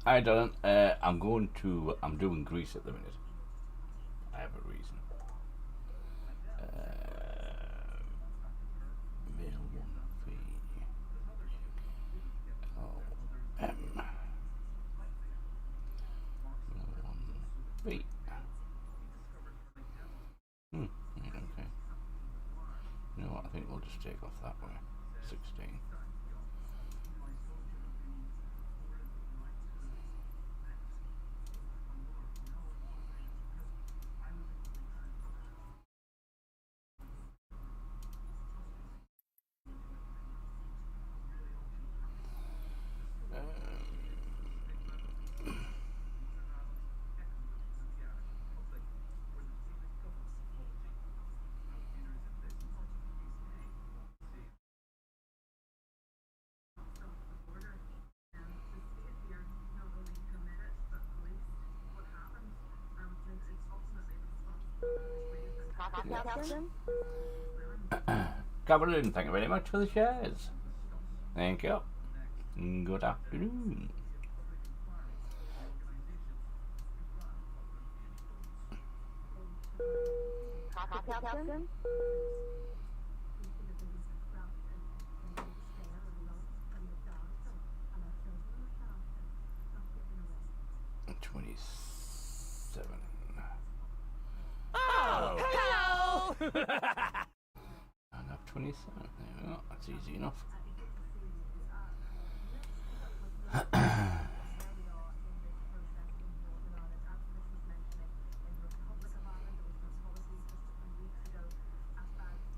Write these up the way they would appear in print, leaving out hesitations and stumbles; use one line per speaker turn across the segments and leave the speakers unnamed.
I don't. I'm going to. I'm doing Greece at the minute. I have a reason. Mail one V L M one V. Right, okay. You know what? I think we'll just take off that way. 16.
Captain?
Captain, thank you very much for the shares. Thank you. Good afternoon.
Captain?
27.
Oh, hello!
I have 27. There we go. That's easy enough.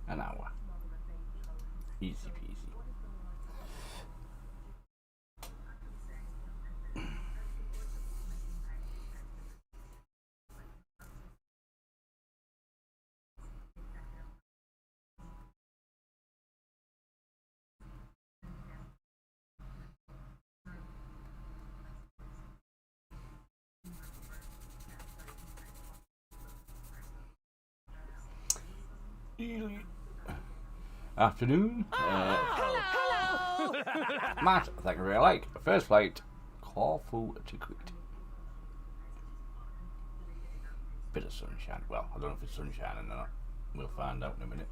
An hour. Easy peasy. Afternoon.
Hello!
Matt, thank you very much. First flight, Corfu to Crete. Bit of sunshine. Well, I don't know if it's sunshine or not. We'll find out in a minute.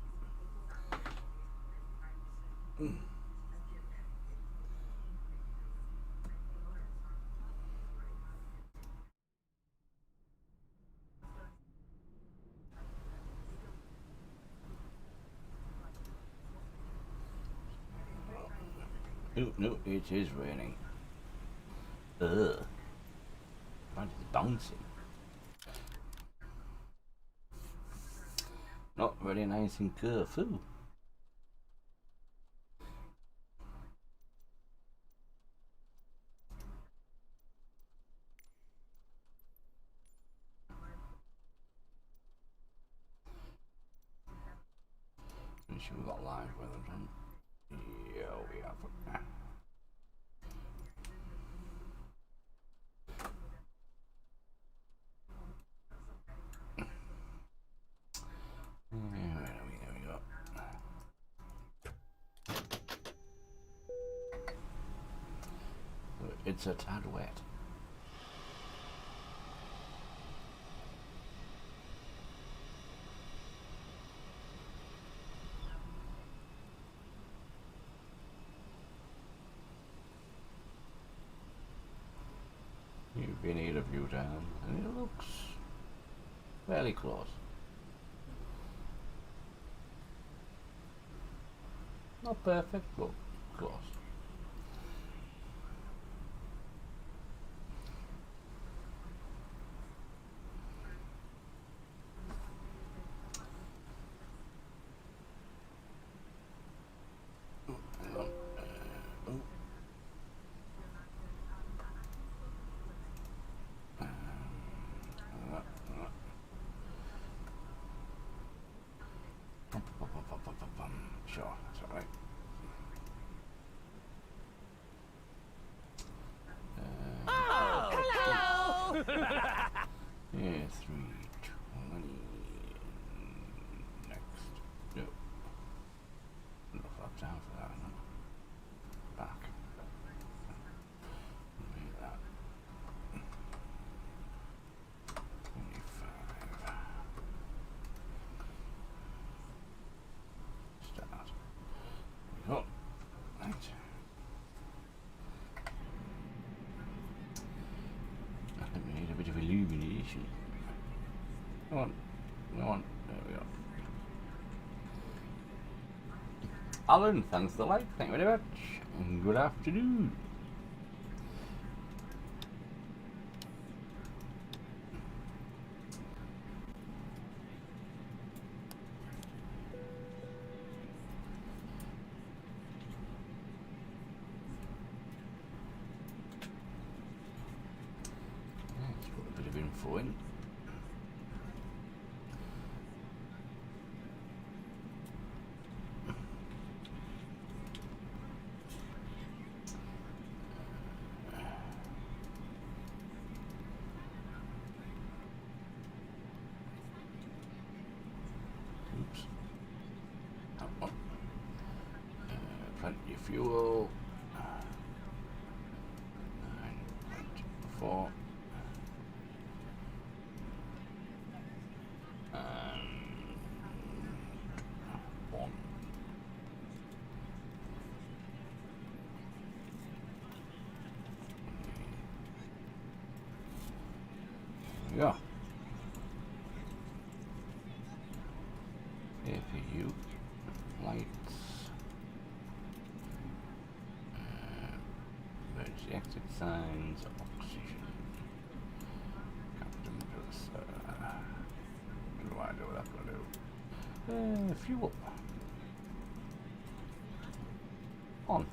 No, it is raining. Ugh. Why is it bouncing? Not very nice in Corfu. Make sure we got live weather done. Yeah, we have. There we go. It's a tad wet. You've been here a few times, and it looks fairly close. Not perfect, but close. Sure, that's alright.
Oh, hello!
Yeah, 320. Next. No. Not enough time for that, no. Back. Make that Come on. Come on. There we go. Alan, thanks for the like. Thank you very much. And good afternoon. Let's put a bit of info in. Oops. That one. Plenty of fuel. 9.4. And 1. There we go. APU lights, emergency exit signs, oxygen, captain purser. What do I do? What I'm gonna do? Fuel on.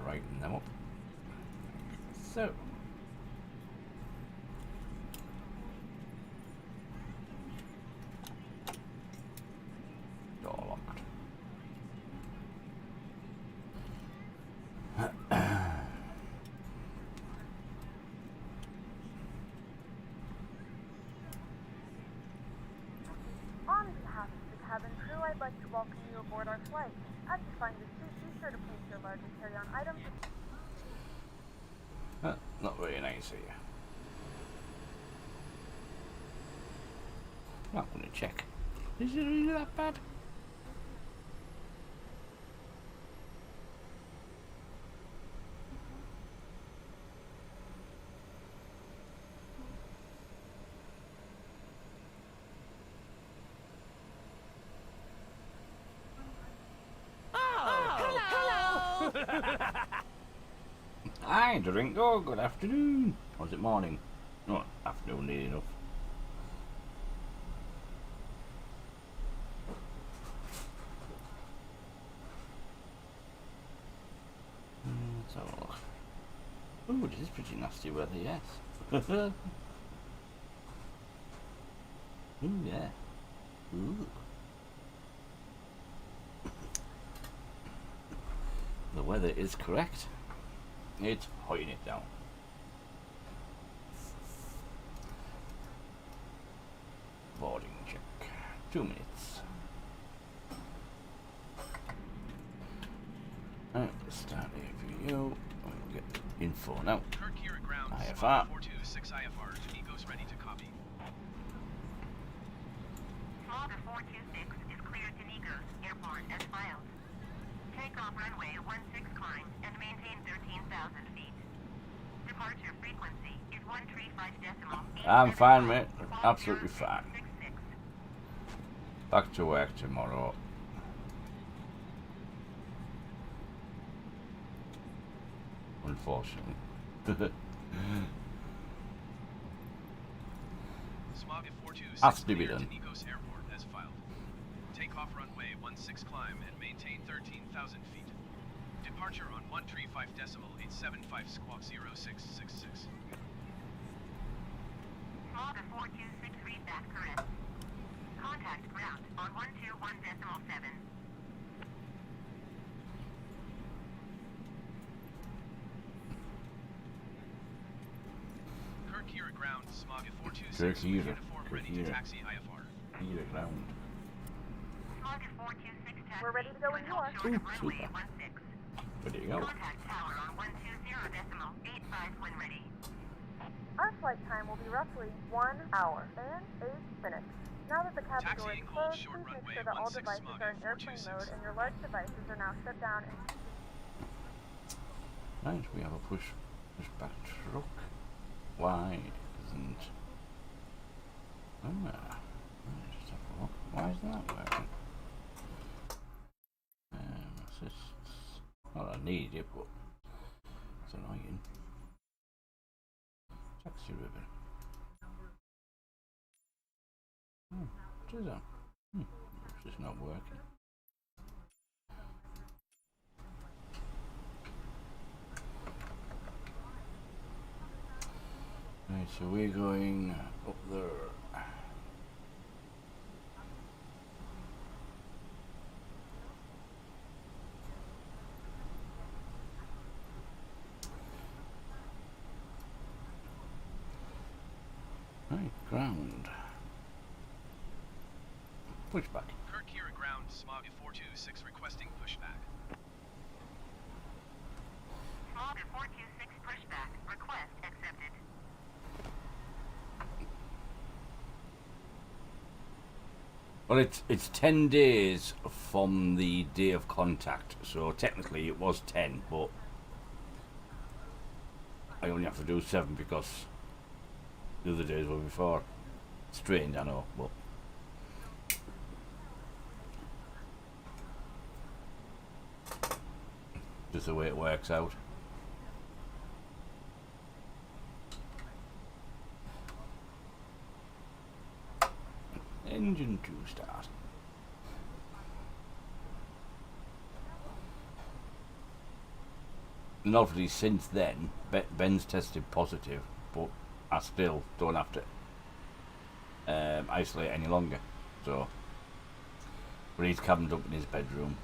Writing them up. So, door locked.
On behalf of the cabin crew, I'd like to welcome you aboard our flight. As you find your seat, be sure to place your large and carry-on items.
Not very nice of you. Not gonna check. Is it really that bad?
Oh, hello.
Hi, Drinko. Good afternoon. Or is it morning? No, afternoon, nearly enough. Let's have a look. Ooh, this is pretty nasty weather, yes. Ooh, yeah. Ooh. The weather is correct. It's holding it down. Boarding check. 2 minutes. Alright, let's start APU. We'll get info now.
Kirk here at ground.
IFR.
426 IFR. Nico's ready to copy.
Slaughter 426 is cleared to Nikos Airport as filed. Takeoff runway 16 climb and maintain 13,000 feet. Departure frequency is 135.8.
I'm fine, mate. Absolutely fine. Back to work tomorrow. Unfortunately.
Smog at 426
Has to be
cleared
done.
to Nikos Airport as filed. Takeoff runway 16 climb and maintain 13,000 feet. Departure on 135.875 squawk 0666.
Slaughter 426 read that correct. Contact ground on 121.7.
Kirk here at ground. Smog at 426.
Kirk here.
Uniform ready to taxi IFR.
Here ground.
Smog at 426 taxi.
We're ready to go when you are.
Short of runway
Super.
16.
Ready to go.
Contact tower on 120.85 when ready.
Our flight time will be roughly 1 hour and 8 minutes. Now that the cabin door is
Taxiing hold
closed,
short
please make
runway
sure that all
16
devices
smog
are
at
in airplane
426.
mode and your large devices are now shut down and
Right, we have a push back truck. Why isn't... just have a look. Why isn't that working? Assists. Well, I need it, but it's annoying. Taxi ribbon. What is that? It's just not working. Right, so we're going up there. Right, ground. Pushback.
Kirk here at ground, smog at 426 requesting pushback.
Smog at 426 pushback. Request accepted.
Well, it's 10 days from the day of contact, so technically it was 10, but I only have to do 7 because the other days were before. Strange, I know, but just the way it works out. Engine 2 start. And obviously since then, Ben's tested positive, but I still don't have to isolate any longer. So, but he's cabined up in his bedroom.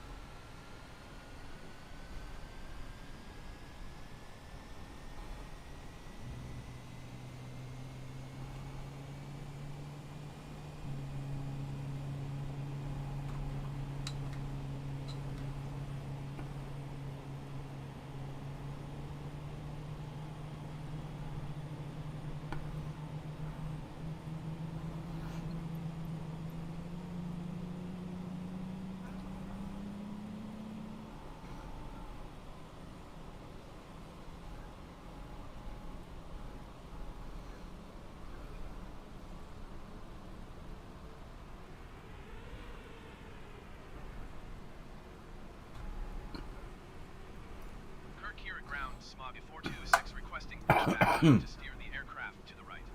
Kirk here at ground, smog at 426 requesting pushback to steer the aircraft to the right.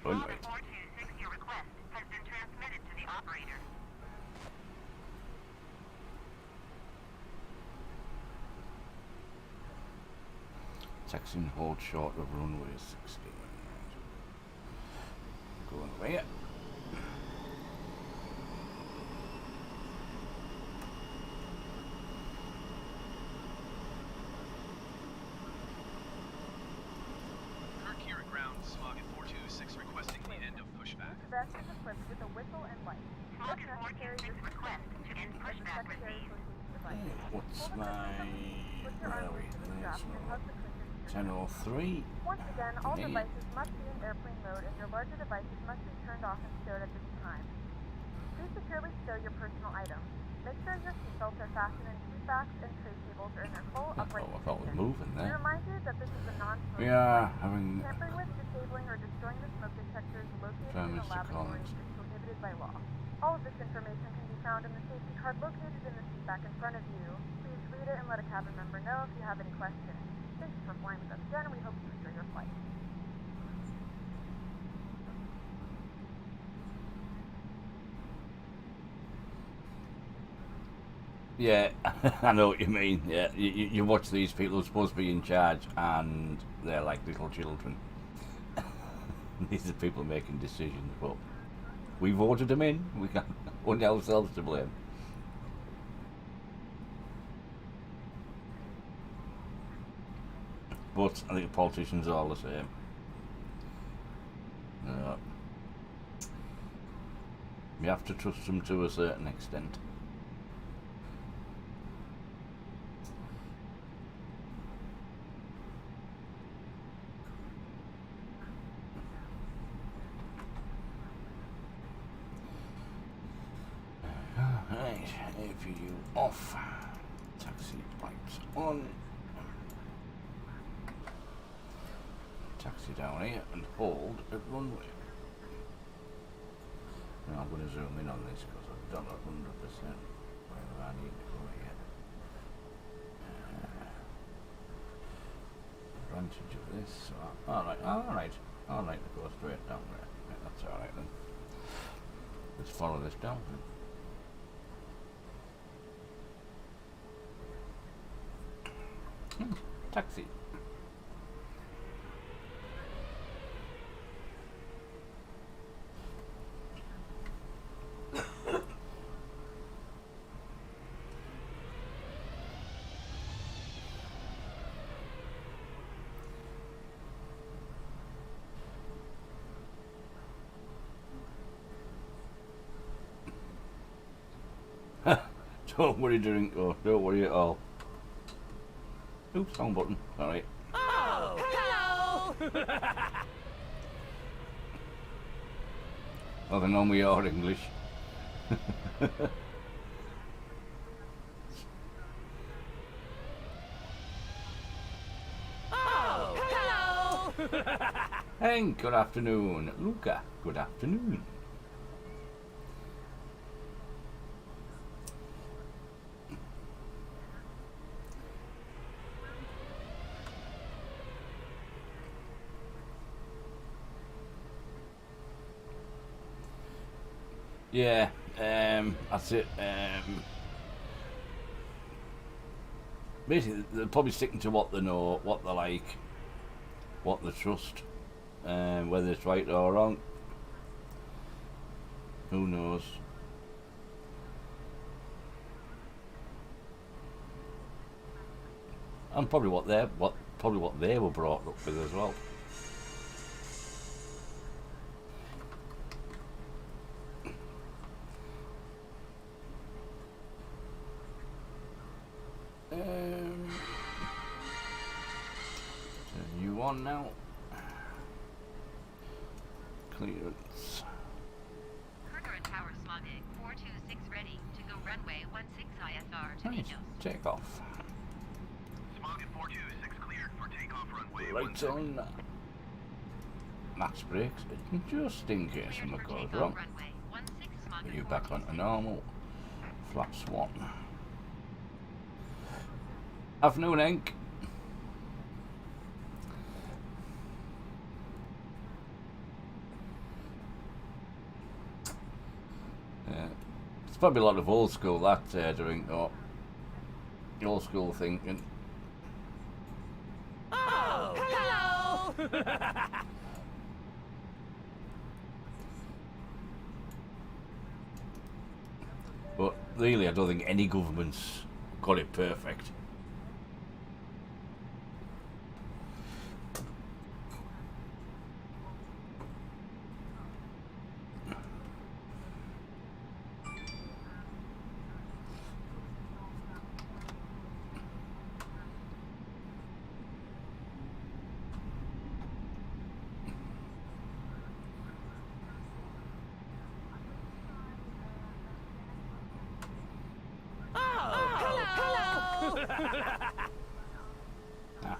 Smog at 426, your request has been transmitted to the operator.
Taxiing hold short of runway 16. Going away.
Kirk here at ground, smog at 426 requesting the end of pushback.
each vest is equipped with a whistle and light.
Smog
If
at
necessary,
426 request to end pushback
secondary
received.
location device.
What's
Pull the
my...
Put your
Where are
arms
we?
into the strap and hug the cushion.
10:03.
Once again, all
Me.
devices must be in airplane mode and your larger devices must be turned off and stowed at this time. Please securely stow your personal items. Make sure your seatbelts are fastened and seat backs and tray tables are in their full upright
I thought we were
position.
moving
We
there.
remind you that this is a non-smoking
We are
zone.
having
Tampering with, disabling, or destroying the smoke detectors located
Sorry,
in the
Mr.
laboratory
Collins.
is prohibited by law. All of this information can be found in the safety card located in the seat back in front of you. Please read it and let a cabin member know if you have any questions. Thank you for flying with us again, and we hope you enjoy your flight.
Yeah, I know what you mean. Yeah, you watch these people who are supposed to be in charge, and they're like little children. These are people making decisions, but we voted them in. We can't only ourselves to blame. But I think the politicians are all the same. You have to trust them to a certain extent. Right, APU off. Taxi lights on. Taxi down here and hold at runway. Now I'm going to zoom in on this because I've done 100% where I need to go here. Advantage of this. Alright, to go straight down there. Yeah, that's alright then. Let's follow this down then. Taxi. Don't worry, don't worry at all. Oops, wrong button. Alright.
Oh, hello!
Nothing on with your English.
Oh, hello!
Hank, good afternoon. Luca, good afternoon. Yeah, that's it. Basically, they're probably sticking to what they know, what they like, what they trust, whether it's right or wrong. Who knows? And probably what they were brought up with as well. Turn you on now. Clearance.
Current tower slotted. 426 ready to go runway 16 ISR to
Nice.
Migos.
Take off.
Smog at 426 cleared for takeoff runway
Lights
16.
on. Max brakes, just in case
Cleared
something
for
goes
takeoff
wrong.
runway 16 Smog
Put
at
you back onto
426.
normal. Flaps 1. Afternoon, Hank. It's probably a lot of old school that doing the old school thinking.
Oh, hello!
But really, I don't think any government's got it perfect.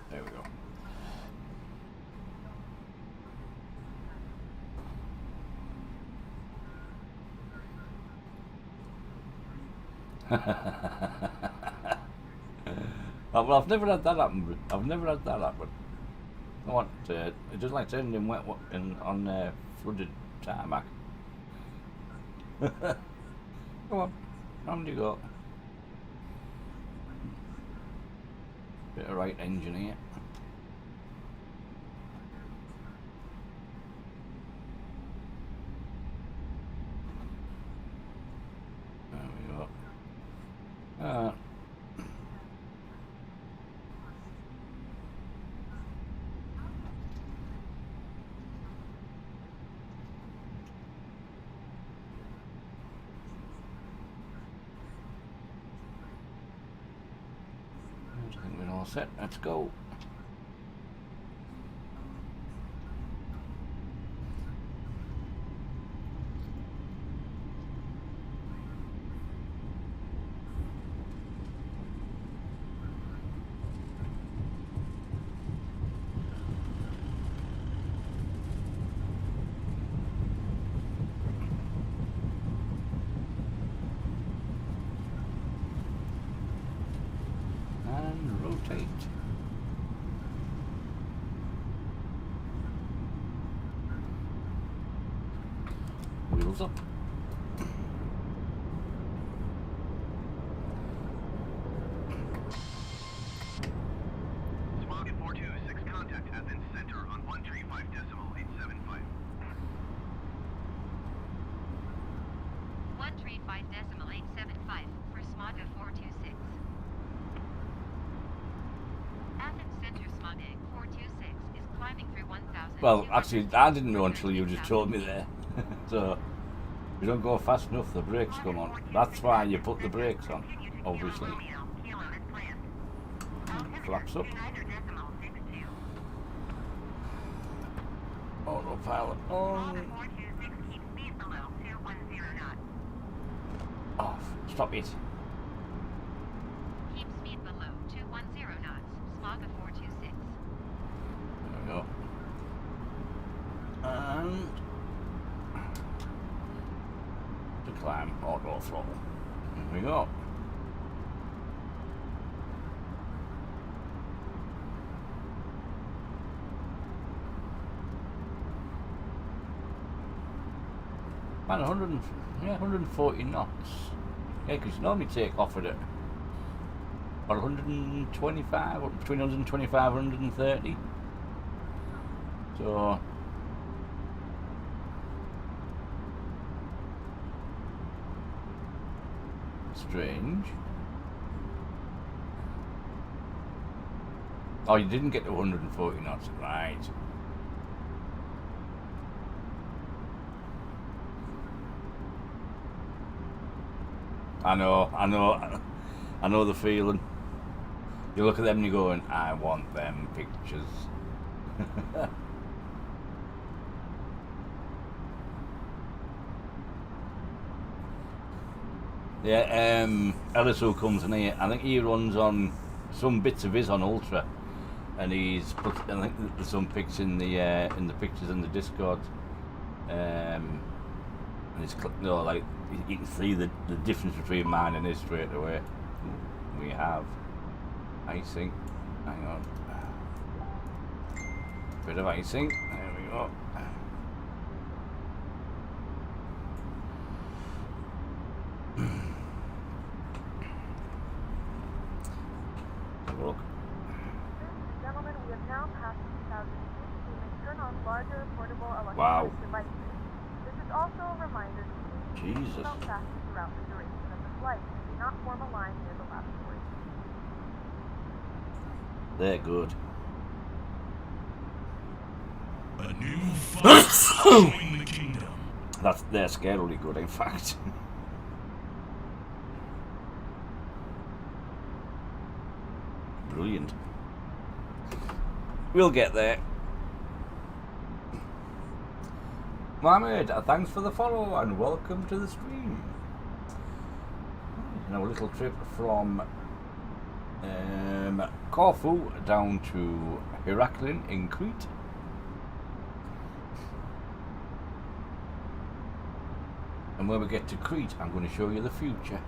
There we go. Well, I've never had that happen. I've never had that happen. I want it just like turning in wet on flooded tarmac. Come on, how many you got? Bit of right engine here. There we go. set. Let's go. And rotate. Wheels up.
Smog 426 contact Athens Center on 135.875.
135.875 for Smaga 426. Athens Center Smaga 426 is climbing through 1,000.
Well, actually, I didn't know until you just told me there. So, if you don't go fast enough, the brakes come on. That's why you put the brakes on, obviously. Flaps up. Autopilot on. Off. Stop it.
Keep speed below 210 knots. Smaga 426.
There we go. And to climb, auto throttle. There we go. Man, 140 knots. Yeah, because you normally take off at it. Or 125, or between 125 and 130. So, strange. Oh, you didn't get to 140 knots, right? I know the feeling. You look at them and you're going, I want them pictures. Yeah, Ellis who comes in here, I think he runs on some bits of his on Ultra, and he's put, I think there's some pics in the pictures in the Discord, and it's like you can see the difference between mine and his straight away. We have icing. Hang on, bit of icing. There we go. Look.
Gentlemen, we have now passed 2,000 feet. We may turn on larger portable electronic
Wow.
devices. This is also a reminder to please
Jesus.
seatbelt fasten throughout the duration of the flight and do not form a line near the lavatory.
They're good.
A new fight join the kingdom.
They're scarily good, in fact. Brilliant. We'll get there. Mohammed, thanks for the follow and welcome to the stream. Now a little trip from Corfu down to Heraklion in Crete. And when we get to Crete, I'm going to show you the future.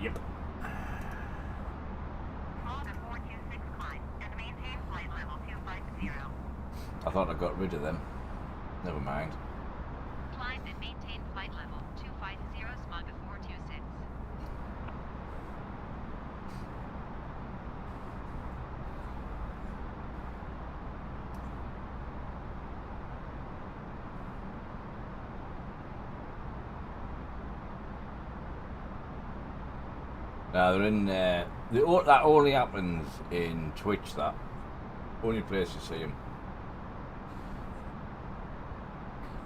Yep.
Smaga 426 climb and maintain flight level 250.
I thought I got rid of them. Never mind.
Climb and maintain flight level 250 Smaga 426.
They're in that only happens in Twitch. That only place you see them.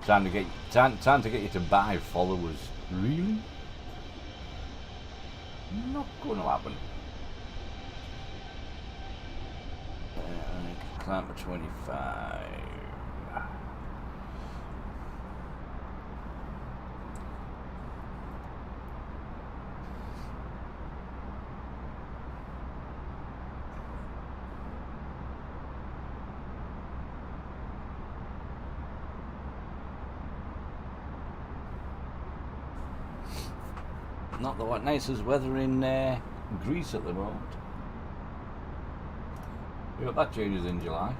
Trying to get you to buy followers. Really? Not going to happen. Climb to 25. Not the nicest weather in Greece at the moment. We hope that changes in July.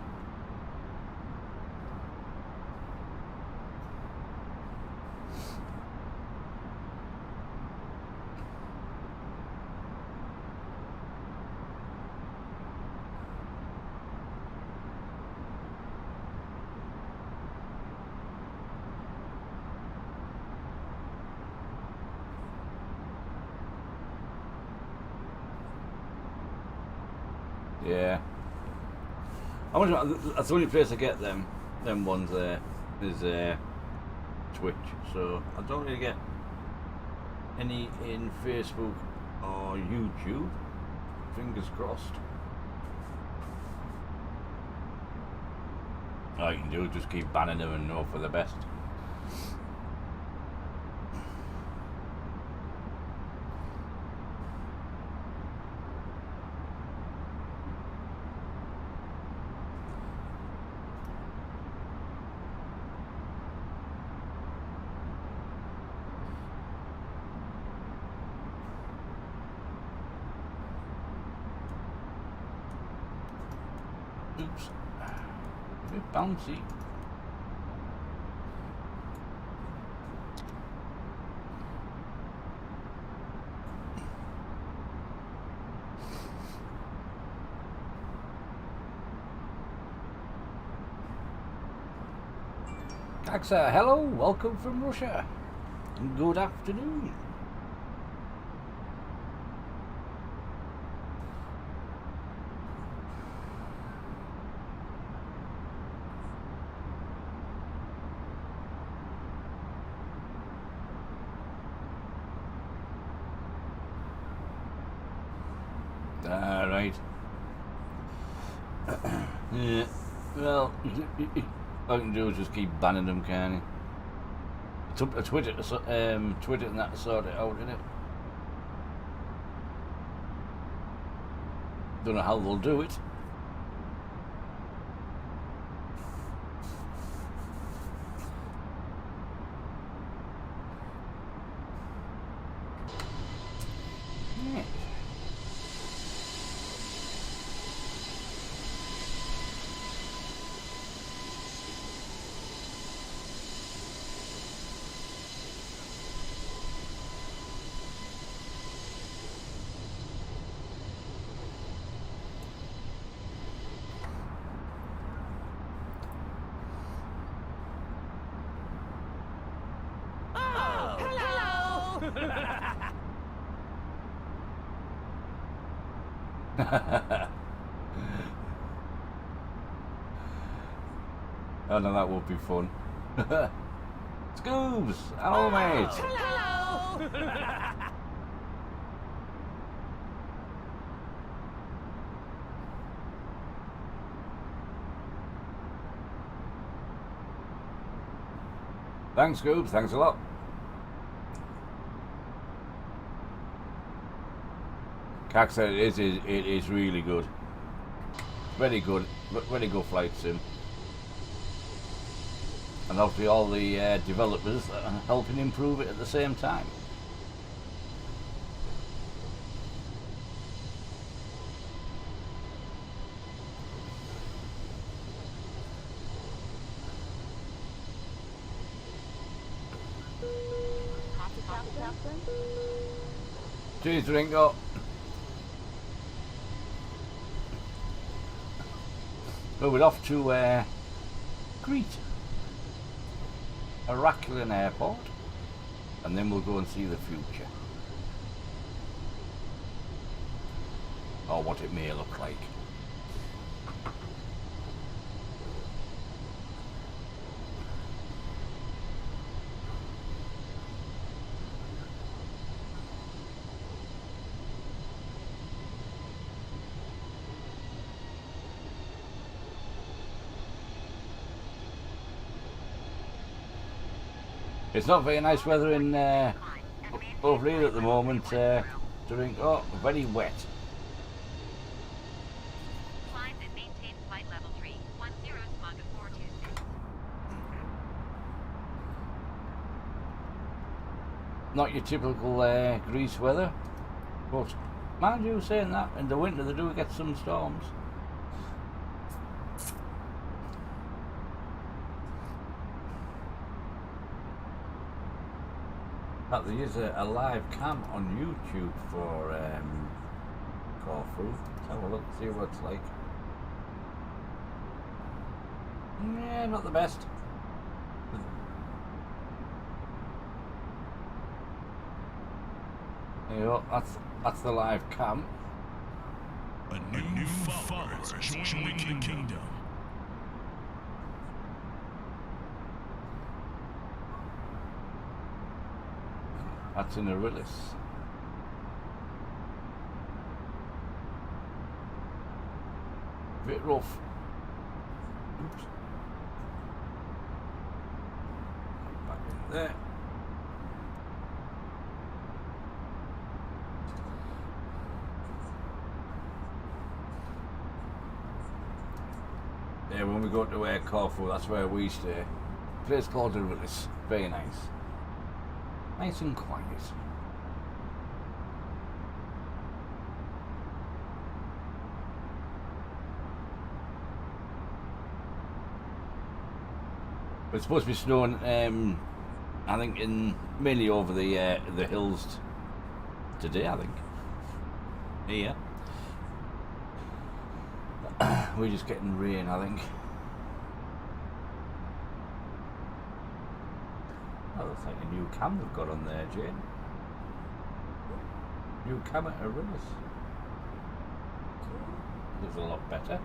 Yeah. That's the only place I get them ones there is Twitch. So I don't really get any in Facebook or YouTube. Fingers crossed. All you can do is just keep banning them and hope for the best. Oops. A bit bouncy. Kaxa, hello, welcome from Russia. Good afternoon. Right. Yeah. Well, all you can do is just keep banning them, can you? It's up to Twitter and that to sort it out, innit? Don't know how they'll do it. Yeah.
Oh, hello.
Oh no, that would be fun. Scoobs! Hello, mate!
Hello.
Thanks, Scoobs, thanks a lot. Cax said it is really good. Very good flight sim. And hopefully all the developers that are helping improve it at the same time. Cheers, Ringo. So we're off to Crete, Heraclion Airport, and then we'll go and see the future. or what it may look like. It's not very nice weather in over here at the moment. During very wet.
Climb and maintain flight level 310 smog of 426.
Not your typical Greece weather, but mind you saying that, in the winter they do get some storms. In fact, there is a live cam on YouTube for Corfu. Let's have a look, see what it's like. Yeah, not the best. There you go, that's the live cam.
A new follower joining the kingdom.
That's in Arillis. Bit rough. Oops. Back in there. Yeah, when we go to Corfu, that's where we stay. Place called Arillis. Very nice. Nice and quiet. It's supposed to be snowing, I think, mainly over the hills today, I think. Here. We're just getting rain, I think. Oh, that's like a new cam they've got on there, Jane. New cam at Arillis. Looks a lot better.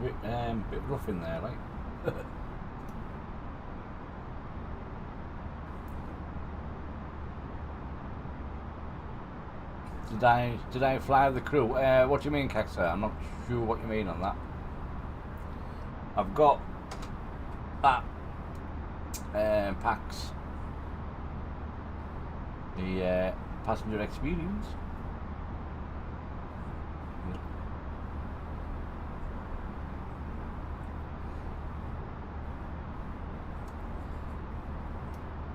It's a bit rough in there, like. Did I fly the crew? What do you mean, Caxa? I'm not sure what you mean on that. I've got that PACX, the passenger experience.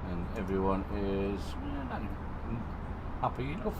And everyone is happy enough.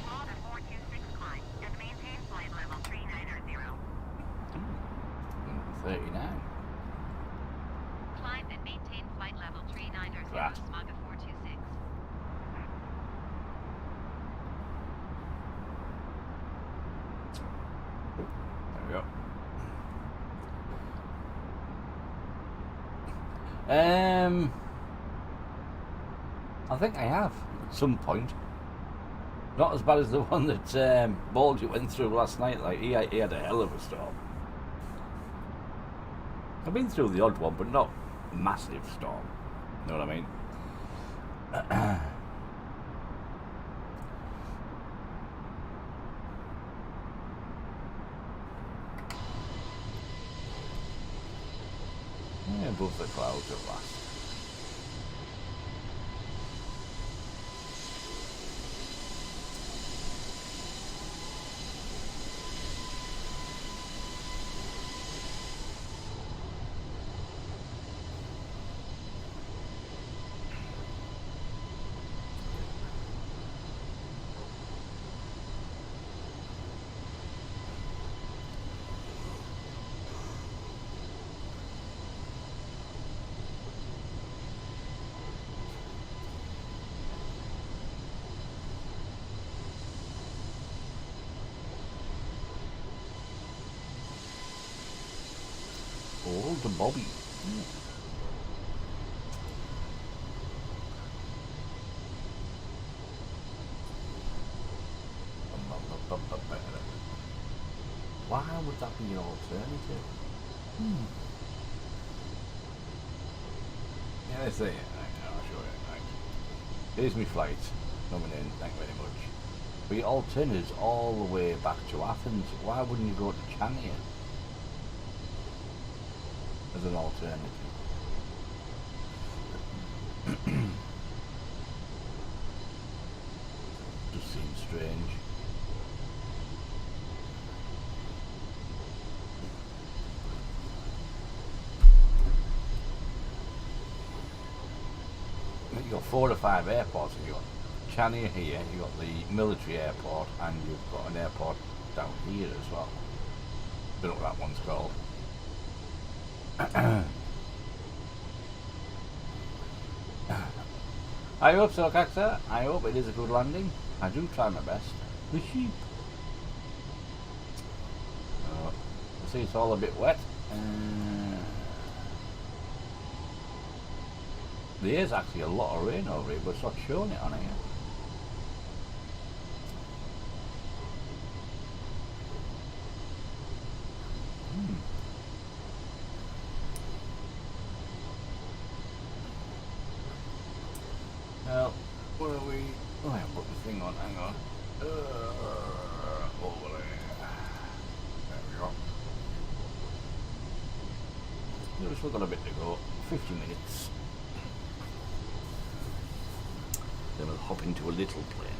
Smog of 426 climb and maintain flight level 390.
39.
Climb and maintain flight level 390
Right.
smog of 426.
There we go. I think I have at some point. Not as bad as the one that Baldy went through last night. Like he had a hell of a storm. I've been through the odd one, but not massive storm. You know what I mean? Yeah, above the clouds at last. Bobby. Why would that be an alternative? Yeah, let's see. I'll show you. Right. Here's my flight. Coming in, thank you very much. But your alternative's all the way back to Athens. Why wouldn't you go to Chania as an alternative? Just seems strange. You've got 4 or 5 airports. You've got Chania here, you've got the military airport, and you've got an airport down here as well. Don't know what that one's called. I hope so, Caxa. I hope it is a good landing. I do try my best. The sheep. I see it's all a bit wet. There is actually a lot of rain over here, but it's not showing it on here. Well, where are we? Oh, I haven't put the thing on. Hang on. Over there. There we go. We've still got a bit to go. 50 minutes. Then we'll hop into a little plane.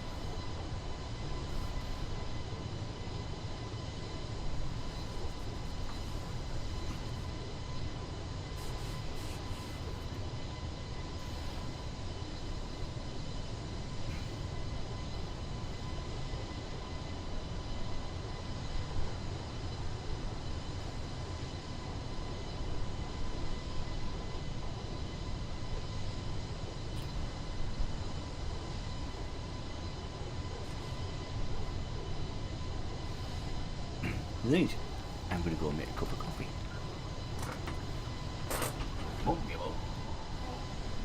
Right, I'm going to go and make a cup of coffee. Oh, yellow.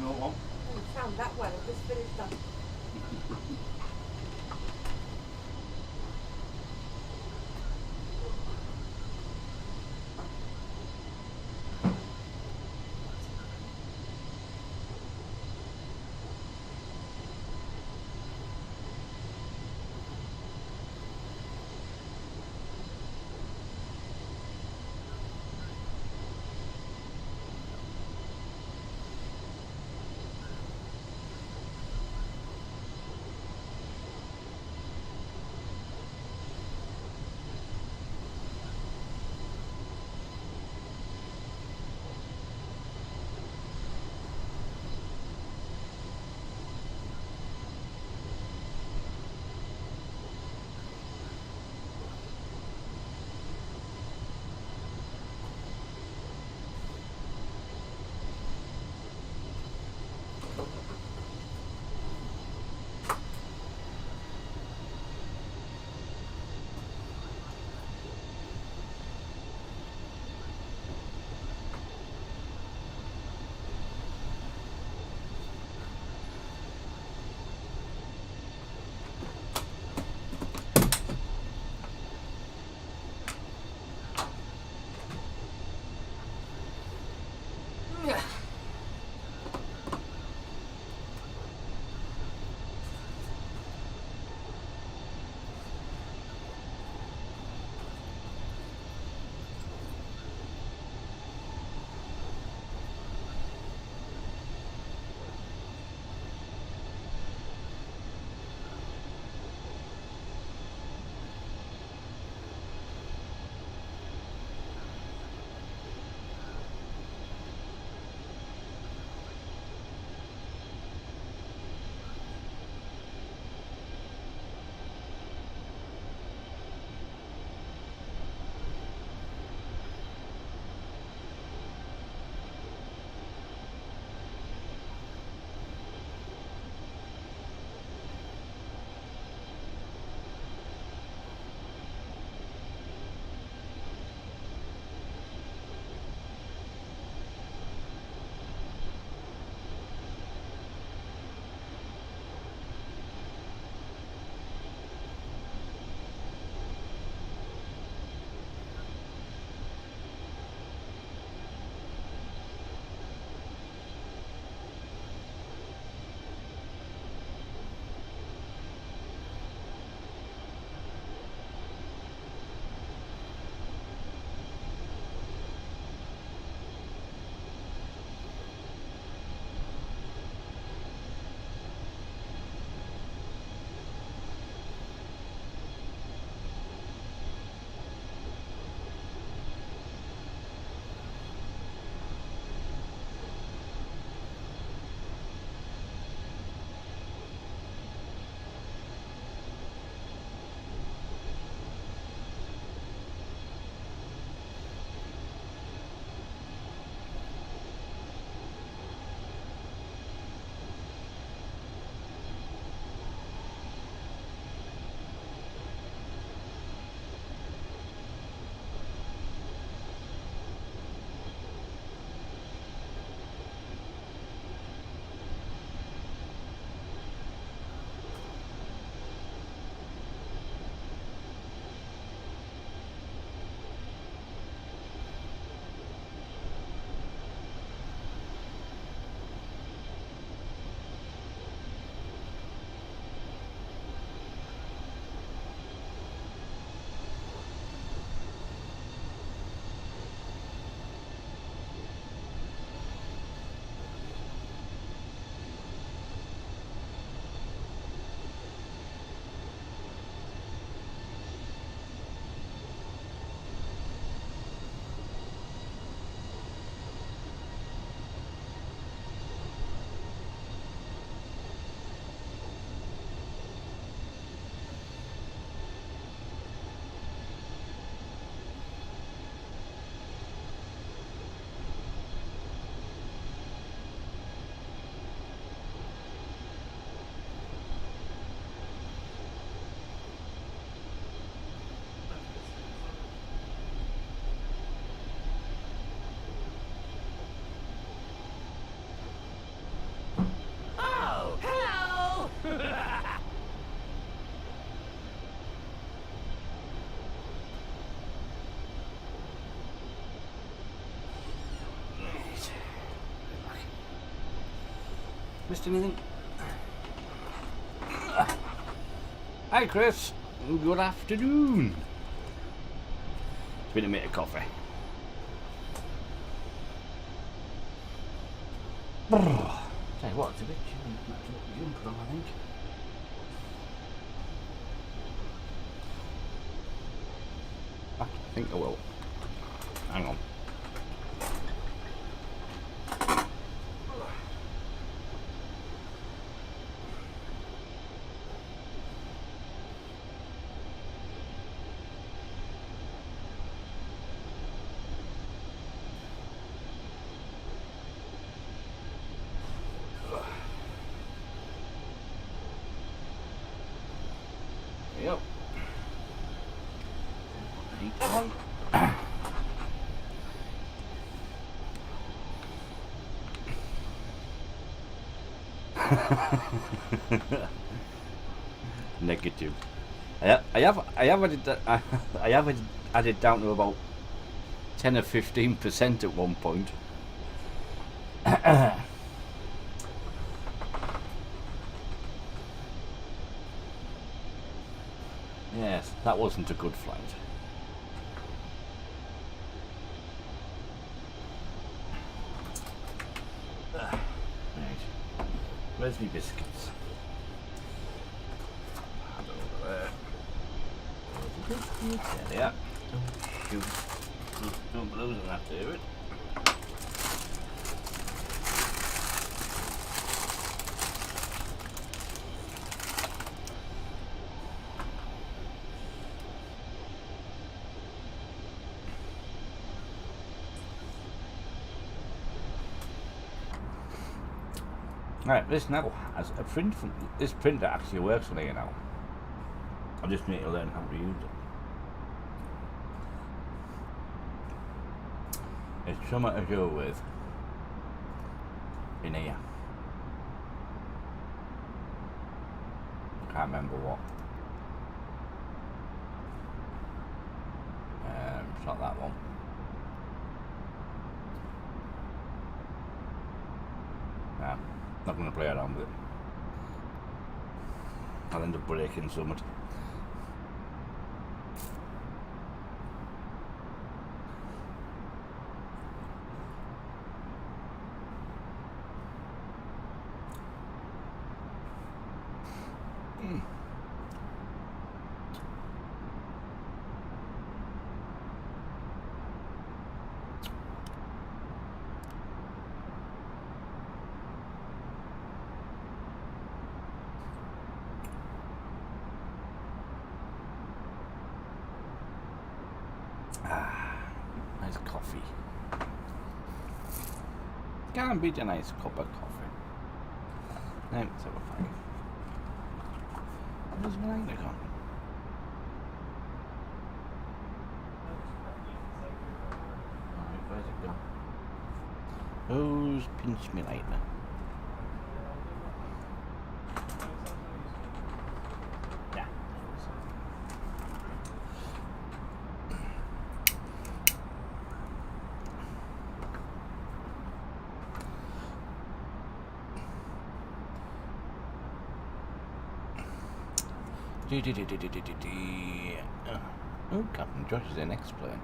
No one.
Doesn't sound that well. I've just finished up.
Missed anything? Hi Chris, good afternoon. It's been a minute of coffee. Tell you what, it's a bit chilly. I'm going to put the jumper on, I think. I think I will. Hang on. Yep. Negative. I have added down to about 10 or 15% at one point. Yes, that wasn't a good flight. Right. Where's my biscuits? Over there. There they are. Shoot. Don't lose on that, David. Right, this now has a print from this printer actually works on here now. I just need to learn how to use it. It's something to do with in here. I can't remember what. It's not that one. Nah. Not going to play around with it. I'll end up breaking something. Nice coffee. Can't beat a nice cup of coffee. Now let's have a fag. Where's my lighter gone? Alright, where's it gone? Who's pinched me lighter? Yeah. Oh, Captain Josh is in X-Plane.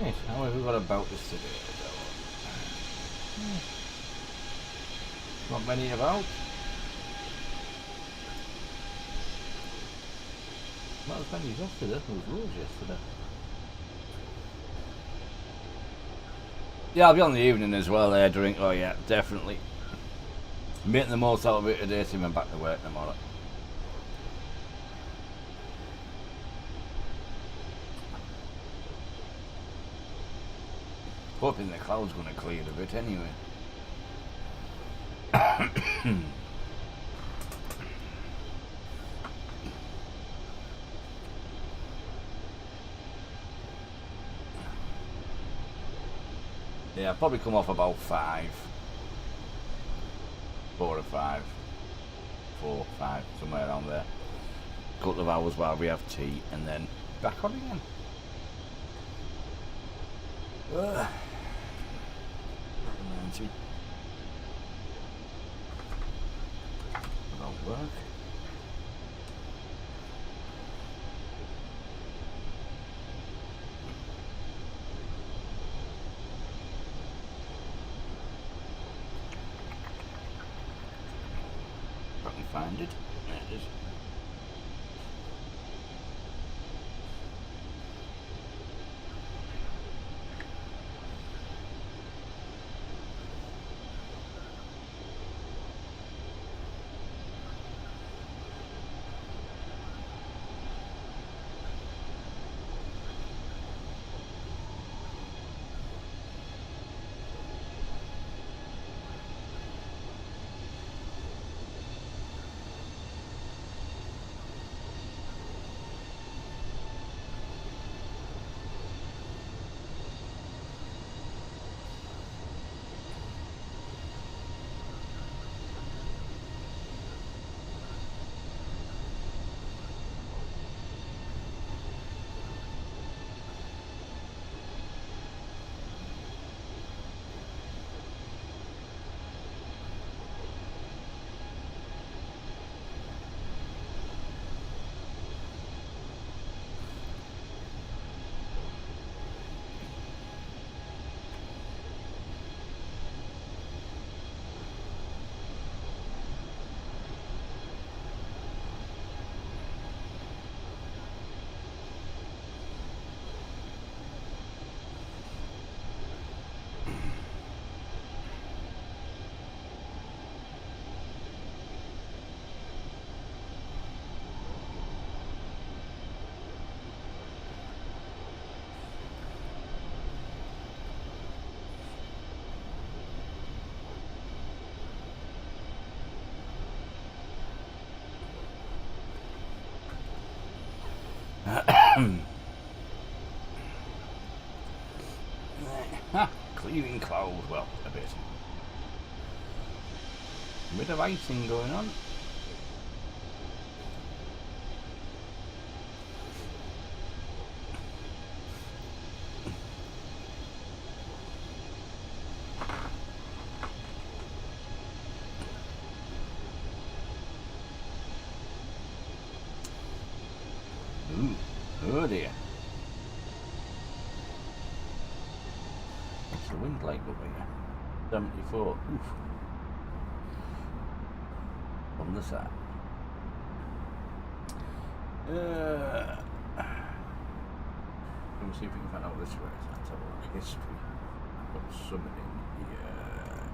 Yes, how have we got about this today? Not many about. Not as many as yesterday. There was loads yesterday. Yeah, I'll be on the evening as well there, drink. Oh yeah, definitely. Making the most out of it today, so I'm back to work tomorrow. Hoping the cloud's going to clear a bit anyway. Yeah, I'll probably come off about 5. 4 or 5. 4, 5, somewhere around there. A couple of hours while we have tea, and then back on again. Reminds me. Won't work. If I can find it. There it is. Clearing cloud, well, a bit. A bit of icing going on. Ooh, oh dear. What's the wind like over here? 74. Oof. On the side. Let me see if we can find out this way. Let's have a look. History. I've got summoning here.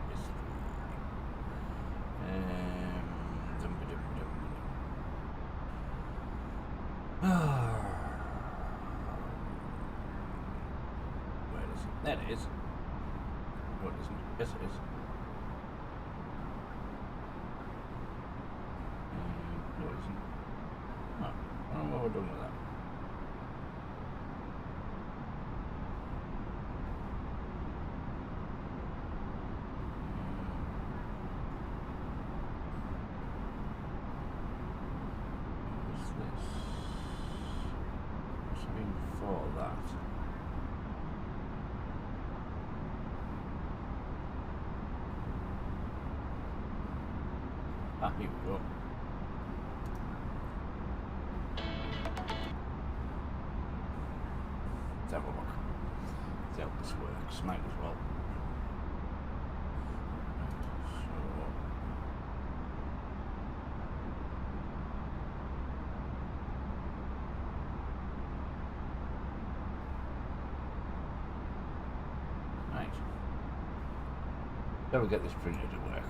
History. Where is it? There it is. Oh, it isn't. Yes, it is. No, it isn't. Oh, I don't know what we're doing with that. What's this? Must have been before that. Ah, here we go. Let's have a look. See how this works. Might as well. So. Right. Shall we get this printer to work?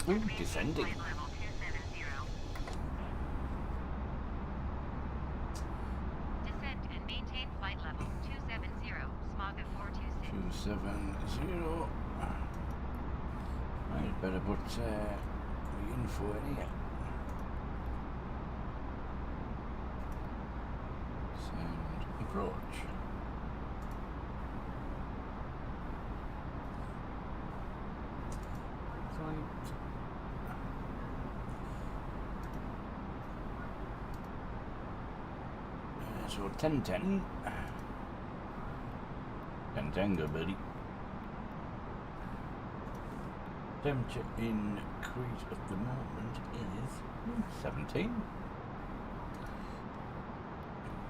Ooh, descending.
Flight level 270. Descend and maintain flight level 270, smog of 426.
270. I'd better put the info in here. Send approach. So 1010. 1010 go buddy. Temperature in Crete at the moment is 17.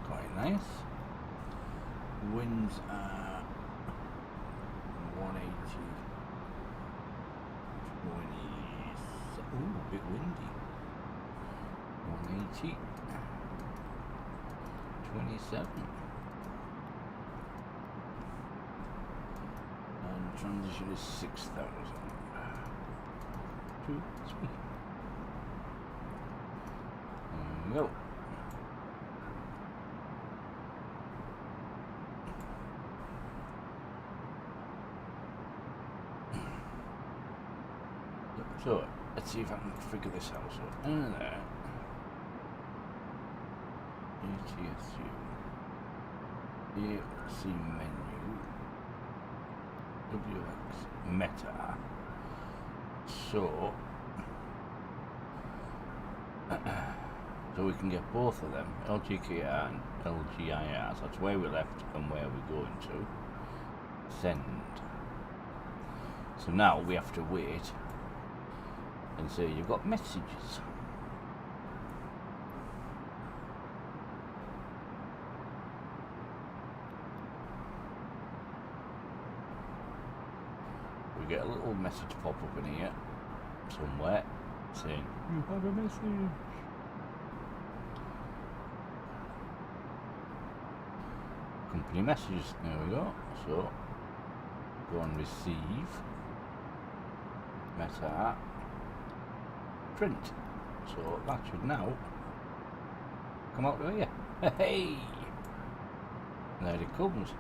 Quite nice. Winds are 180. 20. Ooh, a bit windy. 180. 27. And transition is 6,000. 2, 3. There we go. So, let's see if I can figure this out. So, there. ATSU. EC menu. WX meta. So, so we can get both of them, LGKR and LGIR. So that's where we left and where we're going to. Send. So now we have to wait and say you've got messages. We get a little message pop up in here somewhere saying you have a message. Company messages, there we go. So go and receive meta print. So that should now come out to here. Hey, there it comes.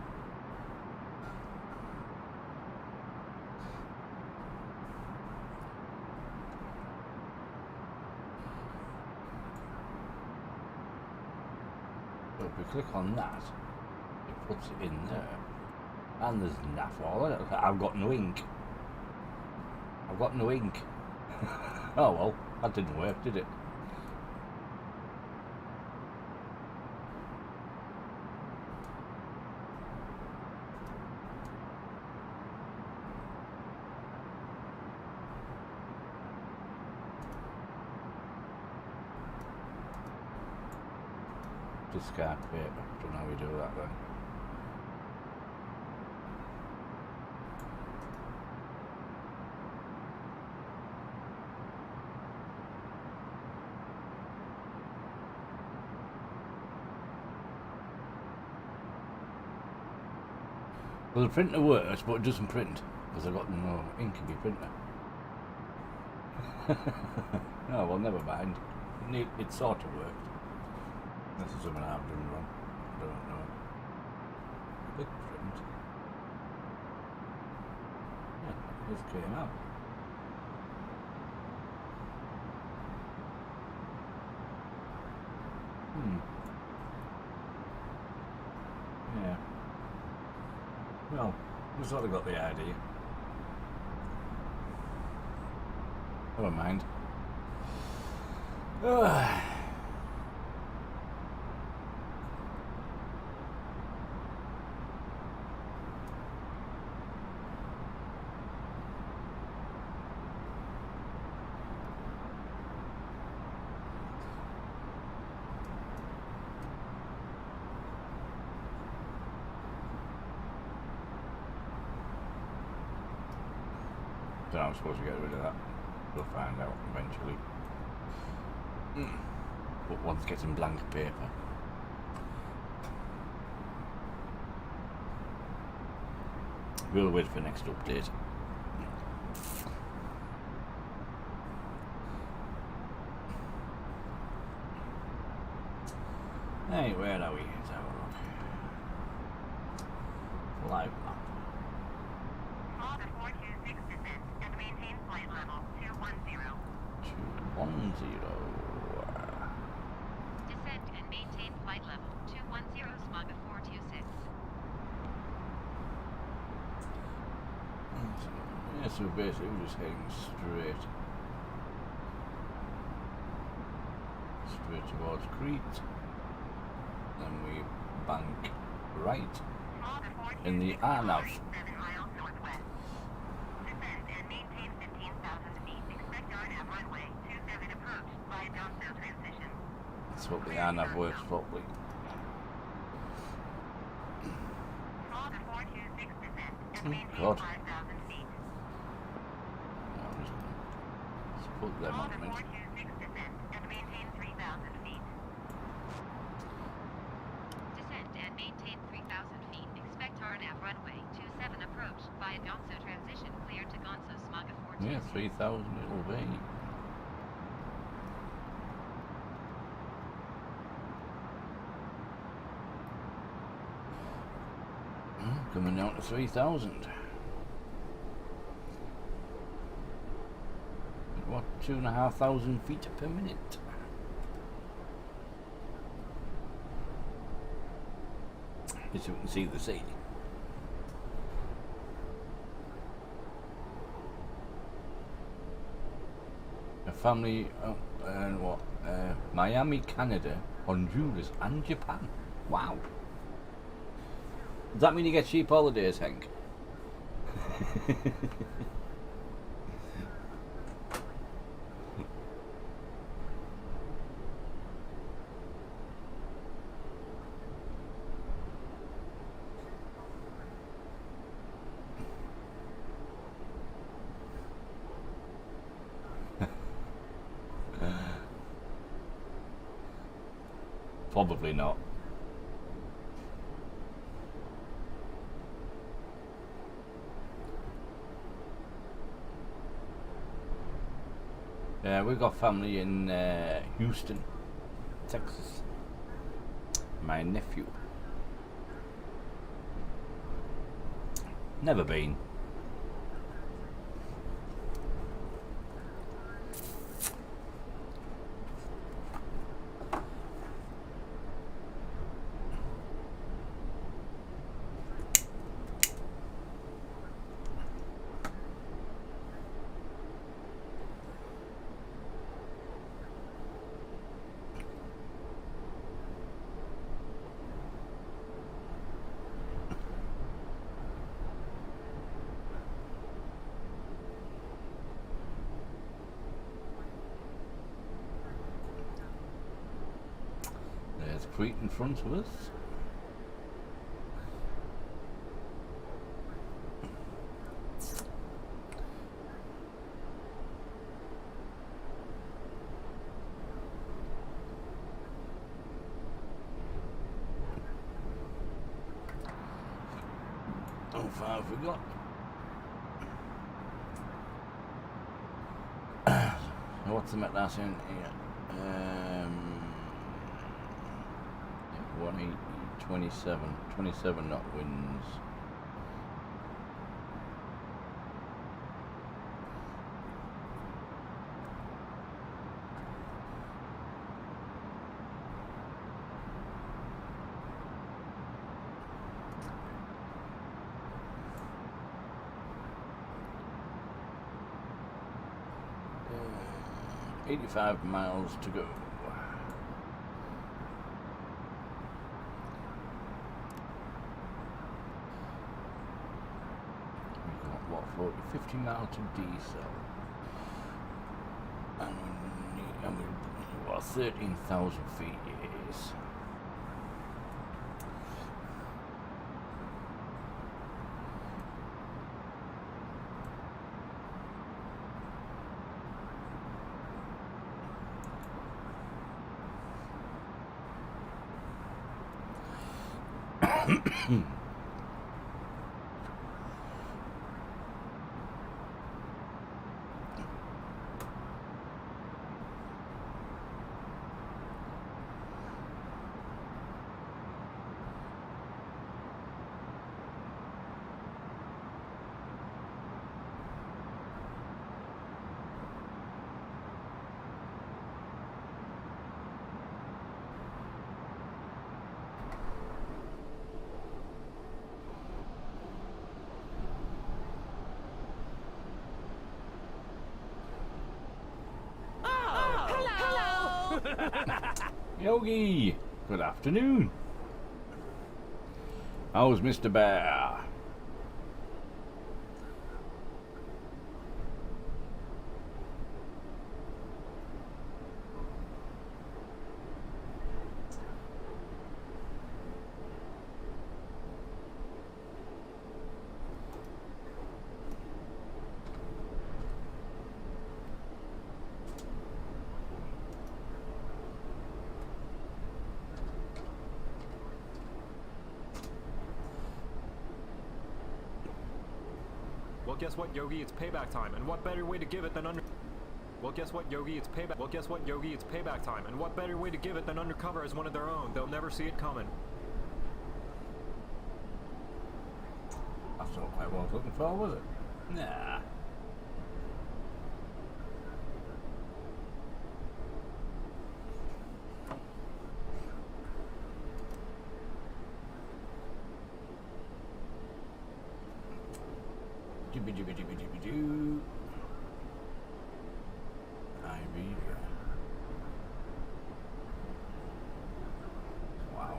So if we click on that, it puts it in there. And there's naff all in it. I've got no ink. I've got no ink. Oh well, that didn't work, did it? Discard paper. Don't know how we do that then. Well, the printer works, but it doesn't print because I've got no ink in my printer. Oh well, never mind. It sort of worked. This is something I've done wrong. I don't know. Big print. Yeah, it just came out. Yeah. Well, we sort of got the idea. Never mind. So I'm supposed to get rid of that. We'll find out eventually. But one's getting blank paper. We'll wait for next update. Hey, where are we? Let's have a look. Live map.
Small 426 descent and maintain flight level 210.
210.
Descend and maintain flight level 210 smog 426.
Yeah, so basically we're just heading straight towards Crete. Then we bank right in the Arnav.
7 miles northwest. Descend and maintain 15,000 feet. Expect Arnav runway 27 approach by downhill transition.
Let's hope the Arnav works properly.
Small 426 descent and
Oh,
maintain
God.
5,000 feet.
Let's put them
Small
on a minute.
426 descent and maintain 3,000 feet. Descend and maintain 3,000 feet. Expect Arnav runway 27 approach via Gonzo transition clear to Gonzo Smaga 14.
Yeah, 3,000 it'll be. Coming down to 3,000. What, 2,500 feet per minute? As you can see the sea. A family, and what? Miami, Canada, Honduras, and Japan. Wow. Does that mean you get cheap holidays, Hank? Probably not. We've got family in Houston, Texas. My nephew. Never been. There's Crete in front of us. How far have we got? What's the Metlas in here? 180, 27 knot winds. Uh, 85 miles to go. What, 50 miles to diesel, and we what, 13,000 feet it is. Yogi, good afternoon. How's Mr. Bear?
Well, guess what, Yogi? It's payback time, and what better way to give it than under... Well, guess what, Yogi? It's payback... Well, guess what, Yogi? It's payback time, and what better way to give it than undercover as one of their own? They'll never see it coming.
That's not quite what I was looking for, was it? Nah. Jibby jibby jibby jibby doo. I read her. Wow.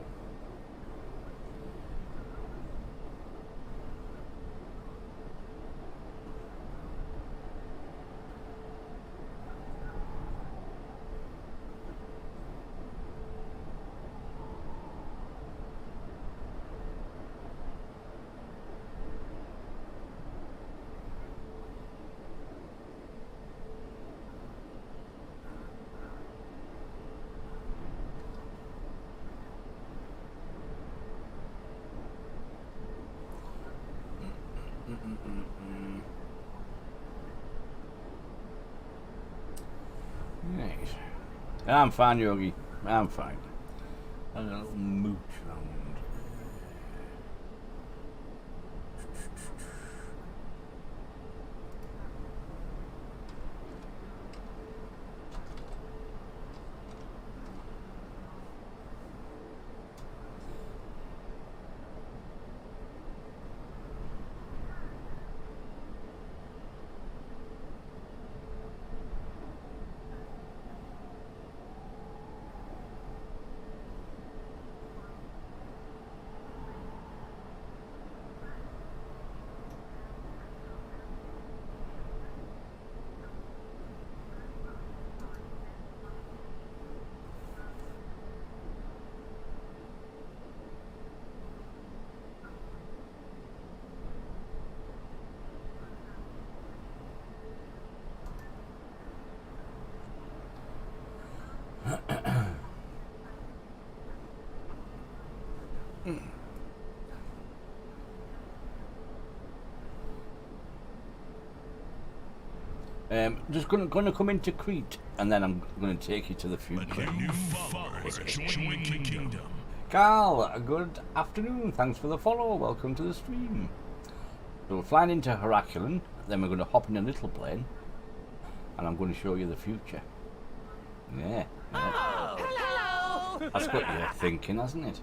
Nice. I'm fine, Yogi. I'm fine. A little mooch round. Just gonna come into Crete, and then I'm gonna take you to the
A
future.
new follower joining the kingdom.
Carl, good afternoon. Thanks for the follow. Welcome to the stream. So we're flying into Herculean, then we're going to hop in a little plane, and I'm going to show you the future. Yeah.
Oh, hello.
That's what you're thinking, hasn't it?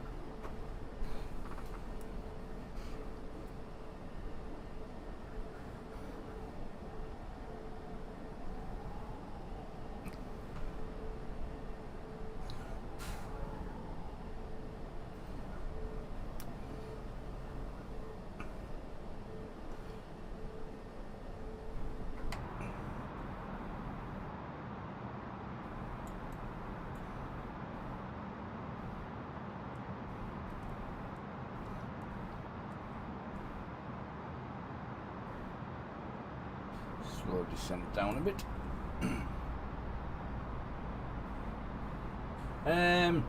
Slow descent down a bit.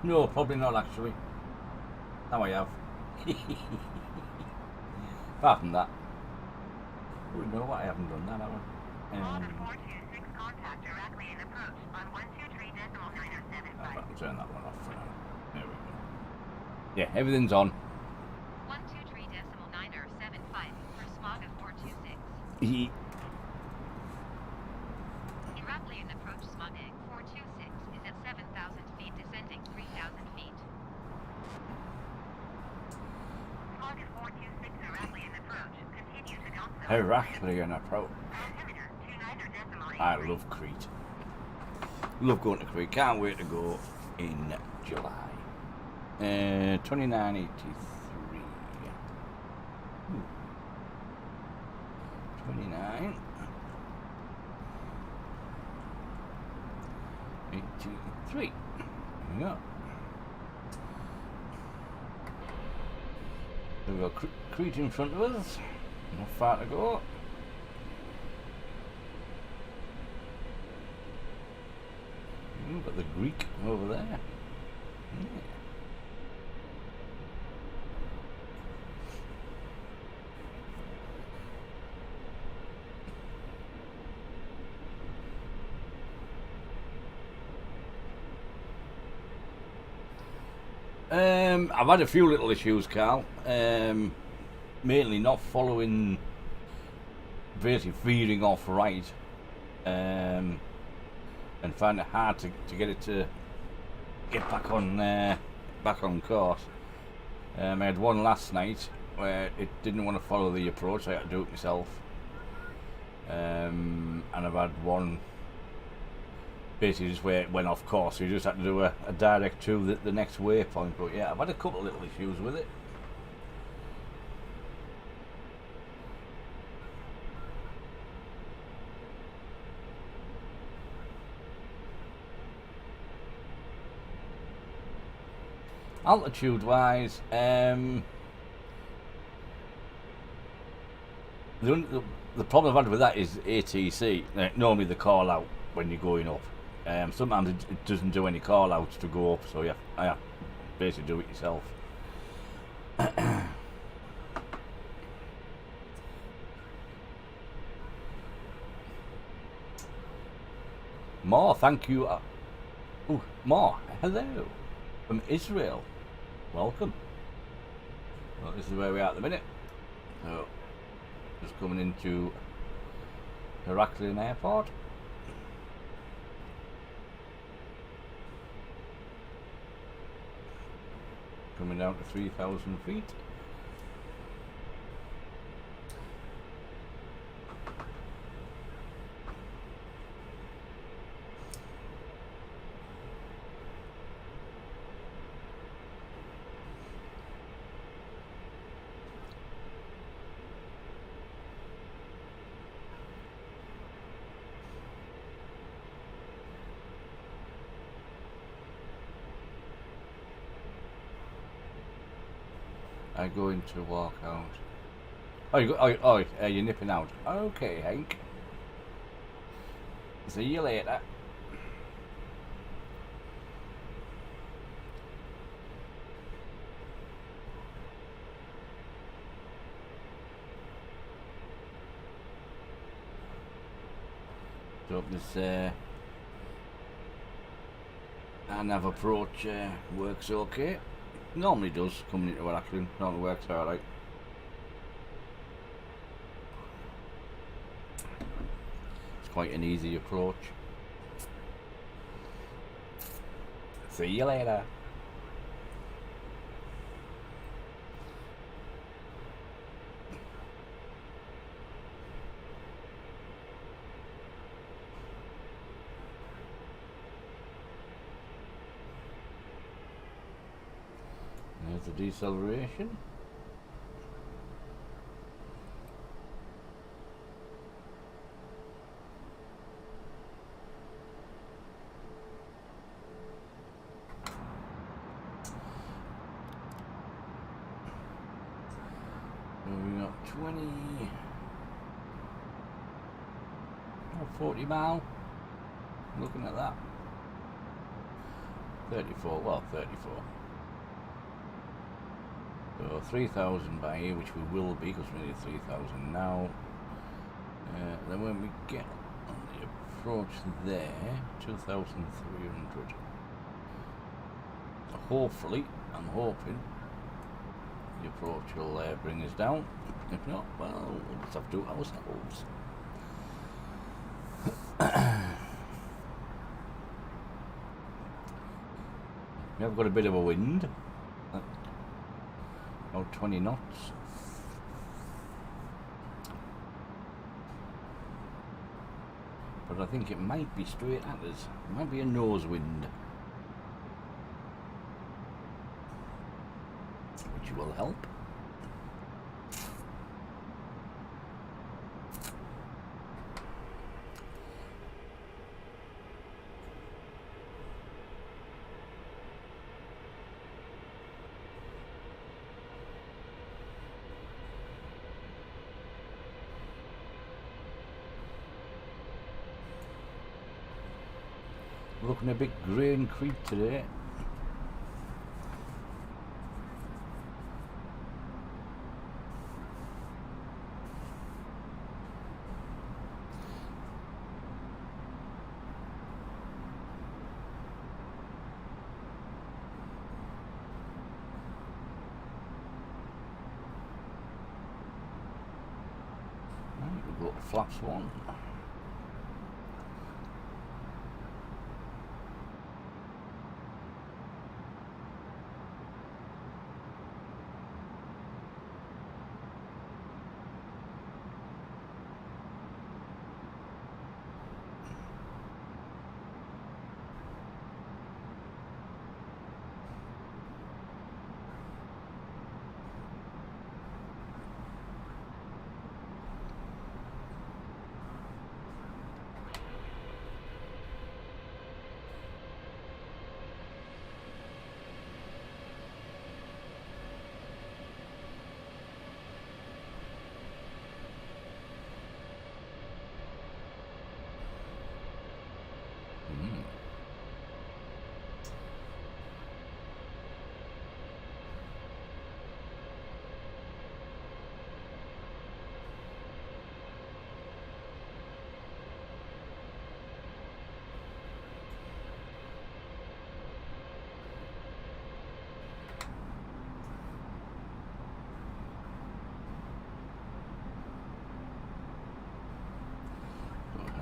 No, probably not actually. Now I have. Apart from that. Oh, no, I haven't done that, have I?
Robin 426, contact directly in approach on 123.975.
I'll turn that one off for now. There we go. Yeah, everything's on.
123.975 for smog of 426. Directly in approach, smog 426 is at 7,000 feet, descending 3,000 feet. Smog 426 directly in approach. Continue to don't fill.
Herculean approach.
Altimeter 29.8.
I love Crete. Love going to Crete. Can't wait to go in July. 2983. 29. 83. There we go. So we've got Crete in front of us. Not far to go. We've got the Greek over there. Yeah. I've had a few little issues, Carl. Mainly not following, basically feeding off right, and find it hard to get it to get back on course. I had one last night where it didn't want to follow the approach. I had to do it myself, and I've had one basically just where it went off course, so you just had to do a direct to the next waypoint. But yeah, I've had a couple of little issues with it. Altitude wise, the problem I've had with that is ATC. Normally they call out when you're going up. Sometimes it doesn't do any call outs to go up, so I basically do it yourself. More, thank you. Oh, more, hello from Israel. Welcome. Well, this is where we are at the minute. So, just coming into Heraklion Airport. Coming down to 3,000 feet. I going to walk out. Oh, you're nipping out. Okay, Hank. See you later. So hope this nav approach works okay. Normally does, coming into Heraklion. Normally works alright. It's quite an easy approach. See you later. There's the deceleration. So we got 20 or 40 mile. Looking at that. 34, well 34. So 3,000 by here, which we will be because we're near 3,000 now. Then when we get on the approach there, 2,300. So hopefully, I'm hoping the approach will bring us down. If not, well, we'll just have to do it ourselves. We have got a bit of a wind. About 20 knots. But I think it might be straight at us. It might be a nose wind. help. Looking a bit grey and creep today. Right, we've got flaps one.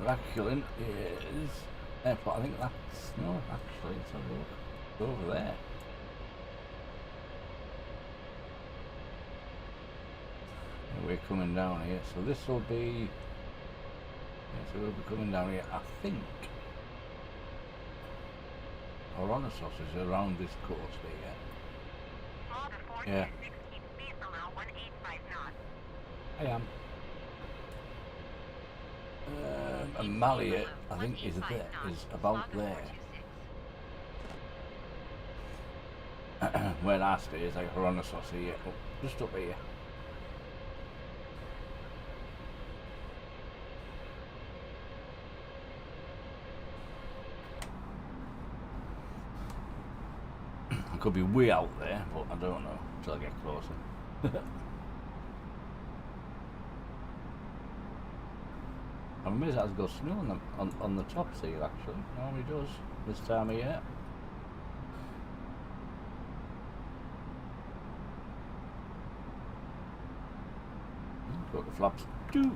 Raculin is airport. I think that's no, actually, it's a look over there. And we're coming down here, so this will be. Yeah, so we'll be coming down here. I think Oronnesos is around this coast here. Yeah. I am. And Maliot, I think, is about there. Where I stay is like Oronnesos here, just up here. I could be way out there, but I don't know until I get closer. I'm amazed it has got snow on the tops here, actually. Normally does this time of year. Got the flaps too.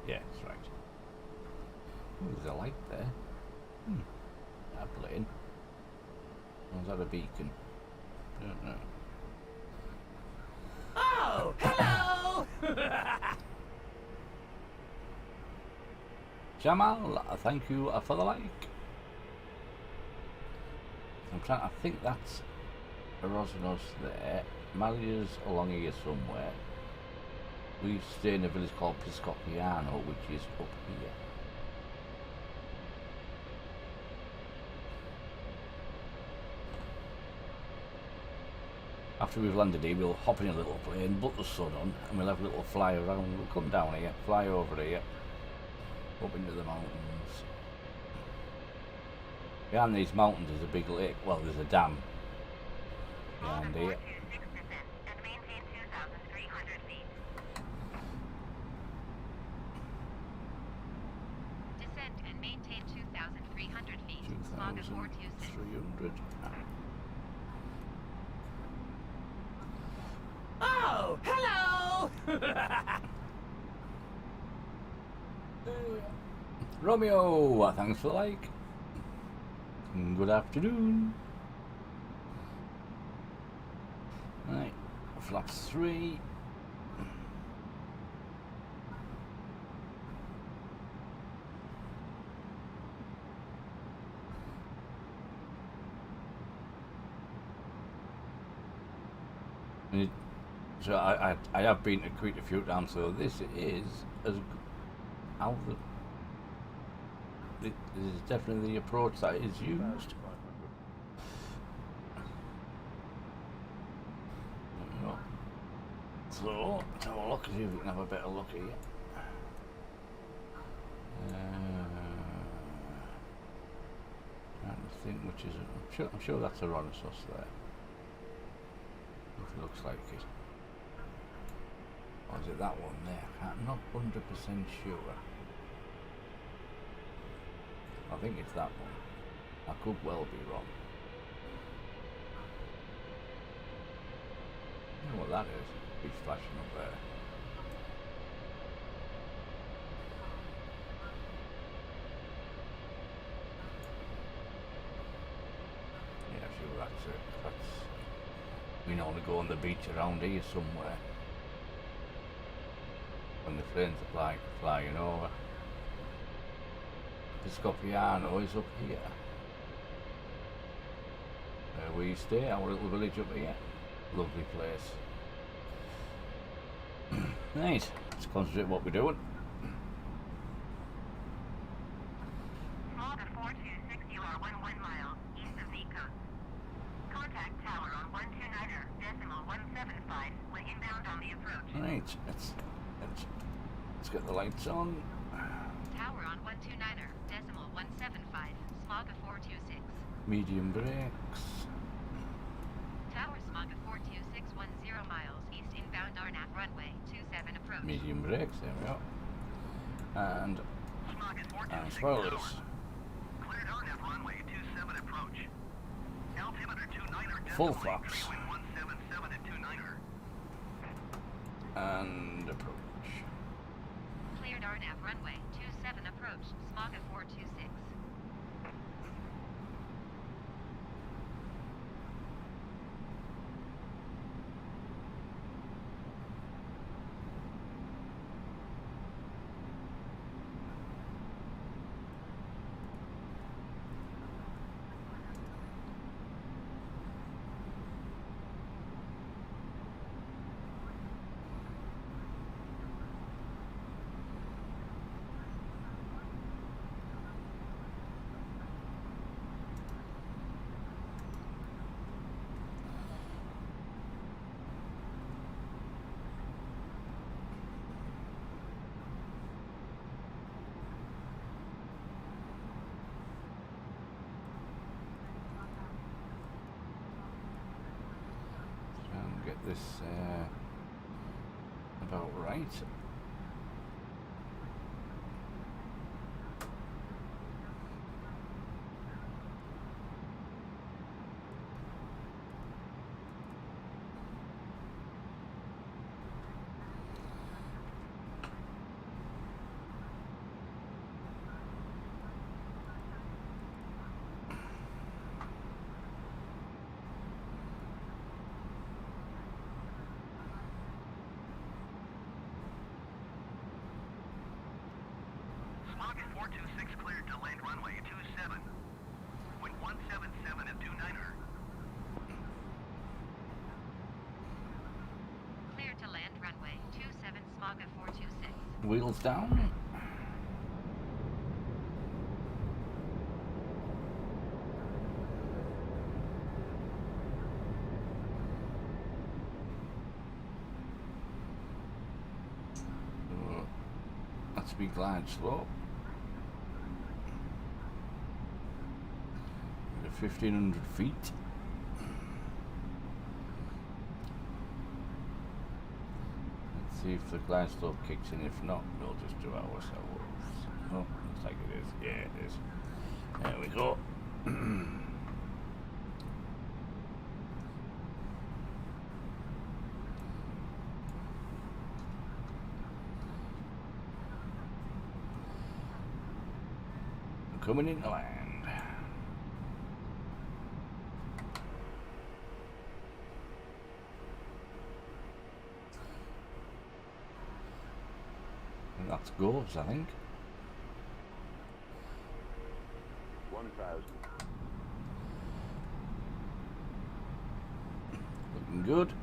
Yeah, that's right. Oh, there's a light there. That plane. Or is that a beacon? Don't know.
Oh, hello!
Jamal, thank you for the like. I think that's Erosnos there. Malia's along here somewhere. We stay in a village called Piscopiano, which is up here. After we've landed here, we'll hop in a little plane, put the sun on, and we'll have a little fly around. We'll come down here, fly over here, up into the mountains. Behind these mountains is a big lake. Well, there's a dam behind here.
Descend and maintain 2,300 feet.
2,300.
Oh, hello!
Romeo, thanks for the like. Good afternoon. Right, flaps 3. So I have been to Crete a few times, so this is as how this is definitely the approach that is used. So let's have a look, see if we can have a better look here. Trying to think which is I'm sure that's a Rhinoceros there. If it looks like it. Or is it that one there? I'm not 100% sure. I think it's that one. I could well be wrong. I don't know what that is. Keeps flashing up there. Yeah, sure, that's it. We normally go on the beach around here somewhere. When the planes are flying over. Piscopiano is up here. Where we stay, our little village up here. Lovely place. Right, let's concentrate on what we're doing.
Smog 426, you are 11 miles east of Nikos. Contact tower on 129.175 when inbound on the approach.
Right, let's get the lights on.
Tower on 129.175, Smog 426.
Medium brakes.
Tower Smog 426, 10 miles east inbound Arnap runway 27 approach.
Medium brakes, there we go. And spoilers.
Cleared Arnap runway 27 approach. Altimeter 29er.
Full flaps.
177 at 29er.
And approach.
Cleared Arnap runway 27 approach, Smog 426.
Get this about right.
Smog 426 cleared to land runway 27. Wind 177 at 29er.
Clear to land runway 27 Smog 426.
Wheels down. That's be glide slope. 1,500 feet. Let's see if the glide slope kicks in. If not, we'll just do ourselves. Oh, looks like it is. Yeah, it is. There we go. coming into land. And that's Goves, I think.
1,000.
Looking good.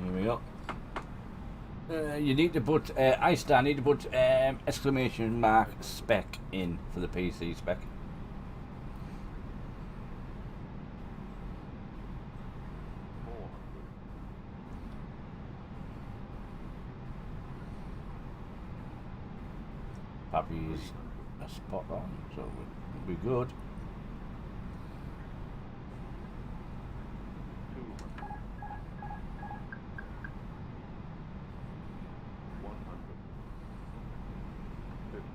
Here we go. You need to put, I need to put exclamation mark spec in for the PC spec. Pappy's a spot on, so we'll be good.
200, 50,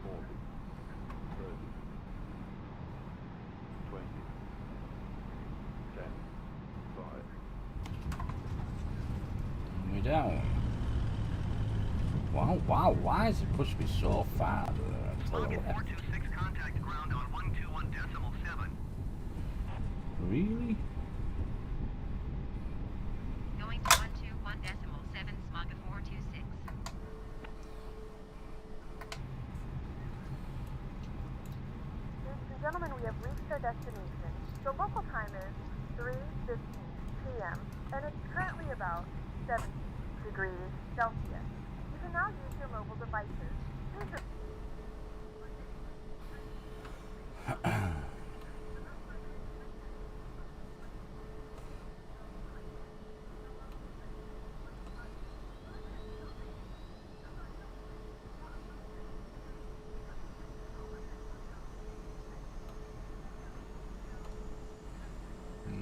40, 30, 20, 10, 5.
We're down. Wow, why has it pushed me so far to the
Rocket
left?
426 contact ground on 121.7.
Really?
Going to 121.7 smog of 426.
Ladies and gentlemen, we have reached our destination. The local time is 3:15 p.m. and it's currently about 70 degrees Celsius. You can now use your mobile devices. Please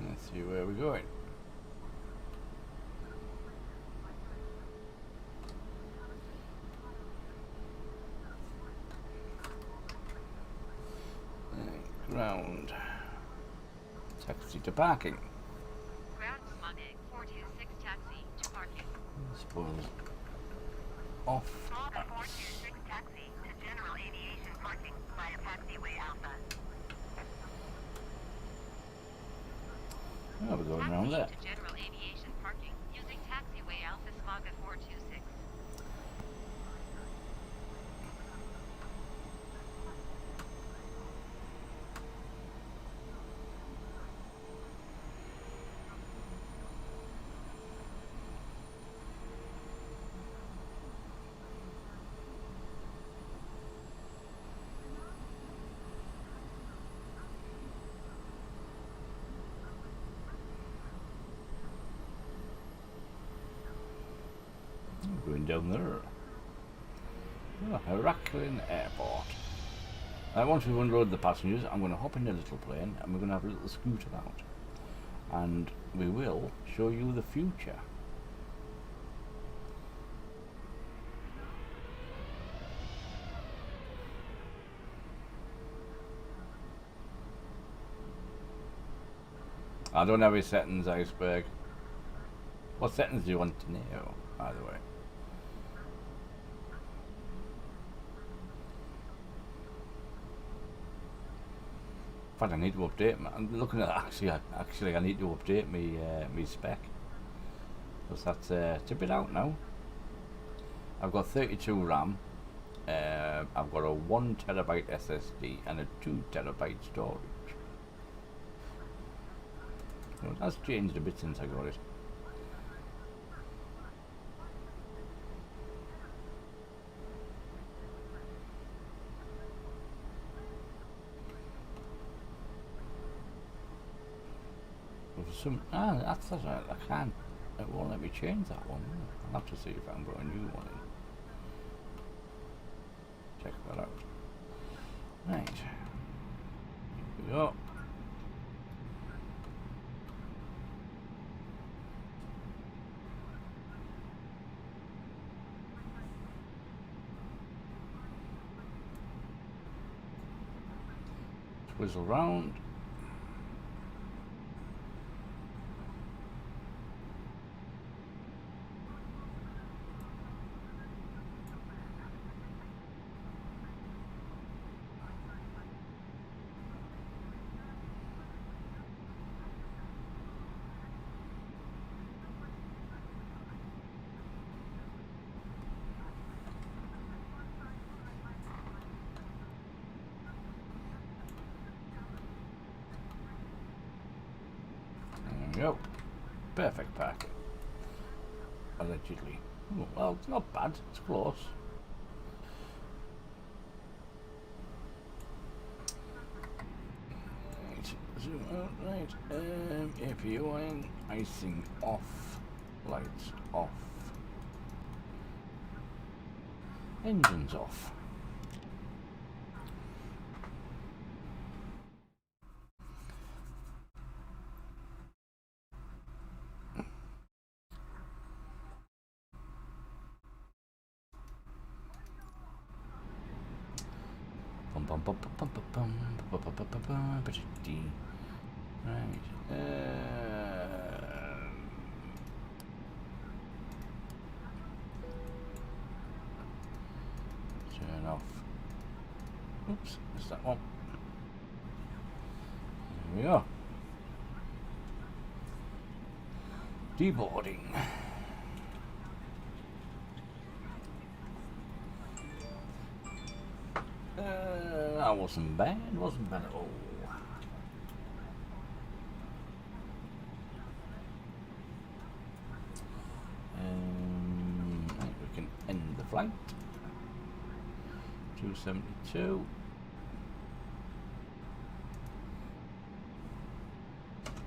Let's see where we're going. Ground. Taxi to parking.
Ground smog 426 taxi to parking.
I suppose off.
Smog 426 taxi to general aviation parking via taxiway Alpha.
Oh, we're going around there.
To general aviation parking using taxiway Alpha smog 426.
Going down there. Oh, Heraklion Airport. Once we've unloaded the passengers, I'm going to hop in a little plane and we're going to have a little scoot about. And we will show you the future. I don't have any settings, Iceberg. What settings do you want to know, by the way? In fact, I need to update my, I'm looking at actually I need to update me spec, because that's it's a bit out now. I've got 32 RAM, I've got a 1 terabyte SSD and a 2 terabyte storage. Well, that's changed a bit since I got it. That's right. I can't. It won't let me change that one. I'll have to see if I can put a new one in. Check that out. Right. Here we go. Whizzle round. Yep, perfect pack. Allegedly. Oh, well, it's not bad. It's close. Right, zoom out. Right. APOing. Icing off. Lights off. Engines off. Right. Turn off. Oops, missed that one. There we are. Deboarding. That wasn't bad, wasn't bad at all. Right, we can end the flight. 272.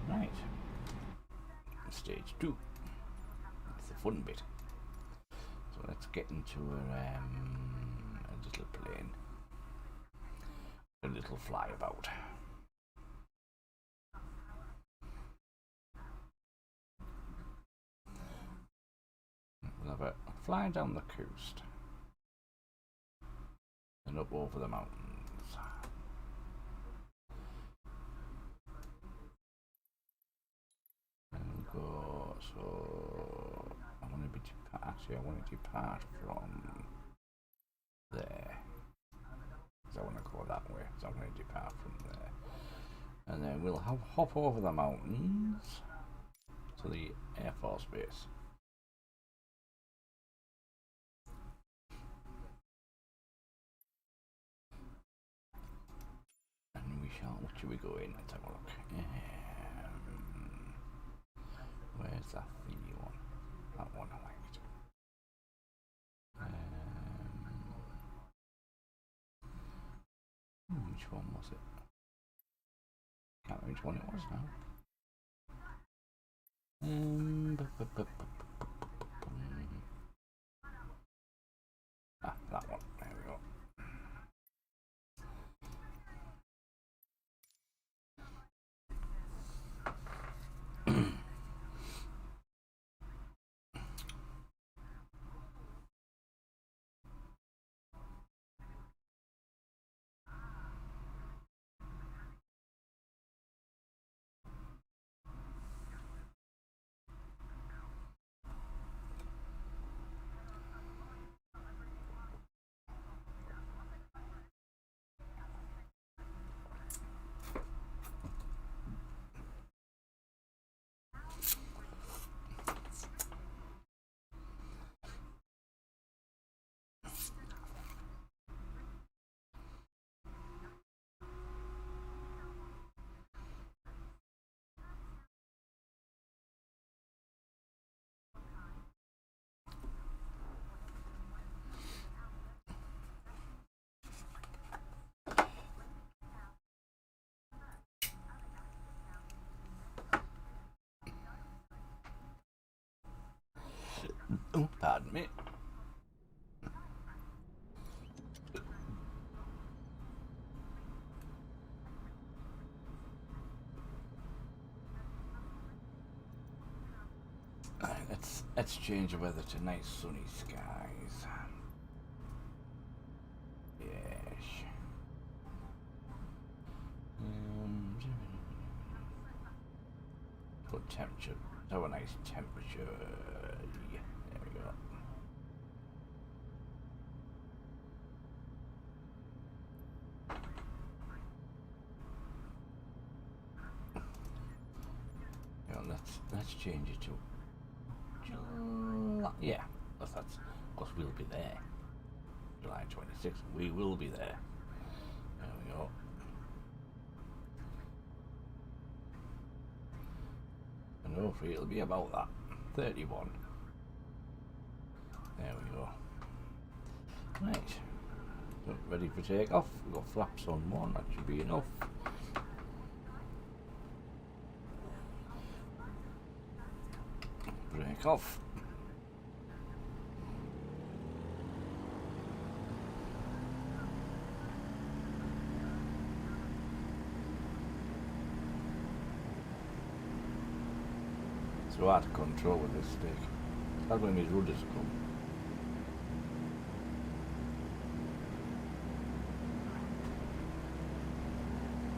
Right. Stage 2. That's the fun bit. So let's get into a little plane. A little flyabout. We'll have a fly down the coast and up over the mountains. And we'll go, so I want to be actually I want to depart from there. I want to go that way, so I'm going to depart from there. And then we'll hop over the mountains to the Air Force Base. And we shall, what should we go in? Let's have a look. Where's that thingy one? That one I liked. Which one was it? Can't remember which one it was now. That one. There we go. Oh, pardon me. Alright, let's change the weather to nice sunny skies. Yes. Put temperature. Have a nice temperature. Yeah, there we go. Let's change it to July. Yeah, that's of course we'll be there. July 26th, we will be there. There we go. And hopefully it'll be about that. 31. There we go. Right. So ready for takeoff. We've got flaps on one, that should be enough. Break off. So hard to control with this stick. That's when these rudders come.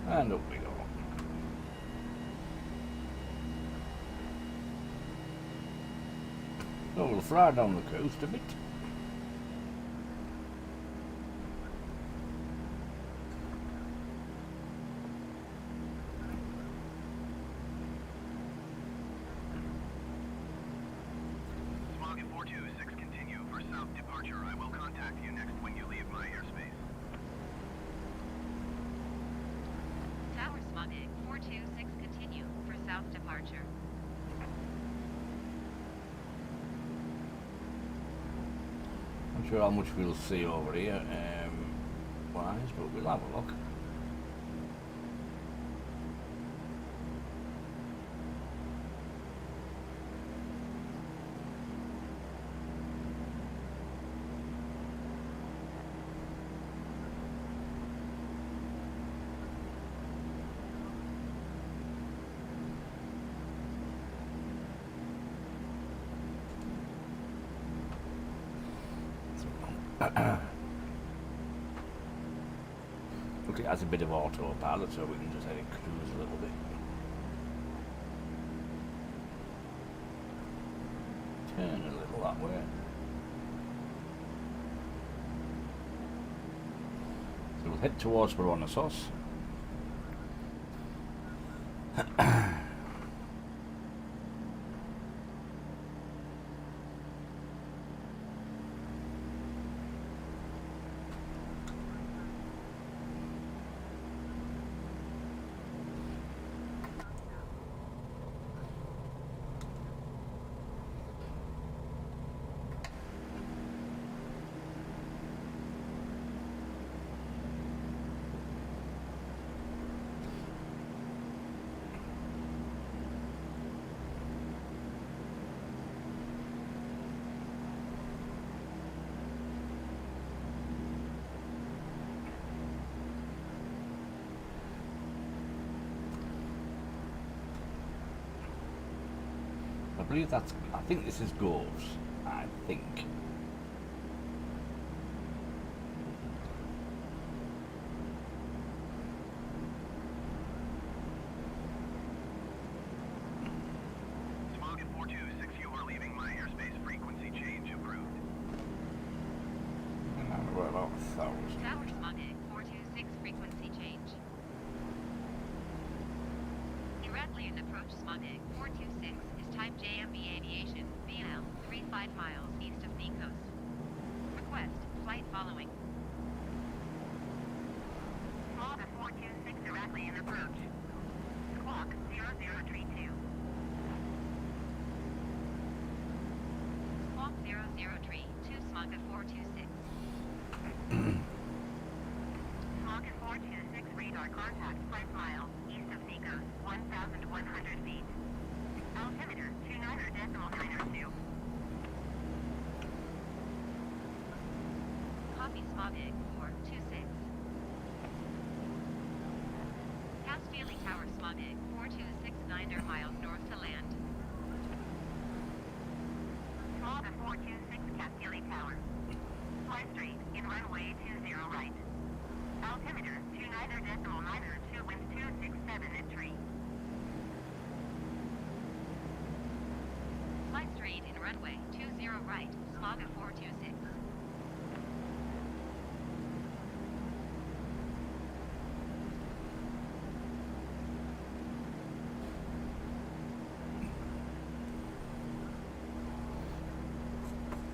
And up we go. So we'll fly down the coast a bit.
Smog 426, continue for south departure. I will contact you next when you leave my airspace.
Tower Smogig 426, continue for south departure.
Not sure how much we'll see over here, wise, but we'll have a look. Look, it has a bit of autopilot, so we can just let it cruise a little bit. Turn a little that way. So we'll head towards Baronossos. I believe I think this is Goves, I think.
Smog 426, you are leaving my airspace. Frequency change approved.
And I'm about 1,000.
Tower Smogig 426, frequency change. Directly and approach Smogig 426 is type JMB Aviation, VL, 35 miles east of Nikos. Request, flight following. Smog 426, directly and approach. Squawk 0032. Squawk 0032, Smog 426. Smog 426, radar contact 5 miles east of Nikos, 1,100 feet. Altimeter 29.92. Copy Smogig 426. Castelia Tower Smogig 426, 9 miles north to land. Smog 426, Castelia Tower. Fly straight in runway 20 right. Altimeter 29.92, winds 267 at tree. Flight straight in runway 20 right, Slaga 426.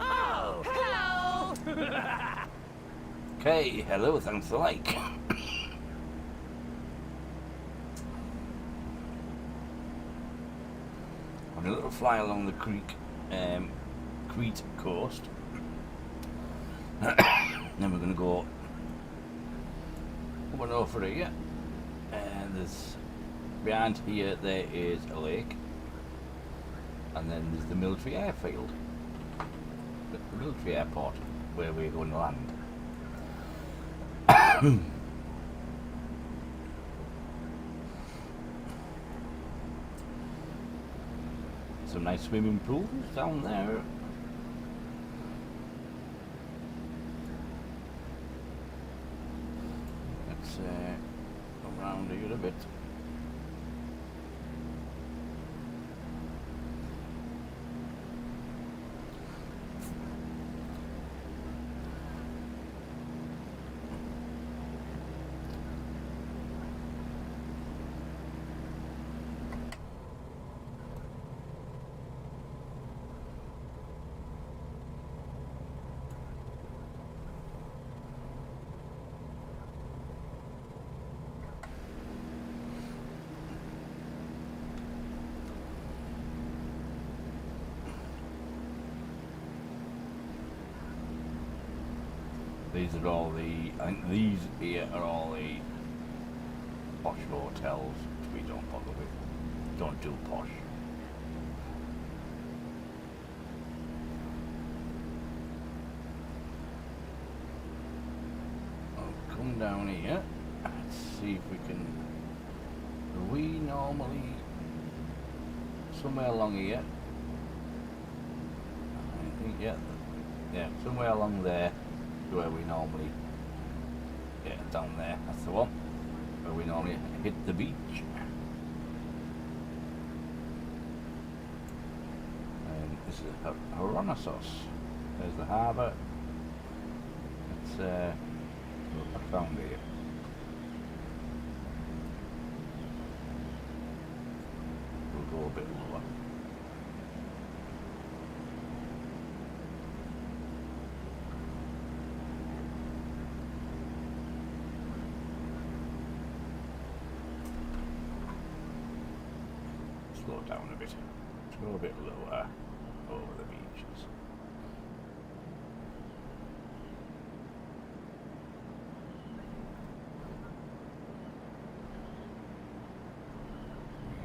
Oh, hello!
Okay, hello, thanks for the like. On a little fly along the Crete coast. Then we're going to go up and over here. And there's behind here there is a lake. And then there's the military airfield. The military airport where we're going to land. Some nice swimming pools down there. Let's come around here a bit. These are all the, I think these here are all the posh hotels, which we don't bother with. Don't do posh. I'll come down here. Let's see if we can. We normally somewhere along here. I think yeah, somewhere along there. Where we normally, yeah, down there, that's the one, where we normally hit the beach. And this is Horonissos. There's the harbour. It's I found here. We'll go a bit lower. Slow down a bit. Let's go a bit lower over the beaches.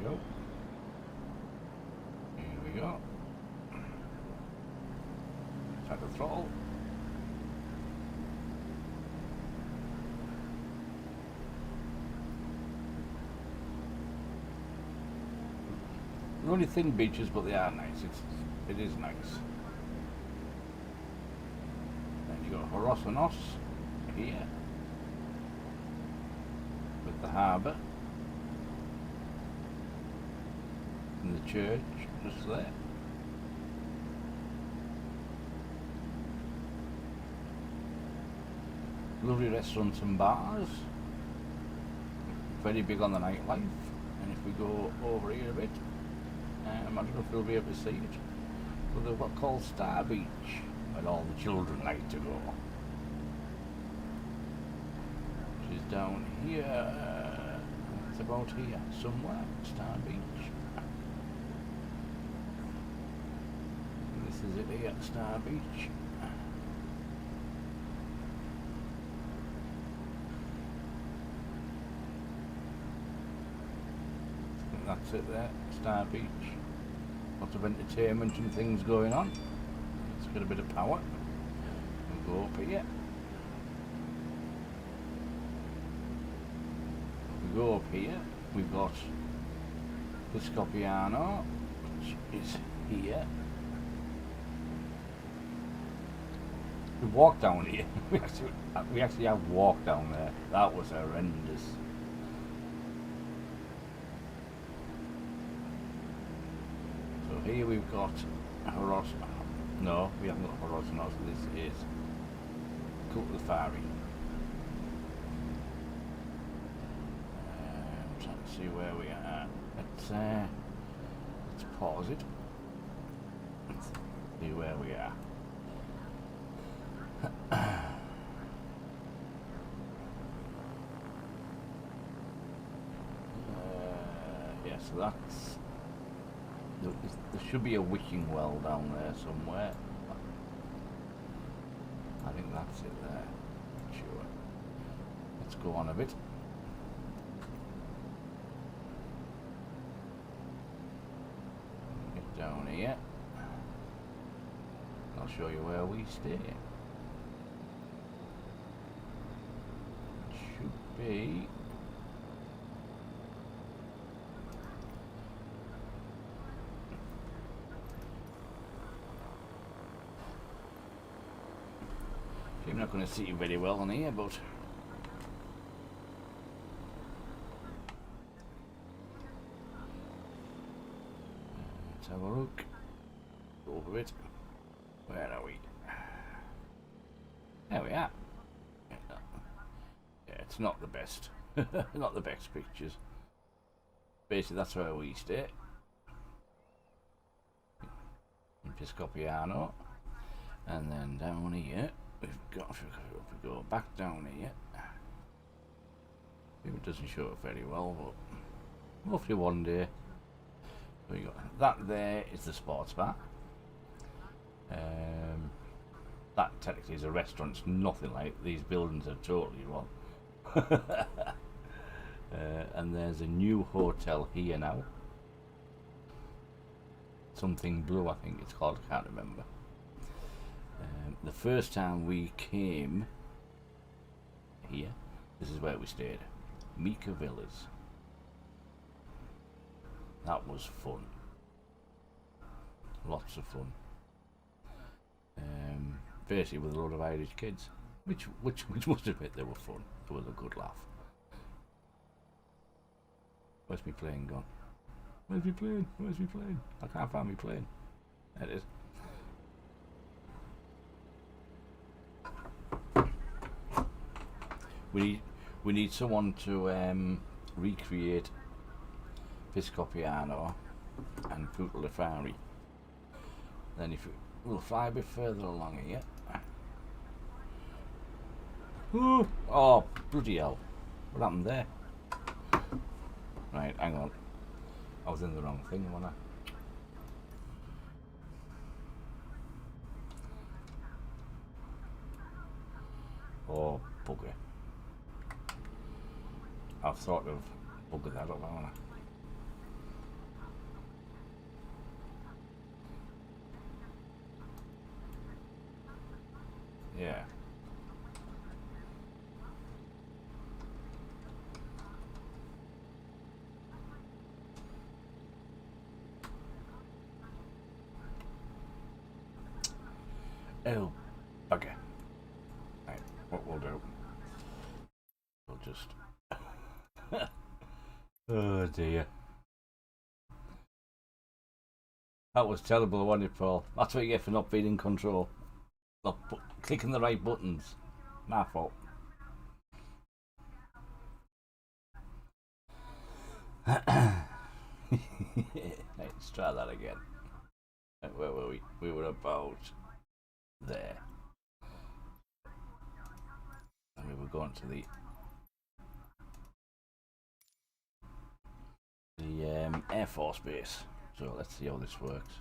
Here we go. Here we go. Try the throttle. They're only thin beaches, but they are nice. It is nice. Then you got Horonissos here with the harbour and the church just there. Lovely restaurants and bars. Very big on the nightlife. And if we go over here a bit. I don't know if we'll be able to see it, but they've what's called Star Beach, where all the children like to go. Which is down here, it's about here, somewhere, Star Beach. And this is it here, Star Beach. That's it there, Star Beach. Lots of entertainment and things going on. It's got a bit of power. We'll go up here. If we go up here, we've got Piscopiano, which is here. We walked down here. we actually have walked down there. That was horrendous. So here we've got Horos. No, we haven't got Horosonos. This is Kutlafari. Trying to see where we are. Let's pause it. Let's see where we are. Yeah, so that's... There should be a wishing well down there somewhere. I think that's it there. Sure. Let's go on a bit. Get down here. I'll show you where we stay. Should be... I'm not going to see you very well on here, but let's have a look over it. Where are we? There we are. Yeah, it's not the best. Not the best pictures. Basically, that's where we stay. In Piscopiano. And then down here. We've got, if we go back down here, it doesn't show it very well, but hopefully one day. We got that there is the sports bar. That technically is a restaurant. It's nothing like these buildings are totally wrong. And there's a new hotel here now. Something Blue, I think it's called. I can't remember. The first time we came here, this is where we stayed. Mika Villas. That was fun. Lots of fun. Basically with a lot of Irish kids, which must admit they were fun. It was a good laugh. Where's my plane gone? Where's my plane? Where's my plane? I can't find my plane. There it is. We need someone to recreate Piscopiano and Putelafari. Then if we'll fly a bit further along here. Ooh, oh bloody hell! What happened there? Right, hang on. I was in the wrong thing, wasn't I? Oh bugger! I've sort of buggered that up, haven't I? Yeah. Oh, bugger. Right, what we'll do, we'll just... Oh dear. That was terrible, wasn't it, Paul? That's what you get for not being in control. Not clicking the right buttons. My fault. Let's try that again. Where were we? We were about there. And we were going to the Air Force Base. So let's see how this works.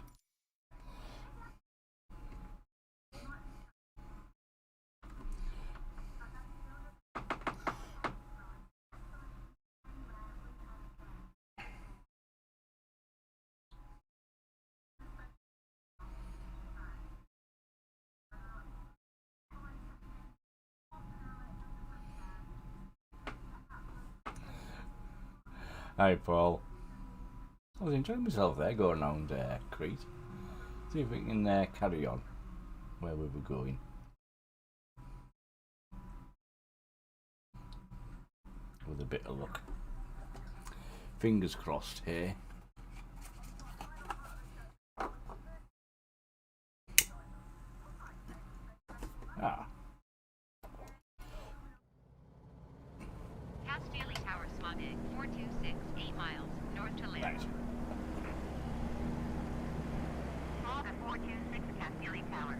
Hi Paul. I was enjoying myself there going around Crete. See if we can carry on where we were going. With a bit of luck. Fingers crossed here.
426 Castelli Tower.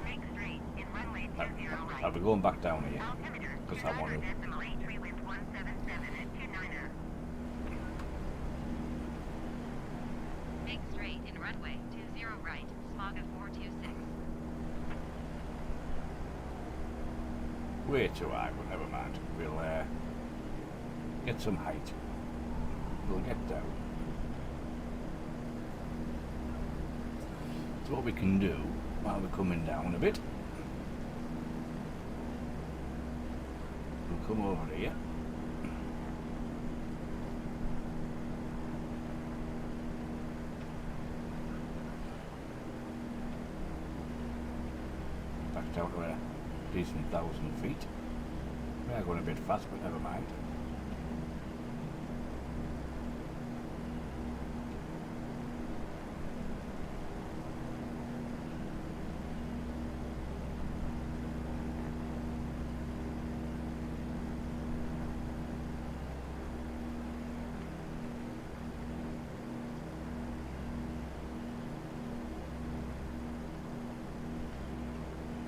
Make straight in runway 20 right.
I'll be going back down here.
Altimeter
Because I want to.
2.9 wind 177 at 29er.
Make straight in runway 20 right, smog of 426.
Way too high, but never mind. We'll get some height. We'll get down. So what we can do while we're coming down a bit, we'll come over here. Back down to a decent 1,000 feet. We are going a bit fast, but never mind.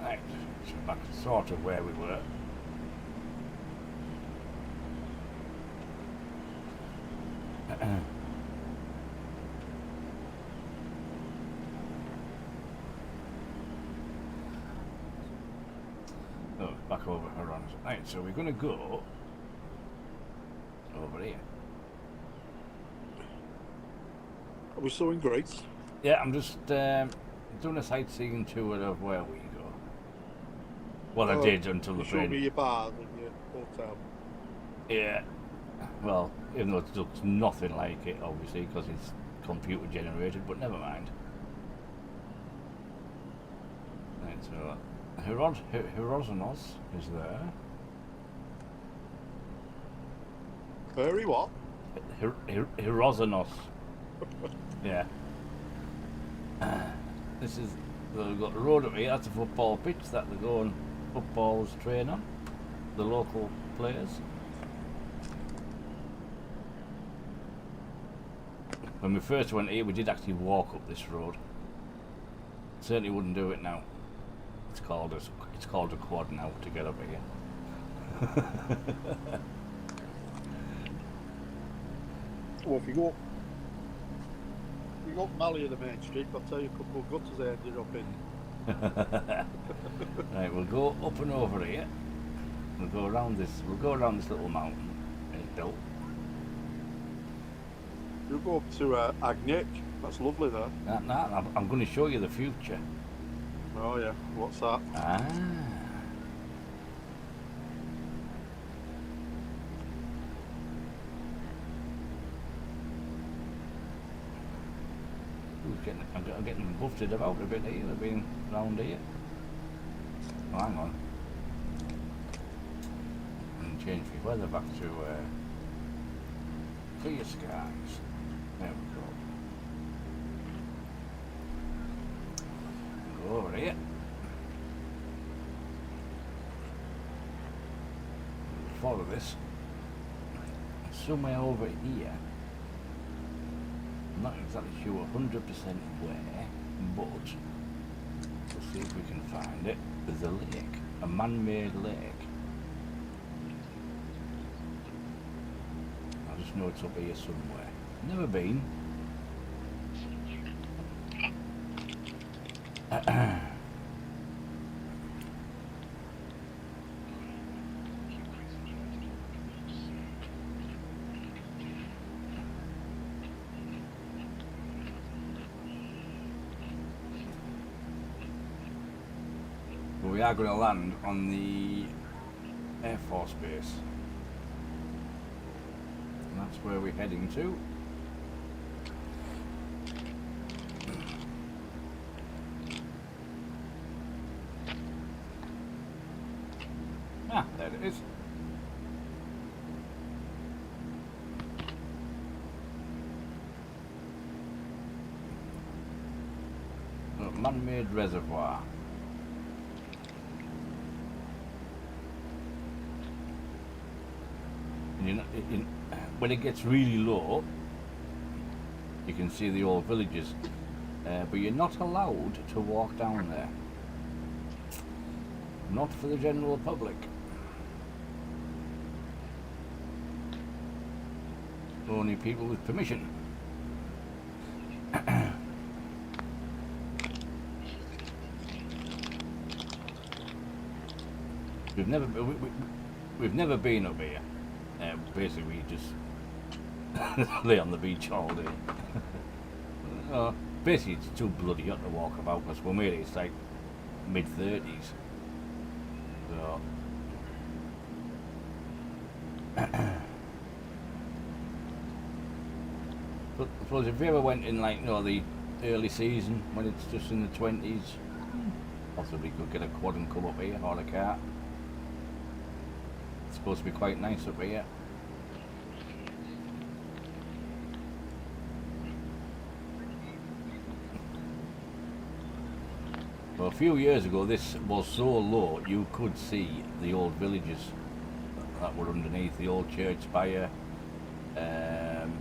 Right, so back to sort of where we were. Oh, back over horizon. Right, so we're going to go over here.
Are we still in Greece?
Yeah, I'm just doing a sightseeing tour of where we go. Well, I did until the
Show me
plane.
your bar and your hotel.
Yeah. Well, even though it looks nothing like it, obviously, because it's computer generated, but never mind. Right, so Hierozonos is there.
Very what?
Hierozonos. Yeah. This is, we've got the road up here, that's a football pitch that they're going footballs train on, the local players. When we first went here, we did actually walk up this road. Certainly wouldn't do it now. It's called a quad now to get up here.
Well, if you go up Mally of the main street, I'll tell you a couple of gutters I ended up in.
Right, we'll go up and over here. We'll go around this little mountain hill.
You go up to Agnic, that's lovely there.
I'm going to show you the future.
Oh yeah, what's that?
Ah. I'm getting buffeted about a bit here. I've been round here. Oh, hang on. And change the weather back to clear skies. There we go. Go over here. Follow this. Somewhere over here. I'm not exactly sure 100% where, but we'll see if we can find it. There's a lake, a man-made lake. I just know it's up here somewhere. Never been. But we are going to land on the Air Force base. And that's where we're heading to. Ah, there it is. A man-made reservoir. And when it gets really low, you can see the old villages but you're not allowed to walk down there. Not for the general public. Only people with permission. We've never been up here. Basically, we just lay on the beach all day. Basically, it's too bloody hot to walk about because we're really, it's like mid-30s. So. But I suppose if you ever went in, like, the early season when it's just in the 20s, possibly could get a quad and come up here, or a car. It's supposed to be quite nice up here. Well, a few years ago this was so low you could see the old villages that were underneath, the old church spire,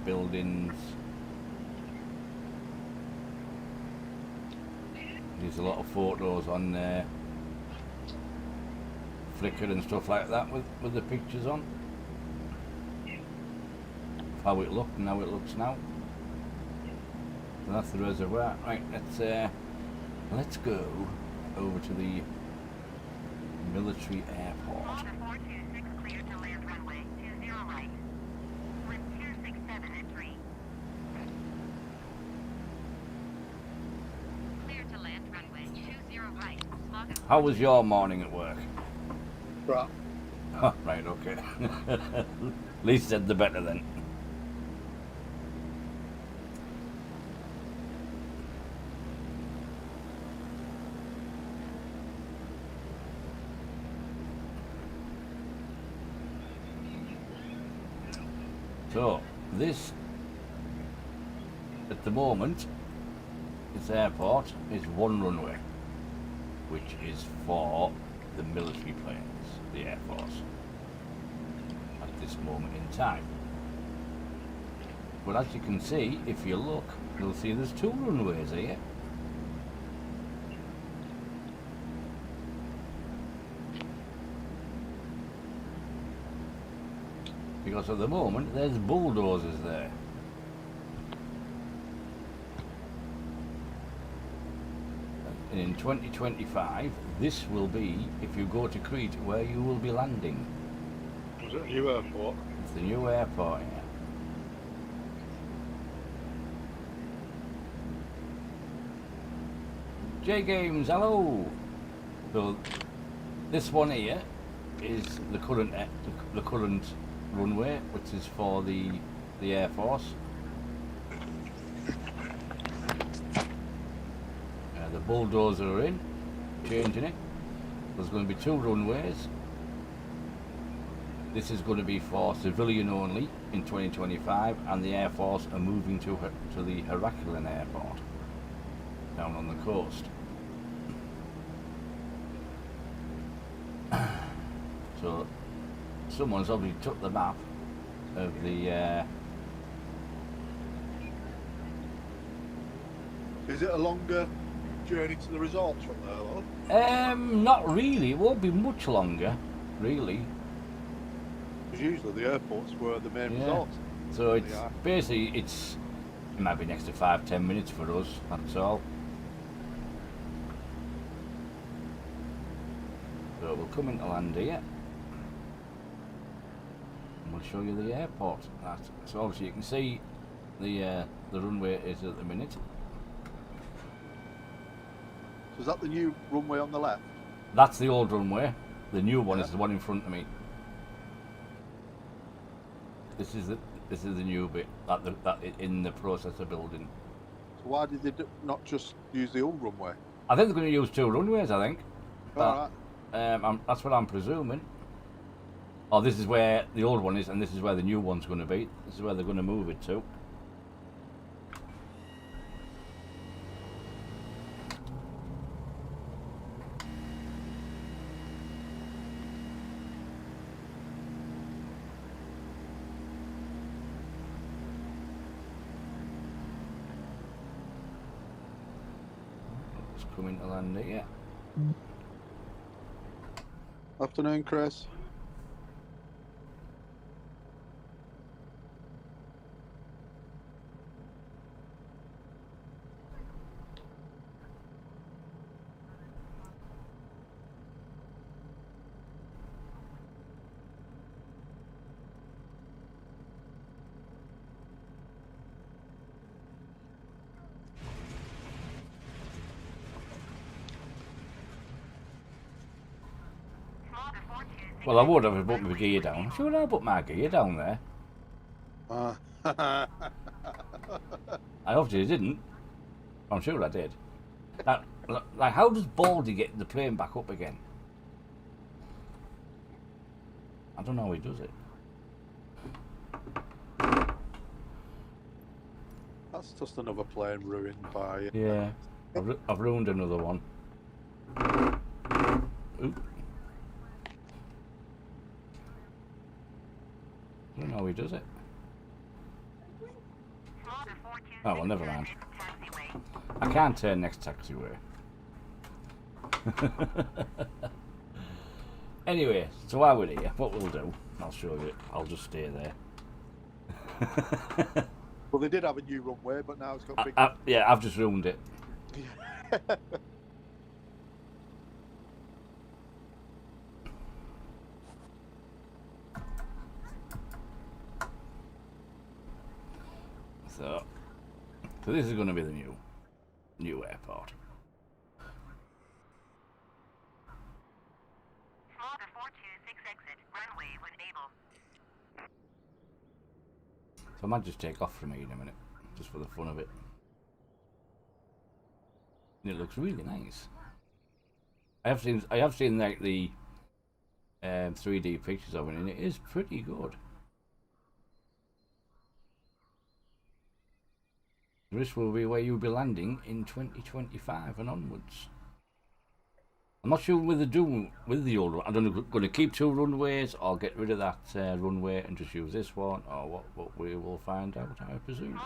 buildings. There's a lot of photos on Flickr and stuff like that with the pictures on. Of how it looked and how it looks now. So that's the reservoir. Right, let's go over to the military airport.
Squawk 426 clear to land runway 20 right. Wind 267 at 3.
Clear to land runway 20 right. Smog of
How was your morning at work?
Right.
Right, okay. Least said the better then. So, this, at the moment, this airport is one runway, which is for the military planes, the Air Force, at this moment in time. But as you can see, if you look, you'll see there's two runways here. Because at the moment there's bulldozers there. And in 2025 this will be, if you go to Crete, where you will be landing.
Was it a new airport?
It's the new airport here. J Games, hello! So this one here is the current runway, which is for the Air Force. The bulldozer are in, changing it. There's going to be two runways. This is going to be for civilian only in 2025, and the Air Force are moving to the Heraclian Airport down on the coast. So someone's obviously took the map of the
Is it a longer journey to the resorts from there, though?
not really. It won't be much longer, really.
Because usually the airports were the main resorts.
So it's basically it might be next to 5-10 minutes for us. That's all. So we'll come into land here. And we'll show you the airport. So obviously you can see the runway is at the minute.
So is that the new runway on the left?
That's the old runway. The new one is the one in front of me. This is the new bit that in the process of building.
So why did they not just use the old runway?
I think they're going to use two runways. I think.
Alright.
That's what I'm presuming. Oh, this is where the old one is, and this is where the new one's going to be. This is where they're going to move it to. coming to land it yet.
Afternoon, Chris.
Well, I would have put my gear down. Sure, I put my gear down there. I obviously didn't. I'm sure I did. Like, how does Baldy get the plane back up again? I don't know how he does it.
That's just another plane ruined by...
Yeah, I've ruined another one. Oop. I don't know how he does it. Oh, well, never mind. I can't turn next taxiway. Anyway, so while we're here, what we'll do, I'll show you, I'll just stay there.
Well, they did have a new runway, but now it's got big...
yeah, I've just ruined it. So this is going to be the new airport.
Smolder 426 exit, runway when able.
So I might just take off from here in a minute, just for the fun of it. And it looks really nice. I have seen like the 3D pictures of it, and it is pretty good. This will be where you'll be landing in 2025 and onwards. I'm not sure whether with the old one. I don't know, going to keep 2 runways or get rid of that runway and just use this one, or what we will find out, I presume.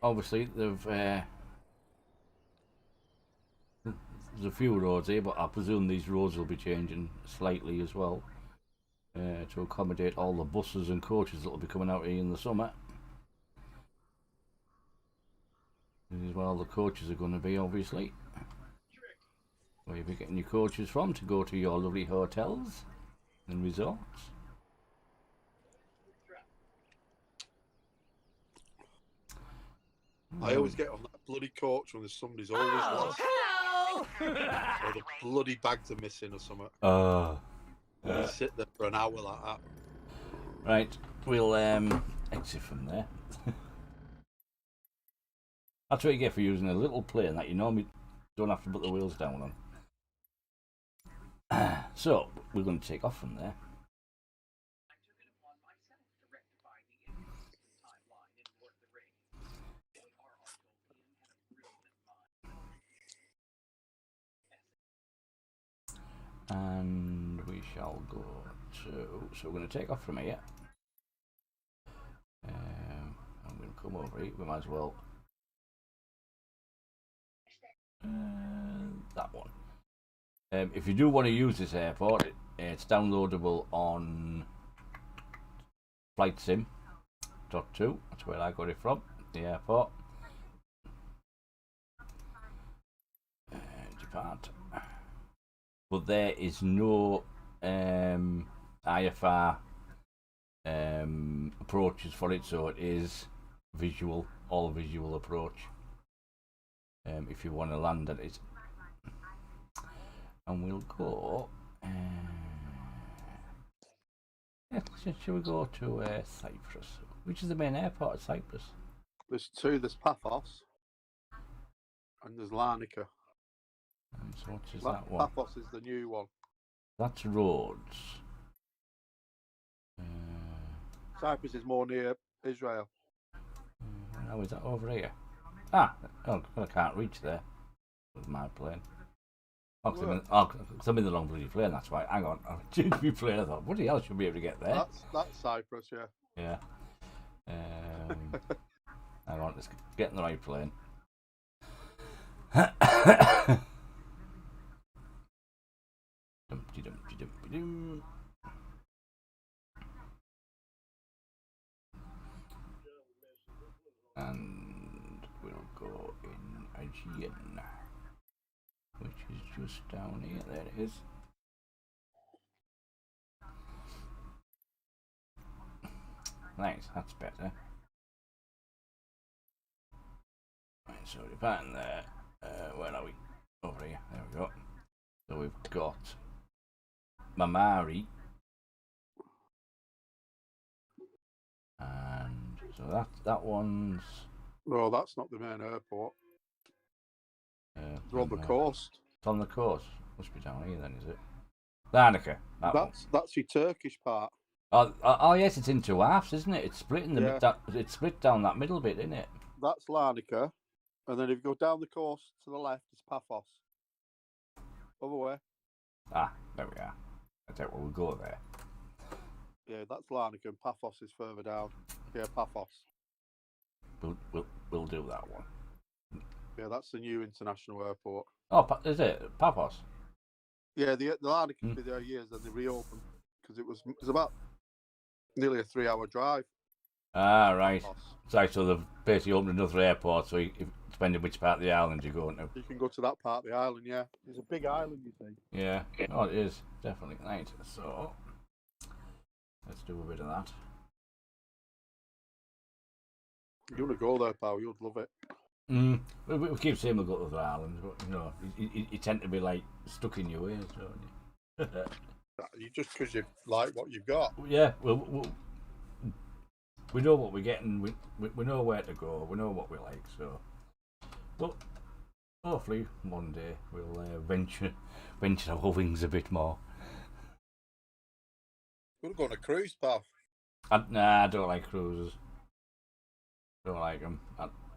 Obviously, there's a few roads here, but I presume these roads will be changing slightly as well. To accommodate all the buses and coaches that will be coming out here in the summer. This is where all the coaches are going to be, obviously. Where you'll be getting your coaches from to go to your lovely hotels and resorts.
I always get on that bloody coach when somebody's always lost.
Hello!
Or the bloody bags are missing or something. You sit there for an hour like that.
Right, we'll exit from there. That's what you get for using a little plane that you normally don't have to put the wheels down on. So, we're going to take off from there. And we shall go to... So we're going to take off from here. I'm going to come over here. We might as well... that one. If you do want to use this airport, it's downloadable on flightsim.2. That's where I got it from, the airport. Depart. But there is no IFR approaches for it, so it is visual, all visual approach. If you want to land at it, and we'll go. Shall we go to Cyprus? Which is the main airport of Cyprus?
There's 2. There's Paphos, and there's Larnaca.
So what is that one?
Paphos is the new one.
That's Rhodes.
Cyprus is more near Israel.
How is that over here? Ah, oh, I can't reach there with my plane. Oh, because I'm in the wrong bloody plane, that's why. Hang on, I've changed my plane. I thought, bloody hell, I should be able to get there.
That's Cyprus, yeah.
Yeah. Hang on, let's get in the right plane. Dumpty dumpty dumpty dum. And we'll go in Aegean, which is just down here. There it is. Nice, that's better. Right, so we're departing there. Where are we? Over here. There we go. So we've got Mamari. And so that one's...
No, that's not the main airport. They're on the
there.
coast.
It's on the coast. Must be down here then, is it? Larnaca.
That's your Turkish part.
Oh yes, it's in two halves, isn't it? It's split in the
Yeah.
it's split down that middle bit, isn't it?
That's Larnaca. And then if you go down the coast to the left, it's Paphos. Other way.
Ah, there we are. I think we'll go there.
Yeah, that's Larnaca, and Paphos is further down. Yeah, Paphos.
We'll do that one.
Yeah, that's the new international airport.
Oh, is it Paphos?
Yeah, the Larnaca has been there years, then they reopened because it was about nearly a 3-hour drive.
Ah, right. So they've basically opened another airport, so depending which part of the island you're going to.
You can go to that part of the island, yeah. It's a big island, you see.
Yeah. Oh, it is. Definitely. Right. So, let's do a bit of that.
You want to go there, pal? You'd love it.
We keep saying we'll go to other islands, but, you know, you tend to be, like, stuck in your ways, don't you?
You just because you like what you've got.
Yeah, we know what we're getting. We know where to go. We know what we like. So, but hopefully one day we'll venture our wings a bit more.
We're going to cruise, pal.
Nah, I don't like cruises. Don't like them.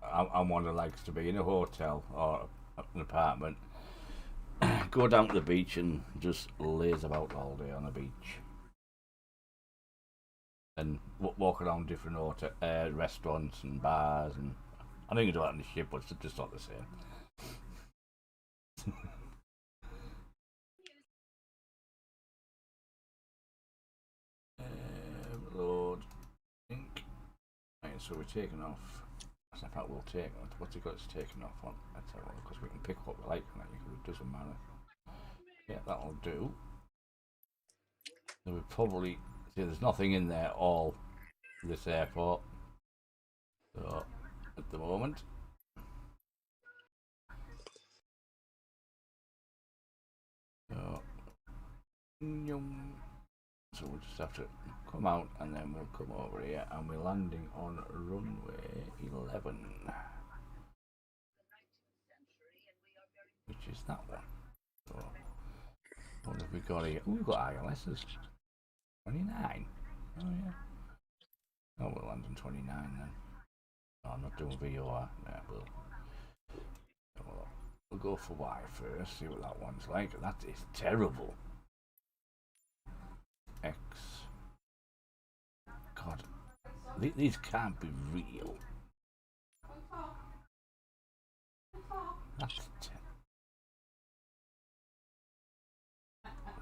I'm one that likes to be in a hotel or an apartment. Go down to the beach and just laze about all day on the beach. And walk around different restaurants and bars, and I know you can do that on the ship, but it's just not the same. Load. Think. Right, so we're taking off. In fact, we'll take. What's it got? It's taken off on. Let's have a look, because we can pick what we like on it. It doesn't matter. Yeah, that'll do. So we probably see there's nothing in there all this airport. So at the moment. So we'll just have to come out and then we'll come over here and we're landing on runway 11. Which is that one. So what have we got here? We've got ILS's 29. Oh yeah. Oh, we'll land on 29 then. No, I'm not doing VOR. Yeah, we'll go for Y first, see what that one's like. That is terrible. X. God, these can't be real. That's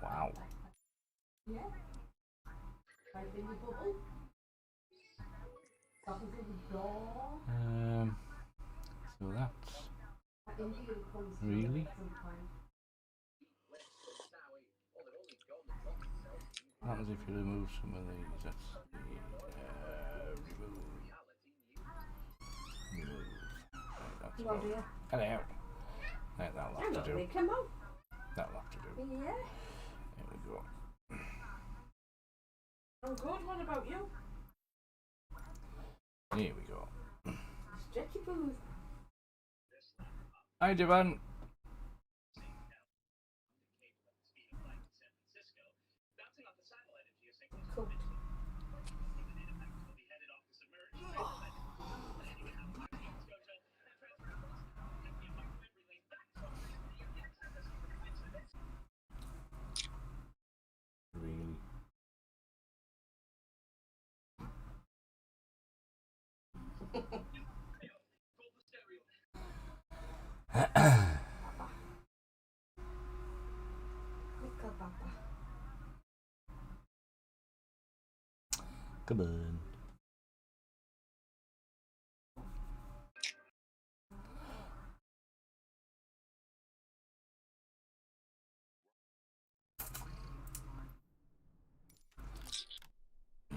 wow.
Yeah. Right in the bubble. Bubbles in the door.
So that's really. What happens if you remove some of these? That's remove. That's
Well, dear.
Hello. Right, that'll have to do.
Come on.
That'll have to do.
Yeah.
There we go.
I'm good. What about you?
Here we go.
Stretchy booze.
Hi, Divan.
Cooked.
Really?
Papa. Little Papa.
Come on.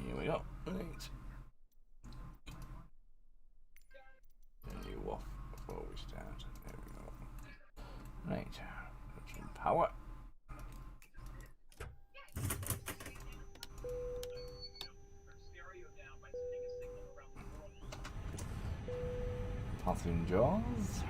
Here we go. Right. Turn you off before we start. There we go. Right. Put some power. Passengers.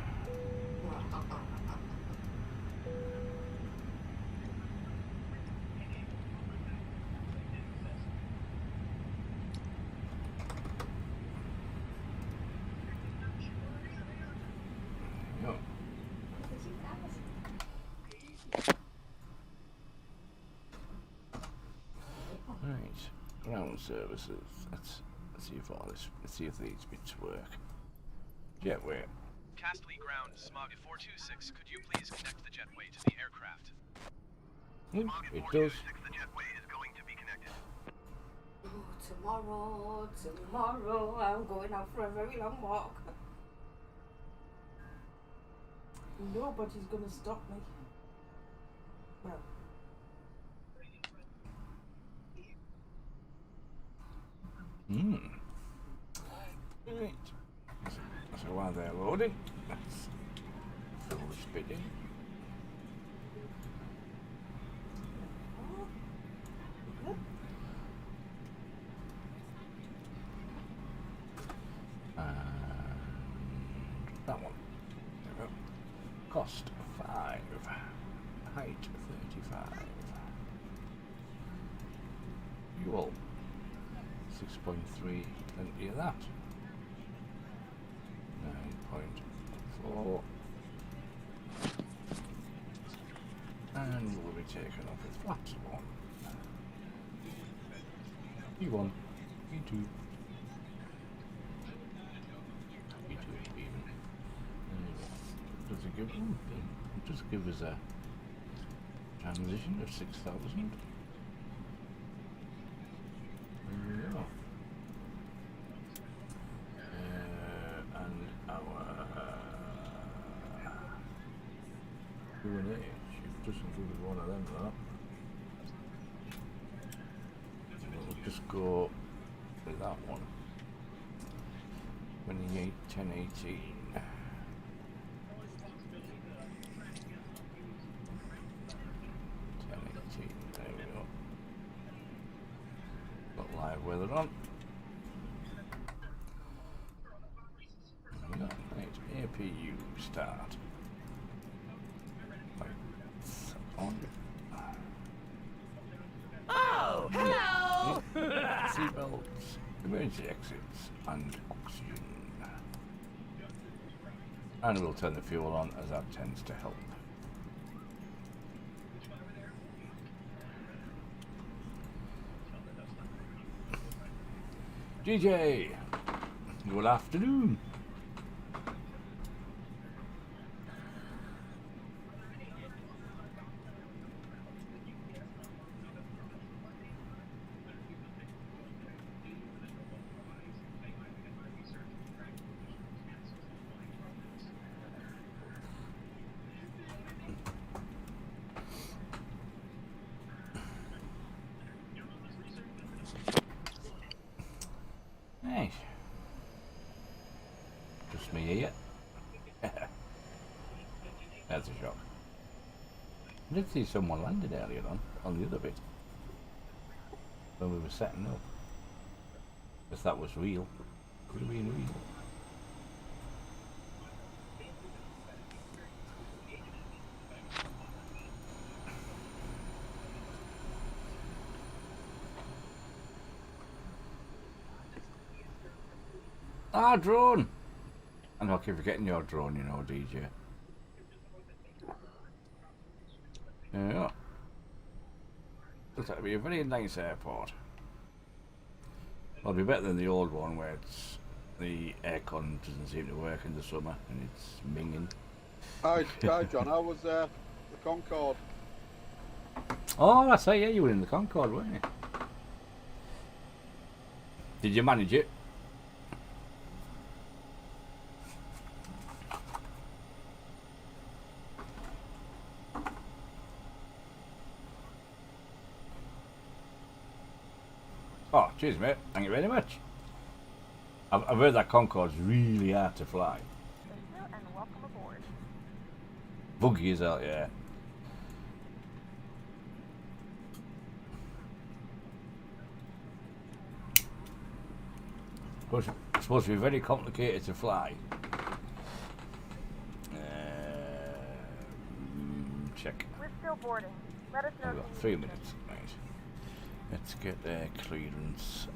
Right, ground services. Let's see if all this. Let's see if these bits work. Jetway.
Castley Ground, Smog 426. Could you please connect the jetway to the aircraft?
It does.
The jetway is going to be connected.
Tomorrow, I'm going out for a very long walk. Nobody's gonna stop me. Well.
Right. So while they're loading, let's fill this bit in. And that one. There we go. Cost 5. Height 35. Fuel 6.3. Plenty of that. 9.4. And we'll be taken off with flaps 1. E1. E2. Even. Does it give them? It does give us a transition of 6,000. Yeah. And our Q&H, it doesn't give us one of them, that. We'll just go with that one. 28, 10, 18. There we go. Got live weather on. Right, APU start. Lights on.
Oh, hello!
Seatbelts, emergency exits, and oxygen. And we'll turn the fuel on as that tends to help. DJ, good afternoon. Hey, just me here. That's a shock. I did see someone landed earlier on the other bit when we were setting up. If that was real, could have been real. Ah, drone! And I keep forgetting your drone, you know, DJ. Yeah. Looks like it'll be a very nice airport. Well, it'll be better than the old one where it's the aircon doesn't seem to work in the summer and it's minging.
Hi, John. How was the Concorde?
Oh, I say, yeah, you were in the Concorde, weren't you? Did you manage it? Oh, cheers, mate. Thank you very much. I've heard that Concorde's really hard to fly.
Thank you, and welcome aboard.
Buggy as hell, yeah. It's supposed to be very complicated to fly. Check.
We're still boarding. Let us know
We've
if
got
you
3
need
minutes. Right. Let's get clearance.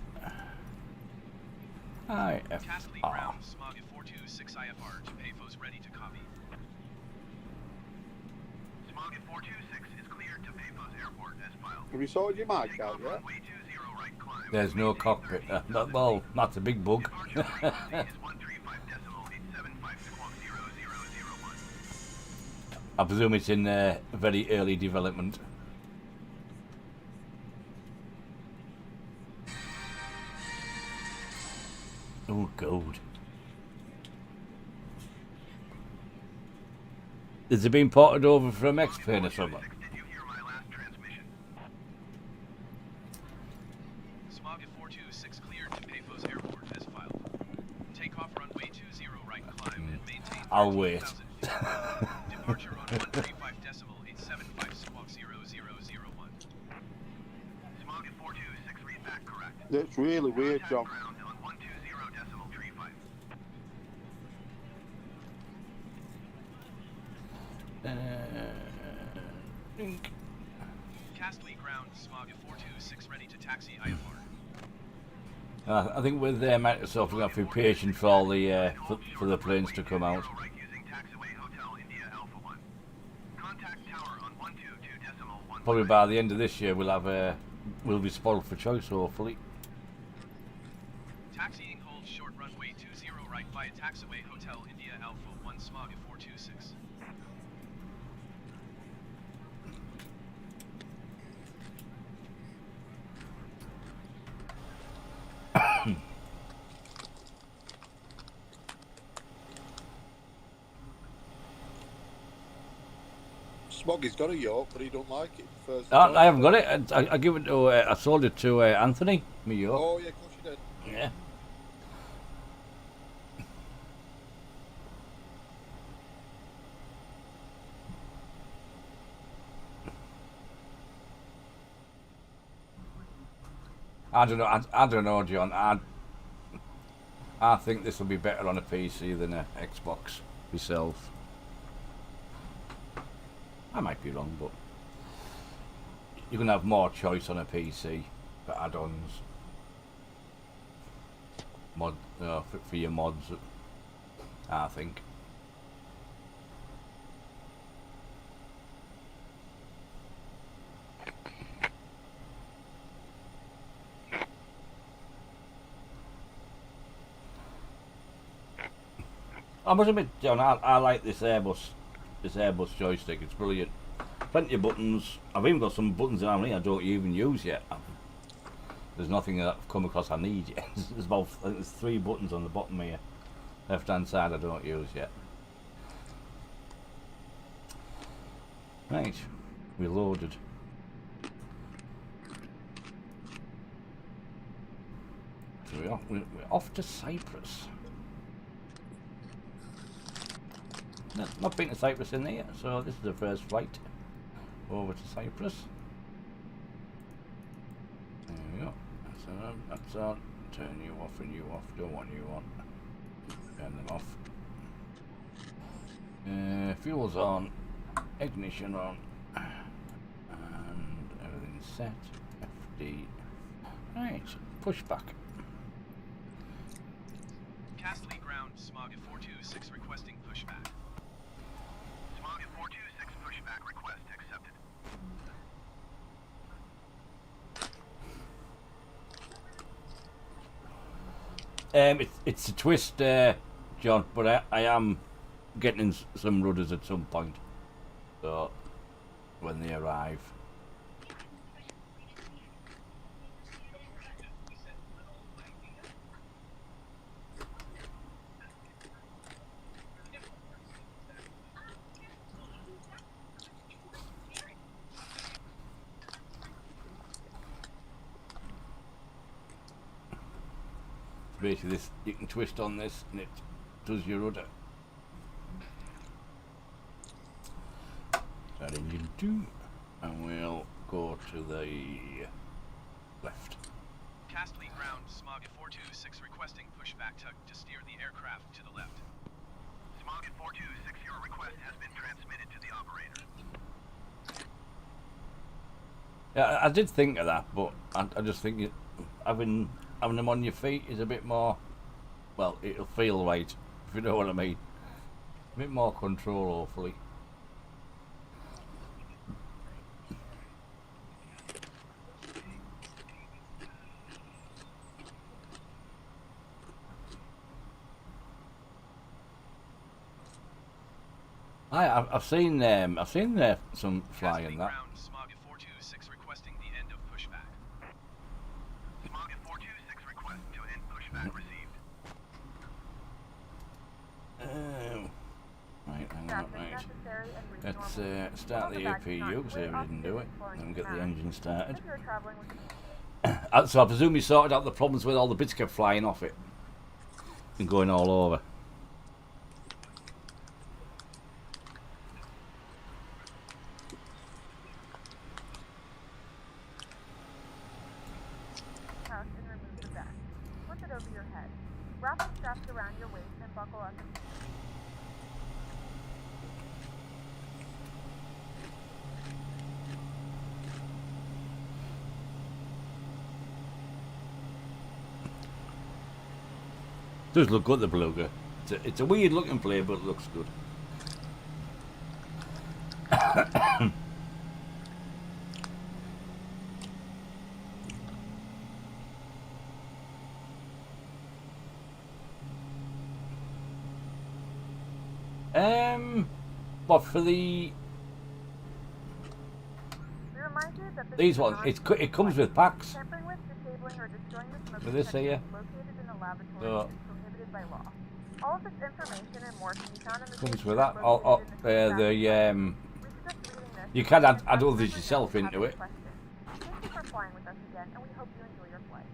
Castley
IFR.
ground, Smog at 426 IFR to Payfo's ready to copy. Smog at 426 is cleared to Payfo's airport as filed.
Have you sorted your mic out yet?
Runway 20 right climb.
There's no cockpit. Well, that's a big bug.
Departure frequency is 135.875 squawk 00001.
I presume it's in very early development. Oh, gold. Has it been ported over from X-Plane or something?
Did you hear my last transmission? Smog at 426 cleared to Payfo's airport as filed. Take off runway 20 right climb and maintain
I'll wait.
13,000 feet. Departure on 135.875 squawk 0001. Smog at 426 read back correct.
It's really weird, John.
Ground on 120.35. Castley ground, Smog at 426 ready to taxi IFR.
I think with Microsoft, we're going to have to be patient for all the for the planes to come out.
Right using taxiway Hotel India Alpha 1. Contact tower on 122.1.
Probably by the end of this year, we'll be spoiled for choice, hopefully.
Taxiing hold short runway 20 right via taxiway Hotel India Alpha 1 Smog at 426.
Smoggy's got a York, but he don't like it. First
I haven't got it. I give it to. I sold it to Anthony. Me York.
Oh yeah, of course you did.
Yeah. I don't know. I don't know, John. I think this will be better on a PC than a Xbox myself. I might be wrong, but you're gonna have more choice on a PC for add-ons, for your mods. I think. I must admit, John, I like this Airbus joystick. It's brilliant. Plenty of buttons. I've even got some buttons down here I don't even use yet. There's nothing that I've come across I need yet. There's 3 buttons on the bottom here, left hand side I don't use yet. Right, we loaded. So we're off to Cyprus. Not been to Cyprus in there, so this is the first flight over to Cyprus. There we go. That's on. Turn you off and you off. Don't want you on. Turn them off. Fuel's on. Ignition on. And everything's set. FD. Right. Push back.
Castley ground, Smog at 426 requesting pushback. Smog at 426 pushback request accepted.
It's a twist, John, but I am getting some rudders at some point. So when they arrive. Basically, this you can twist on this and it does your rudder. Start engine 2, and we'll go to the left.
Castleigh ground, Smog 426 requesting pushback tug to steer the aircraft to the left. Smog 426, your request has been transmitted to the operator.
Yeah, I did think of that, but I just think having them on your feet is a bit more, well, it'll feel right, if you know what I mean. A bit more control, hopefully. I've seen some flying that.
Ground, Smog 426 requesting the end of pushback. Smog 426 request to end pushback received.
Right, hang on, right. Let's start the APU, because they didn't do it, and get the engine started. So I presume you sorted out the problems with all the bits kept flying off it and going all over.
Wrap the straps around your waist and buckle up.
Does look good, the Beluga. It's a weird looking plane, but it looks good. What for the? These ones, it comes with packs. With this here. So,
all of this information and more can be found in the
comes with that. You can add others yourself into it.
Thank you for flying with us again, and we hope you enjoy your flight.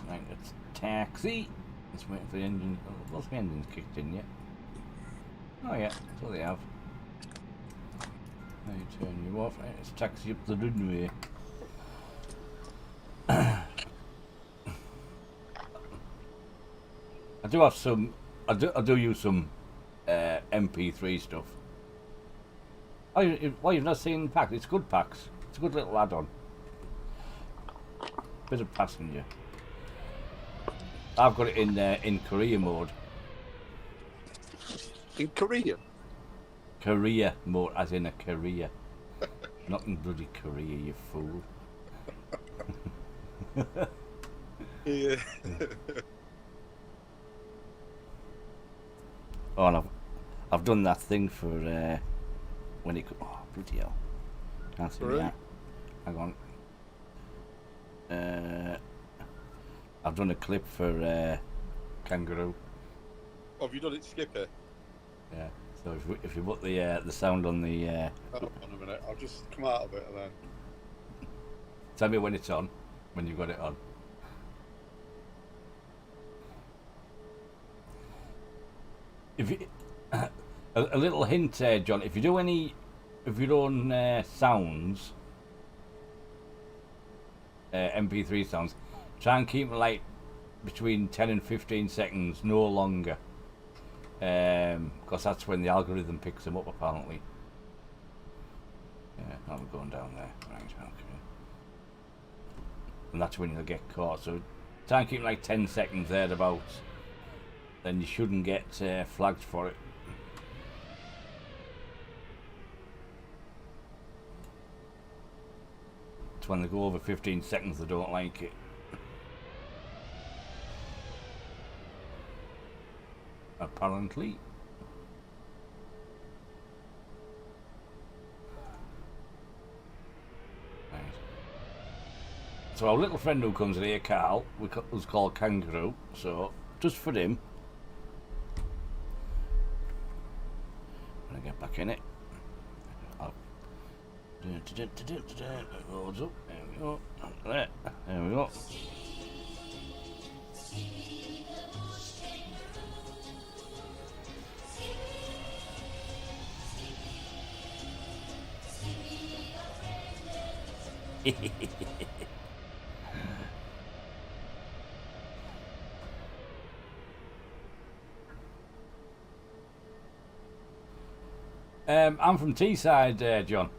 Right, let's taxi. Let's wait for the engine. Oh, both the engines kicked in yet. Oh yeah, that's what they have. Now you turn you off. Right, let's taxi up the runway. I do have some. I do use some MP3 stuff. Oh, you've not seen packs? It's good packs. It's a good little add-on. Bit of passenger. I've got it in Korea mode.
In Korea?
Korea mode, as in a career. Not in bloody Korea, you fool.
Yeah.
Oh, and I've done that thing for when it. Oh, bloody hell! Can't see that. Hang on. I've done a clip for Kangaroo.
Oh, have you done it, Skipper?
Yeah. So if you put the sound on the.
Hold on a minute. I'll just come out of it and then.
Tell me when it's on. When you've got it on. If you, a little hint, John. If you do any of your own sounds, MP3 sounds, try and keep them like between 10 and 15 seconds, no longer, because that's when the algorithm picks them up. Apparently. Yeah, I'm going down there. Right. Okay. And that's when you'll get caught. So try and keep like 10 seconds thereabouts. Then you shouldn't get flagged for it. It's when they go over 15 seconds they don't like it. Apparently. Right. So our little friend who comes here, Carl, was called Kangaroo, so just for him. When I get back in it. It goes up. There we go. There we go. I'm from Teesside, John.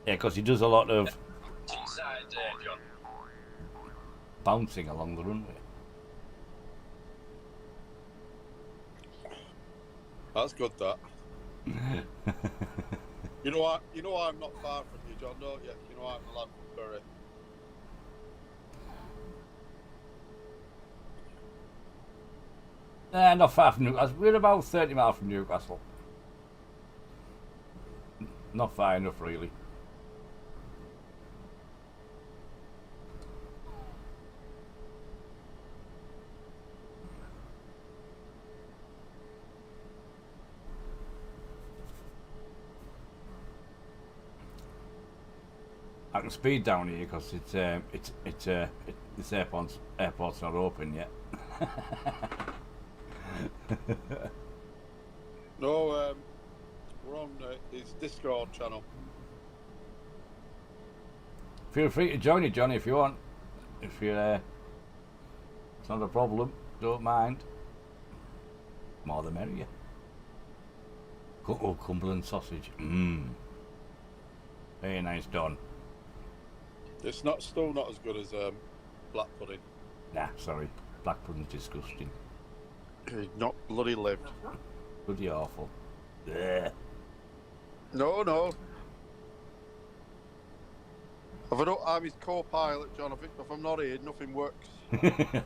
Yeah, because he does a lot of bouncing along the runway.
That's good, that. You know I'm not far from you, John, don't you? You know I'm the lad from Bury.
Not far from Newcastle. We're about 30 miles from Newcastle. Not far enough, really. I can speed down here because this airport's not open yet.
No, we're on his Discord channel.
Feel free to join it, Johnny, if you want. If you, it's not a problem. Don't mind. More the merrier. Oh, Cumberland sausage. Mmm. Very nice, Don.
It's still not as good as black pudding.
Nah, sorry. Black pudding's disgusting.
Not bloody lived.
Bloody awful. Blech.
No. I'm his co-pilot, John. If I'm not here, nothing works.
The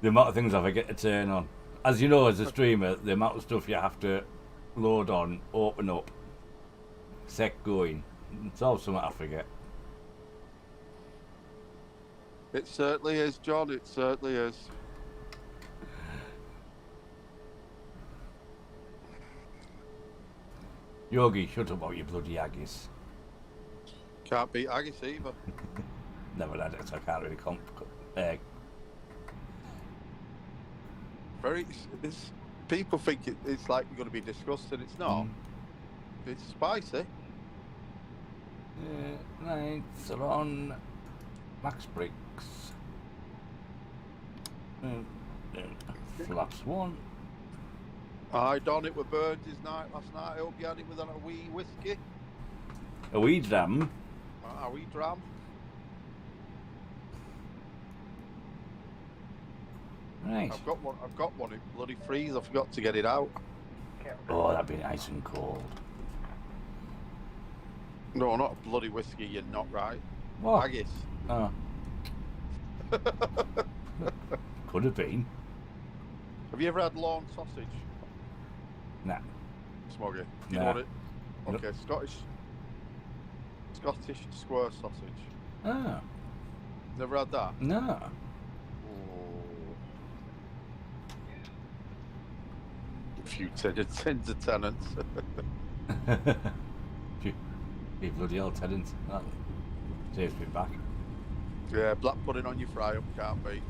amount of things I forget to turn on. As you know, as a streamer, the amount of stuff you have to load on, open up, set going. It's all something I forget.
It certainly is, John. It certainly is.
Yogi, shut up about your bloody haggis.
Can't beat haggis either.
Never had it, so I can't really
people think it's like going to be disgusting. It's not. It's spicy.
Lights are on. Max brakes. Flaps one.
I done it with Burns night last night. I hope you had it with a wee whiskey.
A wee dram.
A wee dram.
Right.
I've got one in bloody freeze. I forgot to get it out.
Oh, that'd be nice and cold.
No, not a bloody whiskey. You're not right.
What?
Haggis.
Oh. Could have been.
Have you ever had lawn sausage?
Nah.
Smoggy. You know what it? Okay, Scottish square sausage.
Ah.
Never had that?
No.
A few tens of tenants.
You bloody old tenants. That saves me back.
Yeah, black pudding on your fry up can't beat.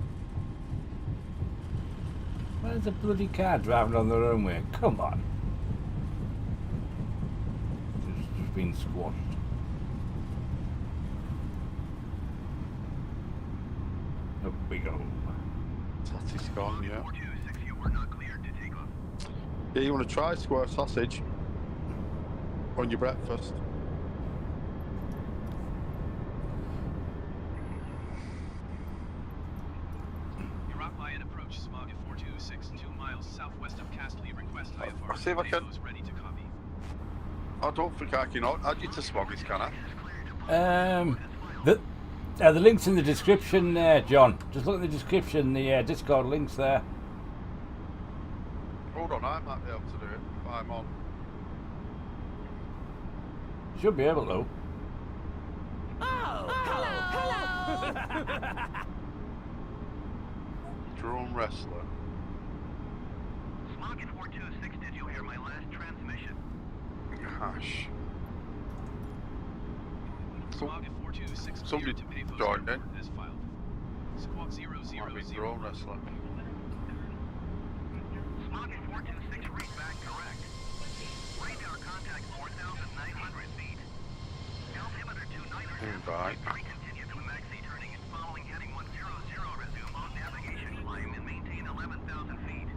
Where's the bloody car driving on the runway? Come on. It's been squashed. Up we go.
Tatty's gone, yeah. Yeah, you want to try square sausage on your breakfast?
Iraq Lion approach, Smog at 4262 miles southwest of Castley. Request Request
I'll see if I can.
ready to copy.
I don't think I can add you to Smoggies, can I?
The link's in the description there, John. Just look at the description, the Discord link's there.
Hold on, I might be able to do it if I'm on.
Should be able to.
Hello.
Drone wrestler.
Smog at 426, did you hear my last transmission?
Gosh.
Smog at 426
Somebody
cleared to pay
joined in.
as filed. Squawk 000.
Might be drone wrestler.
Smog at 426, read back correct. Radar contact 4,900 feet. Altimeter 29
Right.
Continue to maxi turning and following heading 100. Resume on navigation climb and maintain 11,000 feet.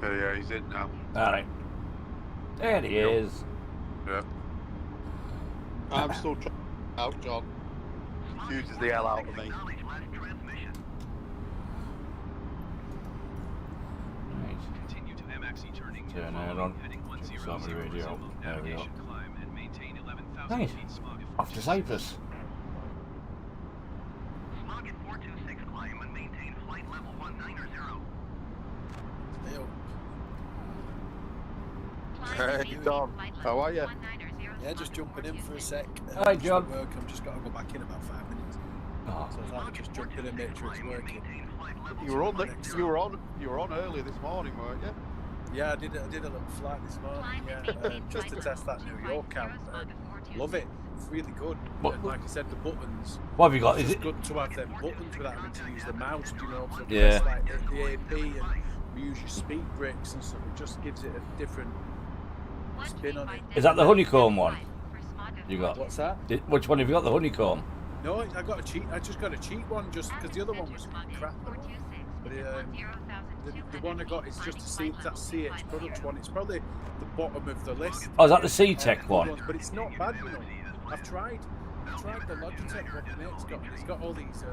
Yeah, he's in now.
Alright. There he is.
Yeah. I'm still trying out, John. Confuses the hell out of me.
Continue to MXE turning and
Turn it
following
on.
heading 100.
It's on the radio.
Resume
There we go.
navigation climb and maintain 11,000
Nice.
feet. Smog at
Off to Cyprus.
Smog at 426 climb and maintain flight level 190.
Hey, Don. How are you?
Yeah, just jumping in for a sec.
Hi,
just
John.
at work. I'm just got to go back in about 5 minutes.
Oh.
So I thought I'd just jump in and make sure it's working.
You were on early this morning, weren't you?
Yeah, I did a little flight this morning. Yeah, just to test that New York camp. Love it. It's really good.
What?
And like I said, the buttons.
What have you got?
It's
Is
just
it?
good to have them buttons without having to use the mouse. You know, to
Yeah.
press like the AP and we use your speed brakes and stuff. It just gives it a different spin on it.
Is that the honeycomb one? You got?
What's that?
Which one have you got? The honeycomb?
No, I got a cheap. I just got a cheap one, just because the other one was crap. But the one I got is just a C. That CH Products one. It's probably the bottom of the list.
Oh, is that the C-Tech one?
But it's not bad, you know. I've tried the Logitech one my mate's got, and it's got all these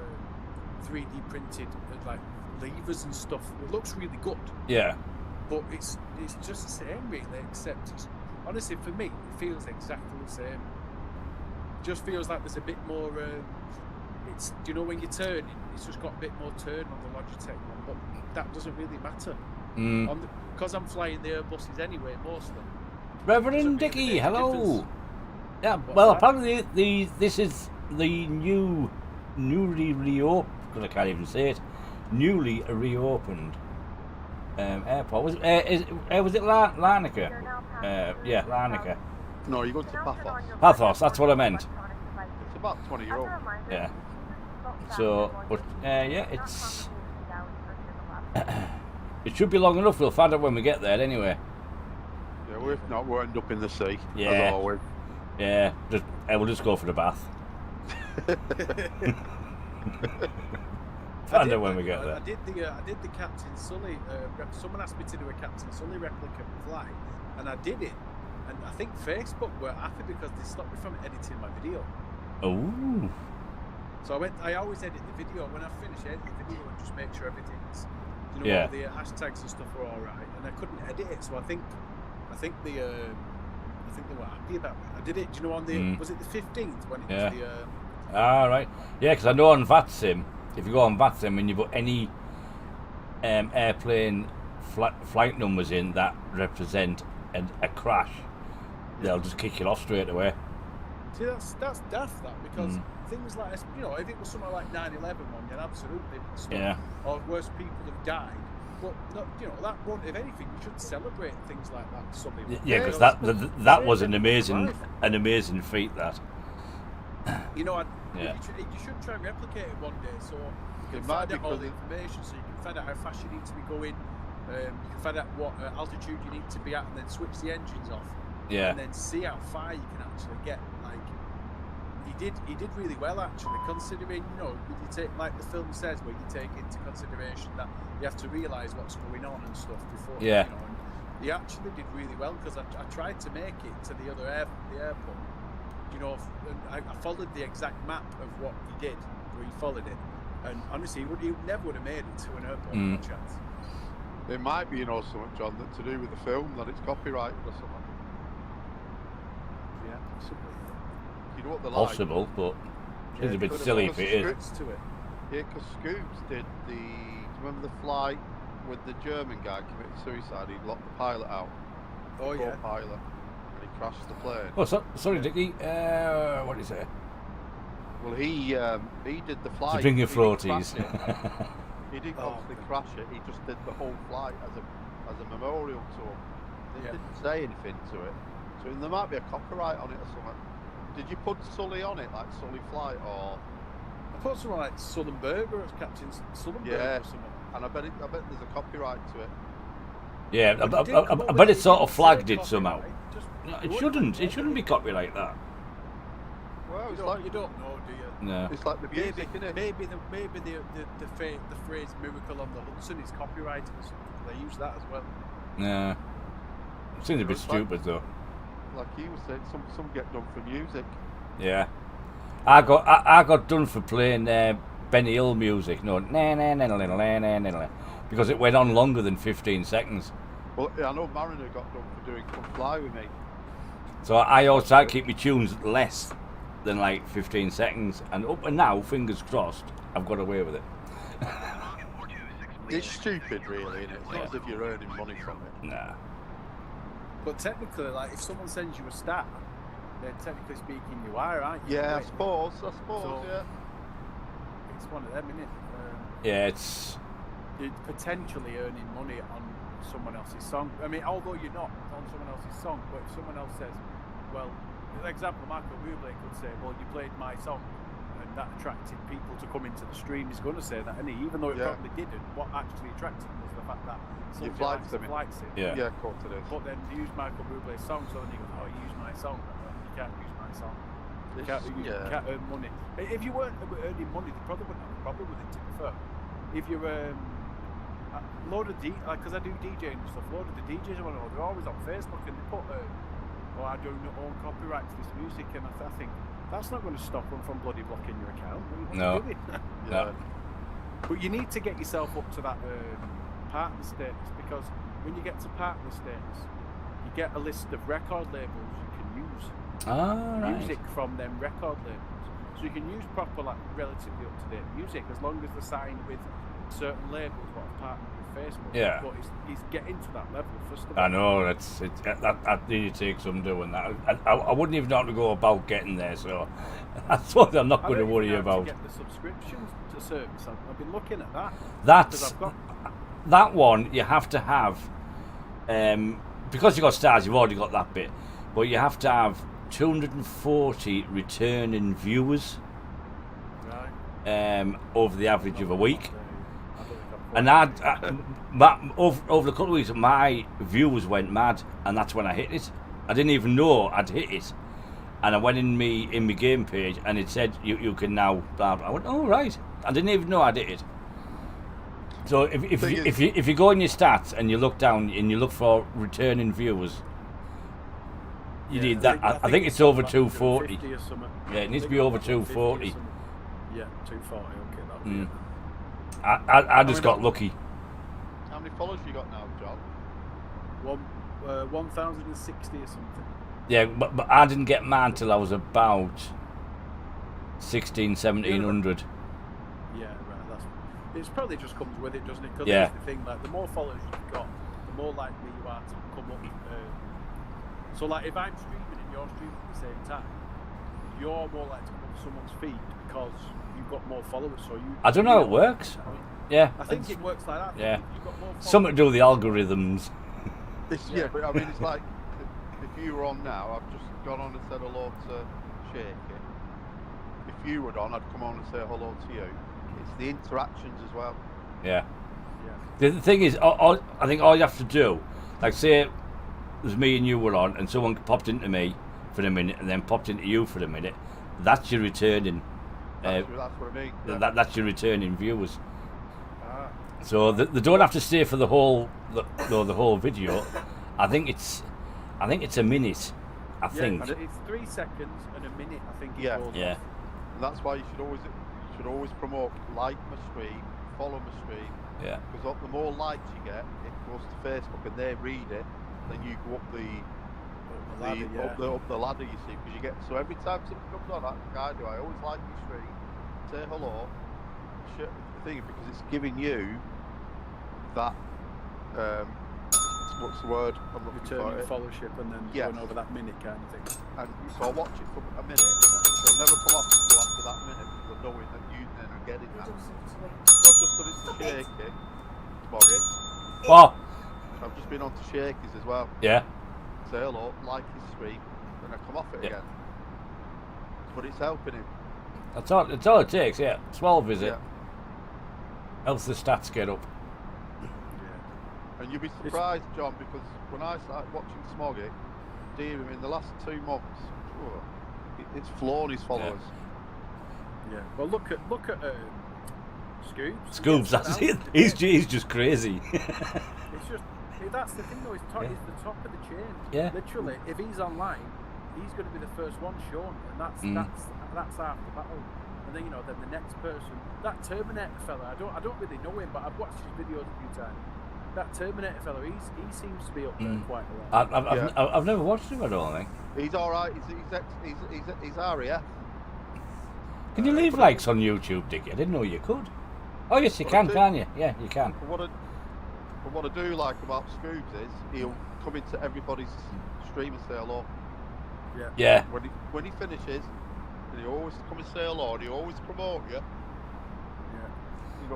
3D printed like levers and stuff. It looks really good.
Yeah.
But it's just the same really, except it's, honestly for me it feels exactly the same. It just feels like there's a bit more. It's, you know, when you're turning, it's just got a bit more turn on the Logitech one, but that doesn't really matter. Because I'm flying the Airbuses anyway, mostly.
Reverend Dicky, hello.
Difference.
Yeah,
What's
well,
that?
apparently this is the newly reopened. Because I can't even say it. Newly reopened airport. Was it Larnaca? Yeah, Larnaca.
No, you're going to Pathos.
Pathos. That's what I meant.
It's about 20 year old.
Yeah. So, but yeah, it's. It should be long enough. We'll find out when we get there, anyway.
Yeah, well, if not, we'll end up in the sea.
Yeah.
As always.
Yeah. We'll just go for the bath. Find out when we get there.
I did the Captain Sully. Someone asked me to do a Captain Sully replica flight, and I did it. And I think Facebook were happy because they stopped me from editing my video.
Oh.
So I always edit the video. When I finish editing the video, and just make sure everything's, you know,
Yeah.
all the hashtags and stuff are all right. And I couldn't edit it, so I think they were happy about it. I did it. Do you know on the was it the 15th when it
Yeah.
was the?
Right. Yeah, because I know on VATSIM, if you go on VATSIM and you put any airplane flight numbers in that represent a crash, they'll just kick it off straight away.
See, that's daft, that, because things like, you know, if it was something like 9/11 one, then absolutely stuff,
Yeah.
or worse, people have died. But no, you know, that won't. If anything, you should celebrate things like that. Something.
Yeah, because that was an amazing feat. That.
You know,
Yeah.
you should try and replicate it one day, so you
It
can
might
find
be
out all
because
the information, so you can find out how fast you need to be going. You can find out what altitude you need to be at, and then switch the engines off.
Yeah.
And then see how far you can actually get. Like he did really well actually, considering, you know, you take, like the film says, where you take into consideration that you have to realise what's going on and stuff before.
Yeah.
You know, and he actually did really well, because I tried to make it to the other the airport. you know, and I followed the exact map of what he did, where he followed it, and honestly, he never would have made it to an airport. No chance.
It might be, you know, something, John, that to do with the film, that it's copyrighted or something.
Yeah, possibly.
You know what they're
Possible, but it's a bit silly if it is.
To it.
Yeah, because Scoops did the. Do you remember the flight with the German guy committed suicide? He locked the pilot out.
Oh yeah.
Pilot, and he crashed the plane.
Oh, sorry, Dickie. What did you say?
Well, he did the flight.
To bring your
He didn't
floaties.
crash it. He didn't obviously crash it. He just did the whole flight as a memorial to him. They didn't say anything to it, so there might be a copyright on it or something. Did you put Sully on it, like Sully Flight, or?
I put someone like Sullenberger as Captain Sullenberger or something.
And I bet there's a copyright to it.
Yeah, I bet it's sort of flagged it somehow. No, it shouldn't. It shouldn't be copyright like that.
Well,
you don't know, do you?
No.
It's like the music, isn't it?
Maybe the phrase "miracle on the Hudson" is copyrighted or something. They use that as well.
Yeah. It seems a bit stupid though.
Like you were saying, some get done for music.
Yeah. I got done for playing Benny Hill music. No, because it went on longer than 15 seconds.
Well, I know Mariner got done for doing "Come Fly With Me."
So I always try to keep my tunes less than like 15 seconds, and up and now, fingers crossed, I've got away with it.
It's stupid, really, isn't it? It's not as if you're earning money from it.
Nah.
But technically, like, if someone sends you a star, then technically speaking, you are, aren't you?
Yeah, I suppose,
so
yeah.
It's one of them, isn't it?
Yeah, it's...
You're potentially earning money on someone else's song. I mean, although you're not on someone else's song, but if someone else says, well, for example, Michael Bublé could say, well, you played my song, and that attracted people to come into the stream. He's going to say that, and even though it probably didn't, what actually attracted him was the fact that somebody likes it.
Yeah, of course it is.
But then you use Michael Bublé's song, so then he goes, oh, you use my song. You can't use my song. You can't earn money. If you weren't earning money, they probably wouldn't have a problem with it, to be fair. If you're a load of because I do DJing and stuff, a load of the DJs I want to know, they're always on Facebook and they put I do not own copyright to this music, and I think that's not going to stop them from bloody blocking your account.
No.
No. But you need to get yourself up to that partner status, because when you get to partner status, you get a list of record labels you can use music from them record labels. So you can use proper, like, relatively up-to-date music as long as they're signed with certain labels what have partnered with Facebook.
Yeah.
But it's getting to that level, first of all.
I know, that really takes some doing that. I wouldn't even know how to go about getting there, so that's what I'm not going to worry about.
To get the subscriptions to service, I've been looking at that.
That one you have to have, because you've got stars, you've already got that bit, but you have to have 240 returning viewers over the average of a week. And over the couple of weeks, my viewers went mad, and that's when I hit it. I didn't even know I'd hit it, and I went in my game page, and it said you can now. Blah, blah. I went, oh right, I didn't even know I did it. So if you go in your stats and you look down and you look for returning viewers, you need that. I think it's over 240. Yeah, it needs to be over 240.
Yeah, 240. Okay, that'll be it.
I just got lucky.
How many followers you got now, John?
1,060 or something.
Yeah, but I didn't get mine till I was about 1,700.
Yeah, right. It probably just comes with it, doesn't it? Because
yeah.
That's the thing. Like, the more followers you've got, the more likely you are to come up. So, like, if I'm streaming and you're streaming at the same time, you're more likely to come up someone's feed because you've got more followers. So
I don't know how it works. Yeah.
I think it works like that.
Yeah.
You've got more
something to do with the algorithms.
Yeah, but I mean, it's like if you were on now, I've just gone on and said hello to Shaky. If you were on, I'd come on and say hello to you. It's the interactions as well.
Yeah. The thing is, I think all you have to do, like, say it was me and you were on, and someone popped into me for a minute, and then popped into you for a minute. That's your returning.
That's what I mean.
Yeah. That's your returning viewers. So they don't have to stay for the whole video. I think it's a minute, I think.
And it's 3 seconds and a minute. I think. It
Yeah.
goes
Yeah.
off.
And that's why you should always promote like my stream, follow my stream.
Yeah.
Because the more likes you get, it goes to Facebook and they read it. Then you go up up the ladder. You see, because you get so every time something comes on, I always like your stream, say hello, share the thing because it's giving you that. What's the word? I'm looking for
Returning
it.
followership and then going over that minute kind of thing.
And so I watch it for a minute, and they'll never come off until after that minute because they're knowing that you then are getting that. So I've just done it to Shaky, Smoggy.
Oh.
I've just been on to Shaky's as well.
Yeah.
Say hello, like his stream, and I come off it again. But it's helping him.
That's all it takes, yeah. Small visit.
Yeah.
Helps the stats get up.
And you'll be surprised, John, because when I started watching Smoggy, dear him in the last 2 months, it's flown his followers.
Yeah. Well, look at Scoobs.
Scoobs, that's it. He's just crazy.
It's just that's the thing though. He's the top of the chain.
Yeah.
Literally, if he's online, he's going to be the first one shown, and that's half the battle. And then then the next person, that Terminator fella. I don't really know him, but I've watched his videos a few times. That Terminator fellow, he seems to be up there quite a lot.
I've never watched him, I don't think.
He's all right. He's RAF.
Can you leave likes on YouTube, Dickie? I didn't know you could. Oh yes, you can you? Yeah, you can.
But what I do like about Scoobs is he'll come into everybody's stream and say hello.
Yeah.
Yeah.
When he finishes, and he always come and say hello, and he always promote you. He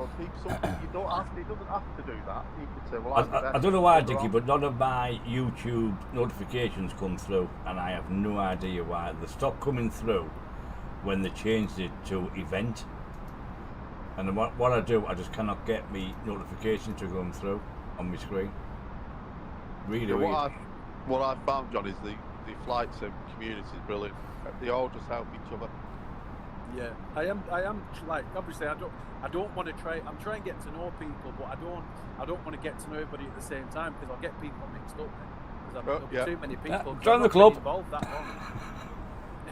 doesn't have to do that. He could say, well,
I don't know why, Dickie, but none of my YouTube notifications come through, and I have no idea why. They stopped coming through when they changed it to event. And what I do, I just cannot get me notifications to come through on my screen. Really weird.
What I've found, John, is the flight sim community is brilliant. They all just help each other.
Yeah, I am like obviously I don't want to try. I'm trying to get to know people, but I don't want to get to know everybody at the same time because I'll get people mixed up then. Because I've too many people.
Join the club.
Involved that long.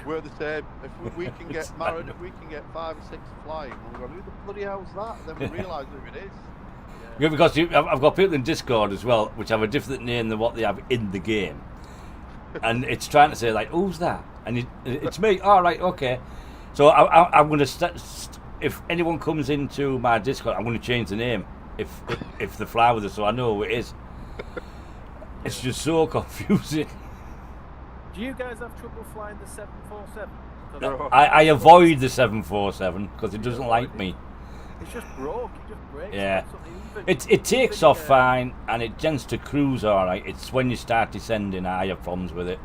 We're the same. If we can get married, if we can get 5 or 6 flying, we'll go, who the bloody hell's that? And then we realise who it is.
Yeah, because I've got people in Discord as well, which have a different name than what they have in the game, and it's trying to say like, who's that? And it's me. All right, okay. So I'm going to if anyone comes into my Discord, I'm going to change the name if they fly with us, so I know who it is. It's just so confusing.
Do you guys have trouble flying the 747?
No, I avoid the 747 because it doesn't like me.
It's just broke. It just breaks.
Yeah. It takes off fine and it tends to cruise all right. It's when you start descending I have problems with it.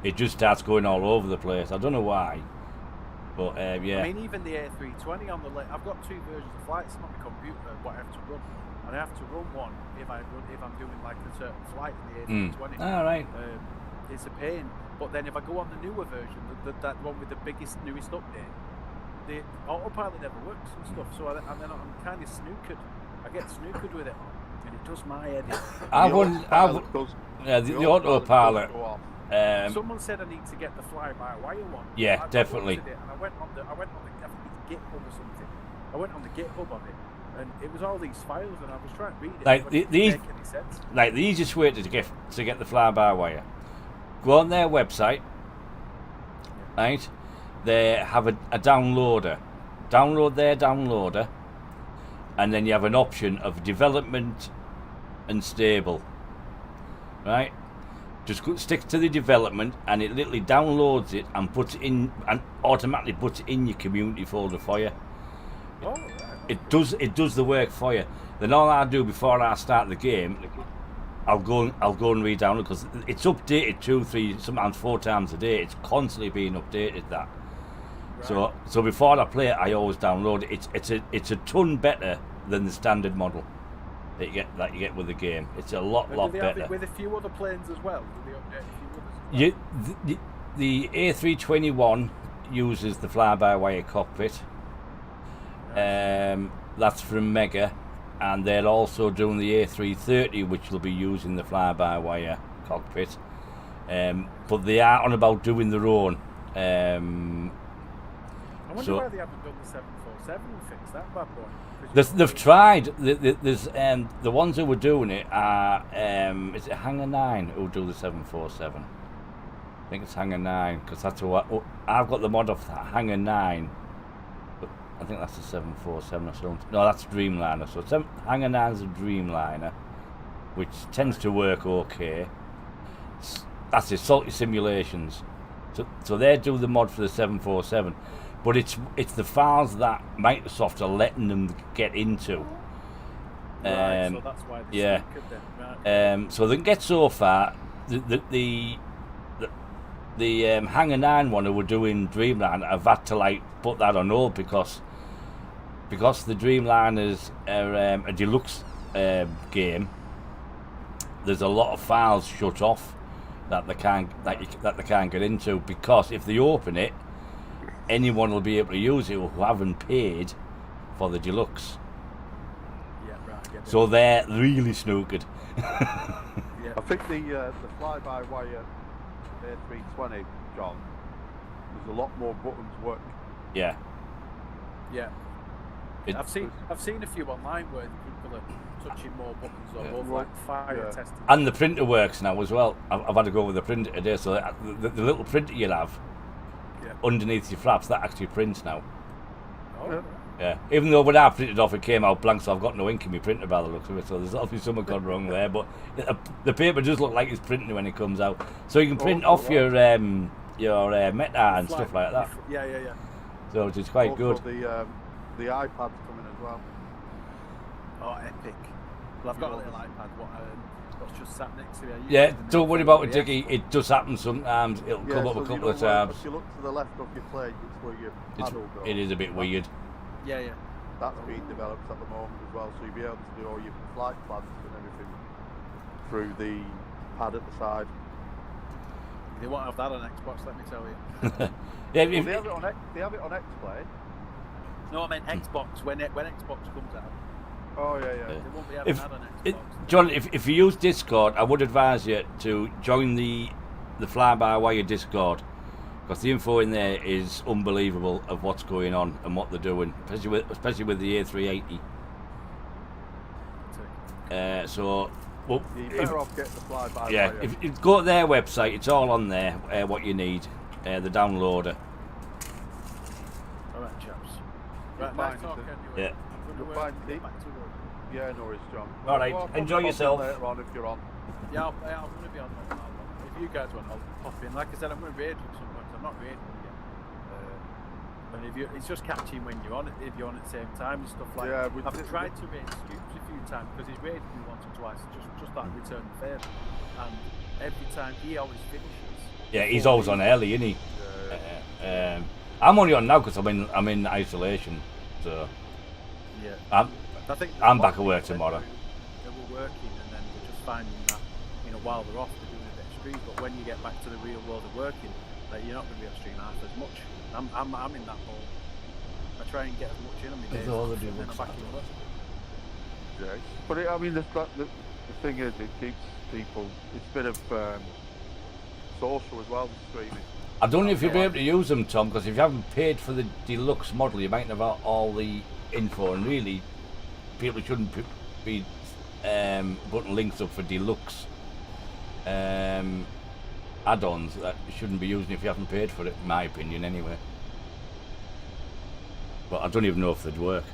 It just starts going all over the place. I don't know why. But yeah.
I mean, even the A320 on the left, I've got 2 versions of flights on the computer, what I have to run, and I have to run one if I'm doing like a certain flight in the A320.
All right.
It's a pain. But then if I go on the newer version, that one with the newest update, the autopilot never works and stuff. So and then I'm kind of snookered. I get snookered with it, and it does my head in.
The autopilot.
Someone said I need to get the fly-by-wire one.
Yeah, definitely.
And I went on the GitHub or something. I went on the GitHub of it, and it was all these files, and I was trying to read it.
Like
it didn't make any sense.
Like the easiest way to get the fly-by-wire, go on their website, right? They have a downloader. Download their downloader, and then you have an option of development and stable, right? Just stick to the development, and it literally downloads it and puts it in, and automatically puts it in your community folder for you.
Oh,
it does the work for you. Then all I do before I start the game, I'll go and re-download because it's updated 2, 3, sometimes 4 times a day. It's constantly being updated. That. Right. So before I play it, I always download it. It's a ton better than the standard model that you get with the game. It's a lot better.
Have it with a few other planes as well? Do they update a few others as well?
The A321 uses the fly-by-wire cockpit. That's from Mega, and they're also doing the A330, which will be using the fly-by-wire cockpit. But they are on about doing their own.
I wonder why they haven't done the 747 and fixed that bad boy.
They've tried. There's the ones who were doing it are is it Hangar 9 who do the 747? I think it's Hangar 9 because that's what I've got the mod of Hangar 9. But I think that's the 747 or something. No, that's Dreamliner. So Hangar 9 is a Dreamliner, which tends to work okay. That's it, Salty Simulations. So they do the mod for the 747. But it's the files that Microsoft are letting them get into.
Right, so that's why they
yeah.
Right.
So they can get so far. The Hangar 9 one who were doing Dreamliner have had to like put that on hold because the Dreamliners are a deluxe game. There's a lot of files shut off that they can't get into because if they open it, anyone will be able to use it who haven't paid for the deluxe.
Yeah, right.
So they're really snookered.
I think the fly-by-wire A320, John, there's a lot more buttons work.
Yeah.
Yeah. I've seen a few online where people are touching more buttons or more like fire testing.
And the printer works now as well. I've had to go with the printer today, so the little printer you'll have underneath your flaps, that actually prints now.
Oh.
Yeah. Even though when I printed off, it came out blank, so I've got no ink in my printer by the looks of it. So there's obviously something gone wrong there. But the paper does look like it's printing when it comes out. So you can print off your meta and stuff like that.
Yeah.
So it's quite good.
The iPad's coming as well.
Oh, epic! Well, I've got a little iPad. What's just sat next to me?
Yeah, don't worry about it, Dickie. It does happen sometimes. It'll come up a couple of times.
If you look to the left of your plate, it's where your pad will go.
It is a bit weird.
Yeah.
That's being developed at the moment as well, so you'll be able to do all your flight plans and everything through the pad at the side.
They won't have that on Xbox, let me tell you.
Yeah,
well, they have it on X-Play.
No, I meant Xbox. When Xbox comes out.
Oh yeah.
They won't be having that on Xbox.
John, if you use Discord, I would advise you to join the fly-by-wire Discord because the info in there is unbelievable of what's going on and what they're doing, especially with the A380. Well,
you're better off getting the fly-by-wire.
Yeah, if you go to their website, it's all on there. What you need, the downloader.
All right, chaps. Right, nice talk anyway.
Yeah.
I'm going to get back to work.
Yeah, no worries, John.
All right, enjoy yourself.
Later on if you're on.
Yeah, I'm going to be on. If you guys want, I'll pop in. Like I said, I'm going to raid with sometimes. I'm not raiding yet. And it's just catching when you're on it. If you're on at the same time and stuff like that. Yeah, I've tried to raid Scoops a few times because he's raided me once or twice. Just like return the favour. And every time he always finishes.
Yeah, he's always on early, isn't he? I'm only on now because I'm in isolation. So.
Yeah.
I'm back at work tomorrow.
They were working and then we're just finding that, while they're off, they're doing a bit of stream. But when you get back to the real world of working, you're not going to be on stream half as much. I'm in that hole. I try and get as much in on my days, and then I'm back in work.
Yeah, but the thing is, it keeps people. It's a bit of social as well, streaming.
I don't know if you'll be able to use them, Tom, because if you haven't paid for the deluxe model, you might have all the info, and really, people shouldn't be putting links up for deluxe add-ons that you shouldn't be using if you haven't paid for it, in my opinion, anyway. But I don't even know if they'd work.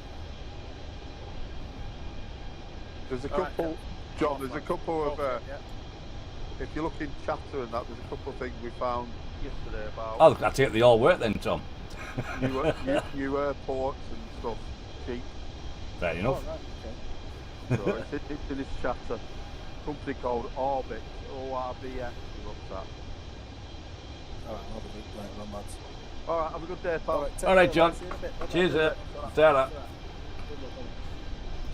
There's a couple, John. There's a couple of. If you look in chatter and that, there's a couple of things we found yesterday about.
Oh, I take they all work then, Tom.
new airports and stuff. Cheap.
Fair enough.
So it's in this chatter. Company called Orbit, ORBS. We looked at.
Alright, I'll have a good later on, lads.
Alright, have a good day, pal.
Alright, John. Cheers, Sarah.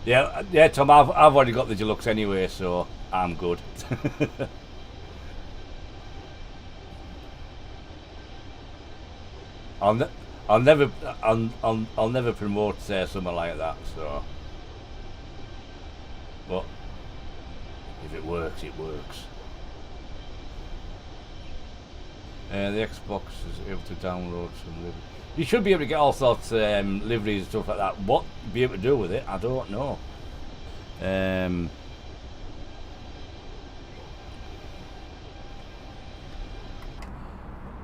Yeah, Tom. I've already got the deluxe anyway, so I'm good. I'll never promote something like that. So, but if it works, it works. The Xbox is able to download some liveries. You should be able to get all sorts of liveries and stuff like that. What you'll be able to do with it, I don't know.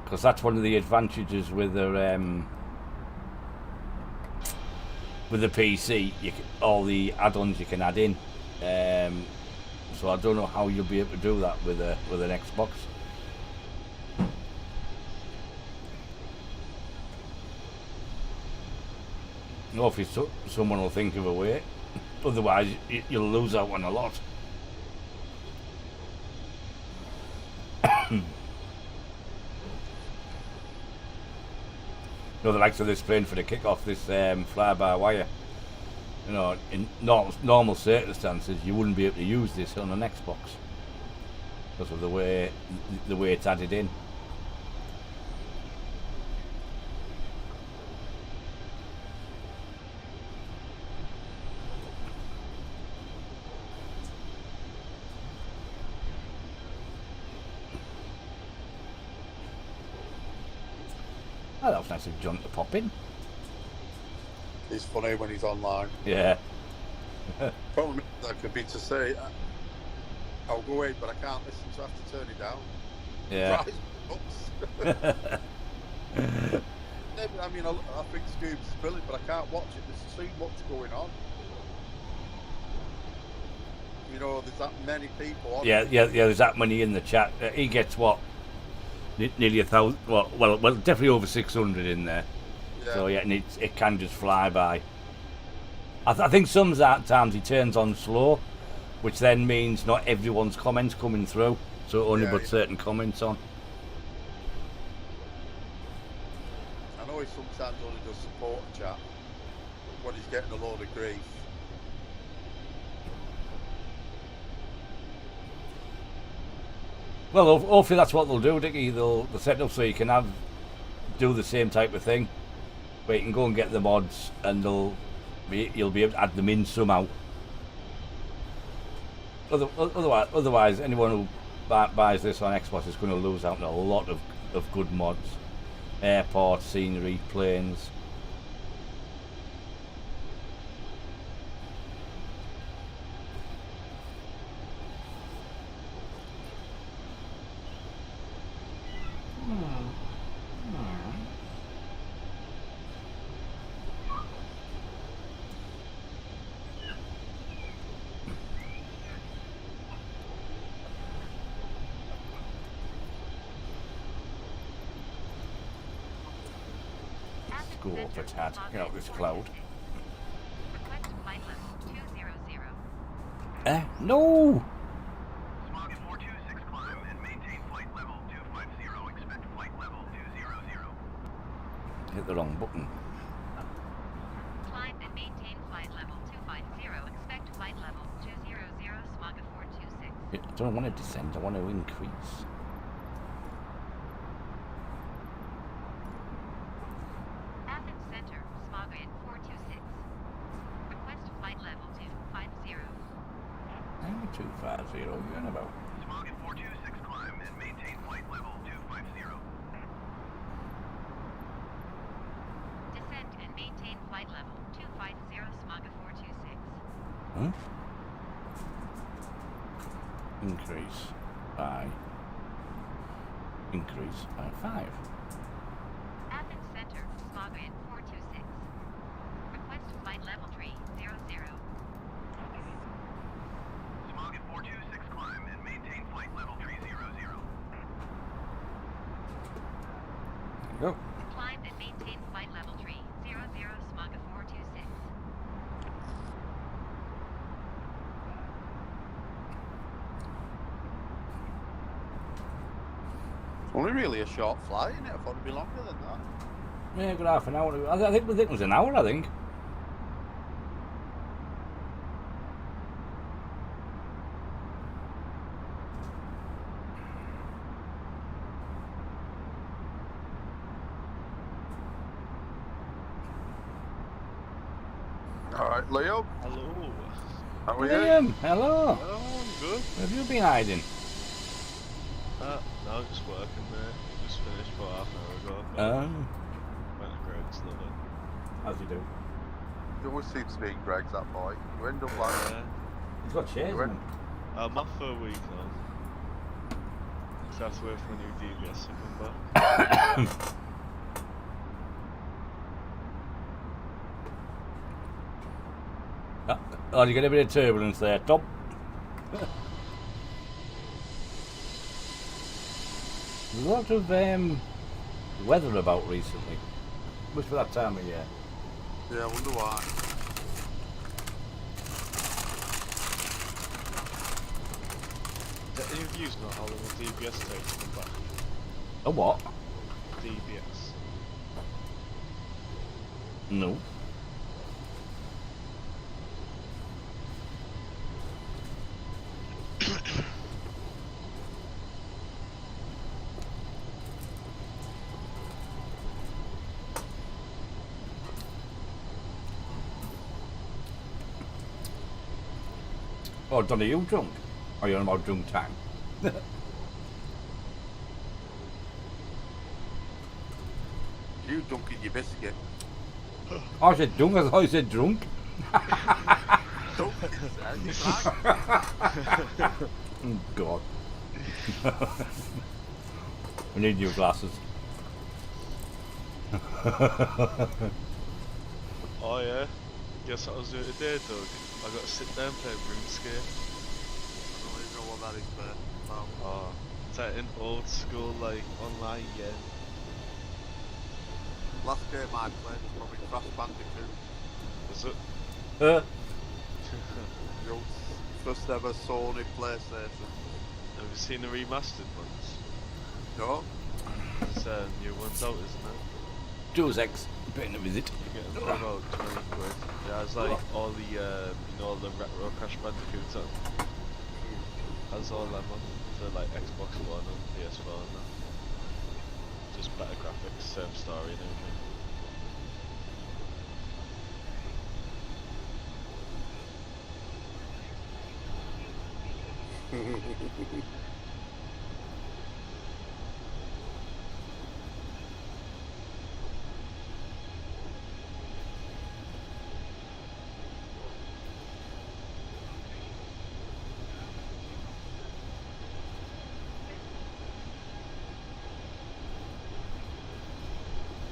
Because that's one of the advantages with the PC. All the add-ons you can add in. So I don't know how you'll be able to do that with an Xbox. Hopefully someone will think of a way. Otherwise, you'll lose out on a lot. The likes of this plane for the kick-off, this fly-by-wire. In normal circumstances, you wouldn't be able to use this on an Xbox because of the way it's added in. Oh, that was nice of John to pop in.
He's funny when he's online.
Yeah.
Problem that could be to say, I'll go in, but I can't listen, so I have to turn it down.
Yeah.
I mean, I think Scoob's brilliant, but I can't watch it. There's too much going on. There's that many people on.
Yeah. There's that many in the chat. He gets what? Nearly 1,000. Well, definitely over 600 in there. Yeah. So yeah, and it can just fly by. I think sometimes he turns on slow, which then means not everyone's comments coming through, so only but certain comments on.
I know he sometimes only does support chat when he's getting a load of grief.
Well, hopefully that's what they'll do, Dickie. They'll set up so you can do the same type of thing, where you can go and get the mods, and you'll be able to add them in somehow. Otherwise, anyone who buys this on Xbox is going to lose out on a lot of good mods, airports, scenery, planes. Go up a tad, get out this cloud. No!
Smog at 426 climb and maintain flight level 250. Expect flight level 200.
Hit the wrong button.
Climb and maintain flight level 250. Expect flight level 200. Smog at 426.
I don't want to descend, I want to increase.
Smog at 426. Request flight level 250.
250, you're on about.
Smog at 426 climb and maintain flight level 250.
Descend and maintain flight level 250. Smog at 426.
Huh? Increase by 5.
Athens Center, Smog at 426. Request flight level 300.
Smog at 426 climb and maintain flight level 300.
Go.
Climb and maintain flight level 300. Smog at 426.
Only really a short flight, isn't it? I thought it'd be longer than that.
Yeah, good half an hour. I think it was an hour, I think.
Alright, Leo.
Hello.
How are
Liam,
you?
hello.
Oh, I'm good.
Where have you been hiding?
No, just working, mate.
just finished about half an hour ago. Went to Greg's, love it.
As you do.
He always seems to be in Greg's, that boy. You end up like...
He's got chairs, hasn't he?
I'm off for a week now. So I have to wait for a new DBS to come back.
Oh, you get a bit of turbulence there, Tom. There's a lot of weather about recently. Must be that time of year.
Yeah, I wonder why.
Do any of you know how long a DBS takes to come back?
A what?
DBS.
No. Oh, Donny, you drunk? Or are you on about drunk time?
You dunking your biscuit.
I said drunk, I thought you said drunk. Oh, God. We need new glasses.
Oh yeah? Guess what I was doing today, Doug? I got to sit down and play RuneScape.
I don't even know what that is, but...
Oh, it's like an old school, like, online game.
Last game I played was probably Crash Bandicoot.
Was it?
The old first ever Sony PlayStation.
Have you seen the remastered ones?
No.
There's new ones out, isn't it?
Deus Ex, paying a visit.
You get them for about 20 quid. Yeah, it's like all the, you know, all the retro Crash Bandicoots on. Has all them on for like Xbox One and PS4 and that. Just better graphics, same story and everything.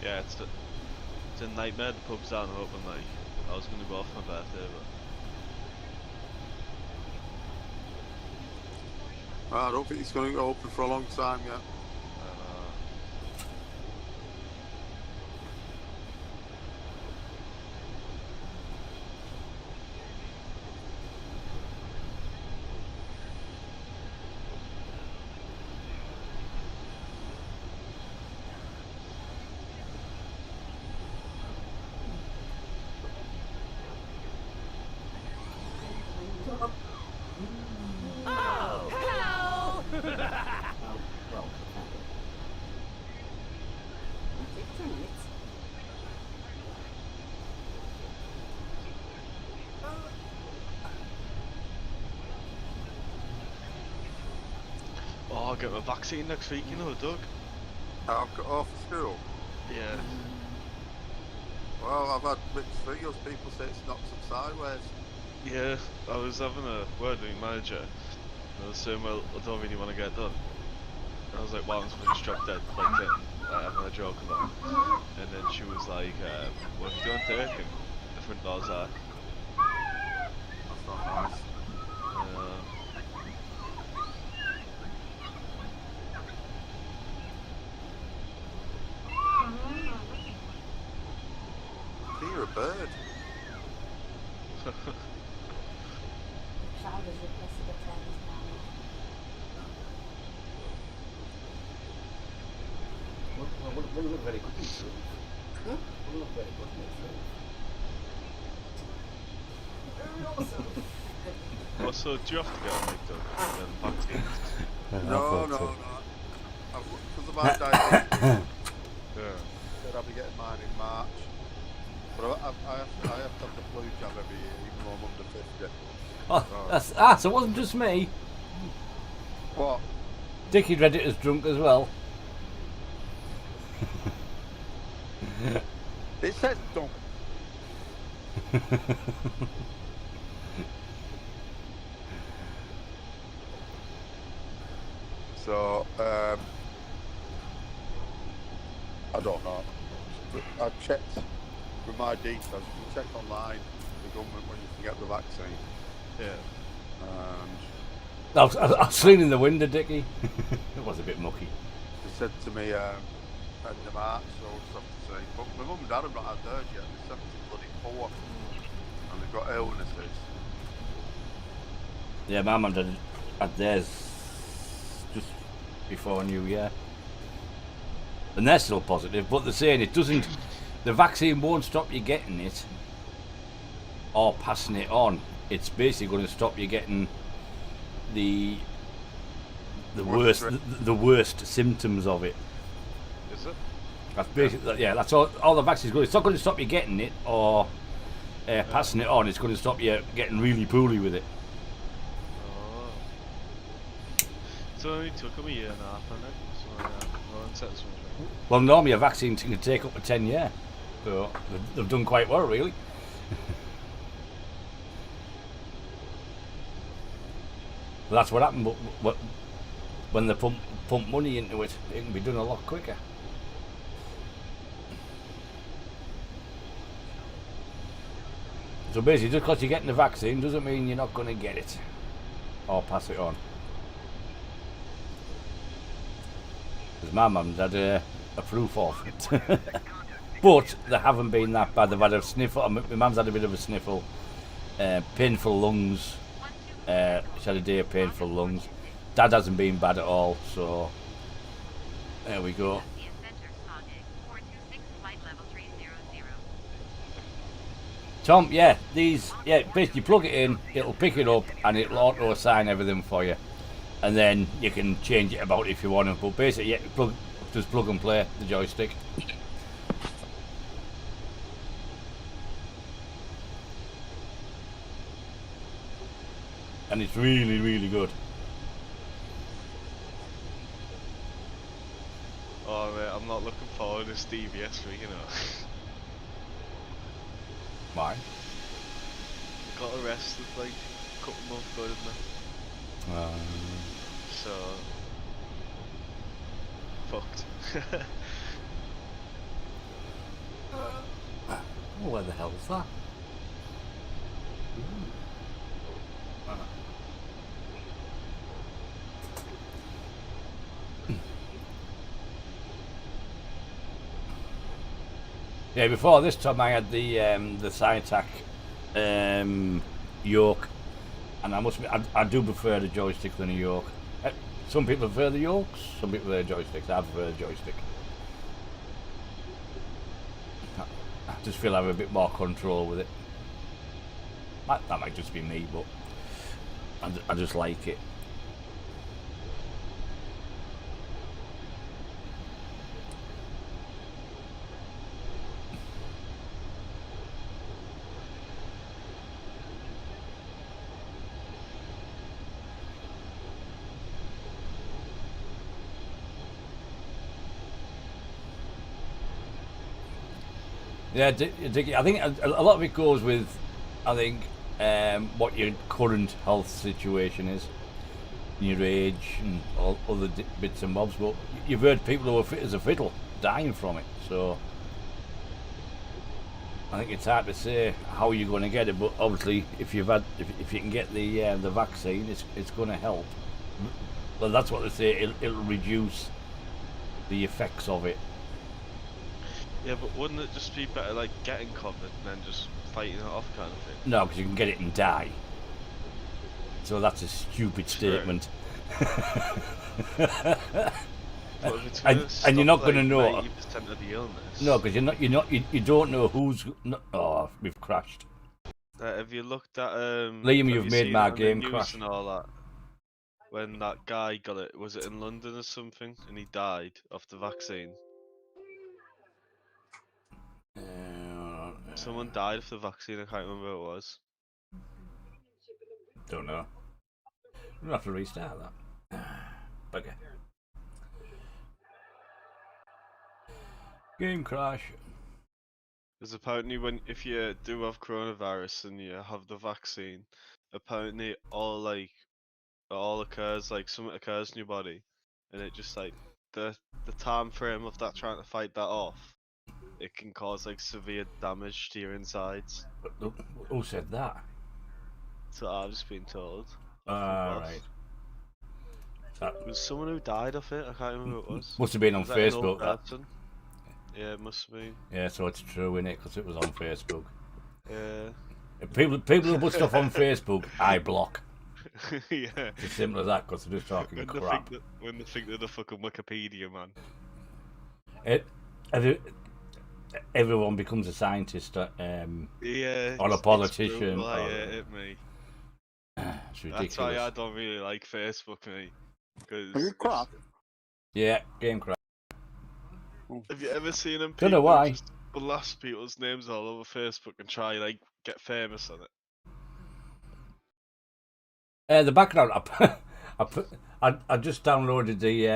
Yeah, it's a nightmare. The pub's down open. Like I was gonna go off my birthday, but
I don't think it's going to go open for a long time yet.
Oh, hello!
Well, 15 minutes.
oh, I'll get my vaccine next week. You know, Doug.
I've got off school.
Yeah.
Well, I've had mixed figures. People say it's knocked them sideways.
Yeah, I was having a word with my manager. And I was saying, well, I don't really want to get done. And I was like, well, I'm going to struck dead, like having a joke about it. And then she was like, well, if you don't take him, different laws are.
That's not nice. You're a bird.
Wouldn't look very good in fruit. Wouldn't look very good in fruit.
Also, do you have to get a mic, Doug?
No. Because of my diabetes.
Yeah.
Said I'll be getting mine in March. But I have to have the flu jab every year, even though I'm under 50.
Oh, so it wasn't just me.
What?
Dickie read it as drunk as well.
It says don't. So, I don't know. I checked with my details. You can check online the government when you can get the vaccine.
Yeah.
And
I've seen in the window, Dickie. It was a bit mucky.
they said to me end of March, so I'll just have to see. But my mum and dad have not had theirs yet. They're 74 and they've got illnesses.
Yeah, my mum did had theirs just before New Year. And they're still positive, but they're saying it doesn't, the vaccine won't stop you getting it or passing it on. It's basically going to stop you getting the worst symptoms of it.
Is it?
That's basically, yeah, that's all the vaccine's going. It's not going to stop you getting it or passing it on. It's going to stop you getting really poorly with it.
Oh. So it only took them a year and a half, hasn't it? So,
Well, normally a vaccine can take up to 10 years, so they've done quite well, really. But that's what happened. But when they pump money into it, it can be done a lot quicker. So basically, just because you're getting the vaccine doesn't mean you're not going to get it or pass it on. Because my mum's had a proof of it. But they haven't been that bad. They've had a sniffle. My mum's had a bit of a sniffle. Painful lungs. She's had a day of painful lungs. Dad hasn't been bad at all, so there we go. Tom, yeah, basically you plug it in, it'll pick it up and it'll auto assign everything for you. And then you can change it about if you want to, but basically, yeah, just plug and play the joystick. And it's really, really good.
oh mate, I'm not looking forward to DBS week, you know.
Why?
Got arrested like a couple months ago, didn't I? So fucked.
Oh, where the hell's that? Yeah, before this time I had the Cytac yoke, and I must admit, I do prefer the joystick than a yoke. Some people prefer the yokes, some people prefer joysticks. I prefer the joystick. I just feel I have a bit more control with it. That might just be me, but I just like it. Yeah, Dickie, I think a lot of it goes with, I think, what your current health situation is, your age, and all other bits and bobs. But you've heard people who are fit as a fiddle dying from it, so I think it's hard to say how you're going to get it. But obviously, if you can get the vaccine, it's going to help. Well, that's what they say. It'll reduce the effects of it.
Yeah, but wouldn't it just be better like getting COVID and then just fighting it off kind of thing?
No, because you can get it and die. So that's a stupid statement. and you're not going to know.
90% of the illness.
No, because you don't know who's. Oh, we've crashed.
Have you looked at
Liam, you've made my game crash
and all that? When that guy got it, was it in London or something, and he died of the vaccine? Someone died of the vaccine. I can't remember who it was.
Don't know. We'll have to restart that. Bugger. Game crash.
Because apparently, if you do have coronavirus and you have the vaccine, apparently it all occurs like something occurs in your body, and it just like the time frame of that trying to fight that off, it can cause like severe damage to your insides.
Who said that?
So I've just been told. Off my boss.
Right.
It was someone who died of it. I can't remember who it was.
Must have been on
Was that an
Facebook.
old person? Yeah, it must have been.
Yeah, so it's true, innit? Because it was on Facebook.
Yeah.
If people who put stuff on Facebook, I block.
Yeah.
It's as simple as that, because they're just talking crap.
When they think they're the fucking Wikipedia, man.
Everyone becomes a scientist,
yeah,
or a politician.
I hate it, mate.
It's ridiculous.
That's why I don't really like Facebook, mate.
Are you crap?
Yeah, game crap.
Have you ever seen them?
Don't know why.
Just blast people's names all over Facebook and try like get famous on it.
The background, I just downloaded the.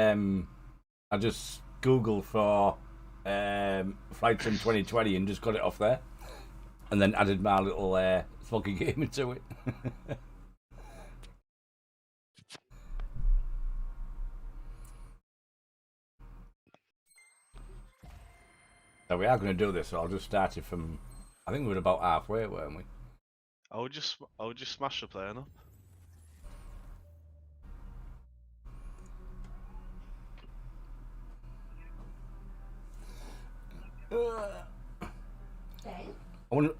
I just googled for Flight Sim 2020 and just got it off there, and then added my little fucking game into it. So we are going to do this. So I'll just start it from. I think we were about halfway, weren't we?
I would just smash the plane up.
I wonder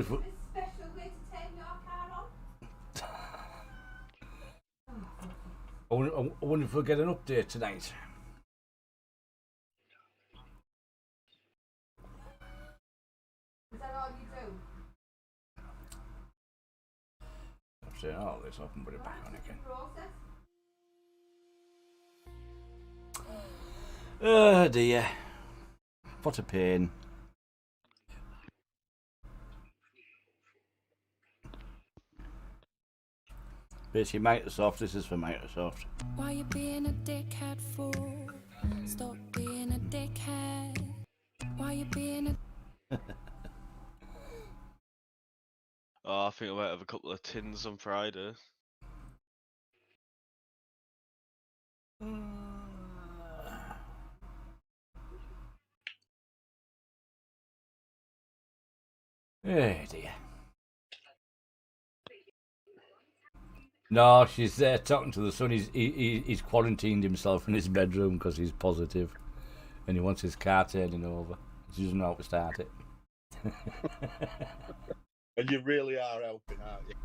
if we,
Special way to turn your car on.
I wonder if we'll get an update tonight.
Is that all you do?
I'm saying all this off and put it back on again. Oh dear. What a pain. Basically Microsoft, this is for Microsoft.
Why you being a dickhead fool? Stop being a dickhead. Why you being a
Oh, I think I might have a couple of tins on Friday.
Oh dear. No, she's there talking to the son. He's quarantined himself in his bedroom because he's positive, and he wants his car turning over. He doesn't know how to start it.
And you really are helping, aren't you?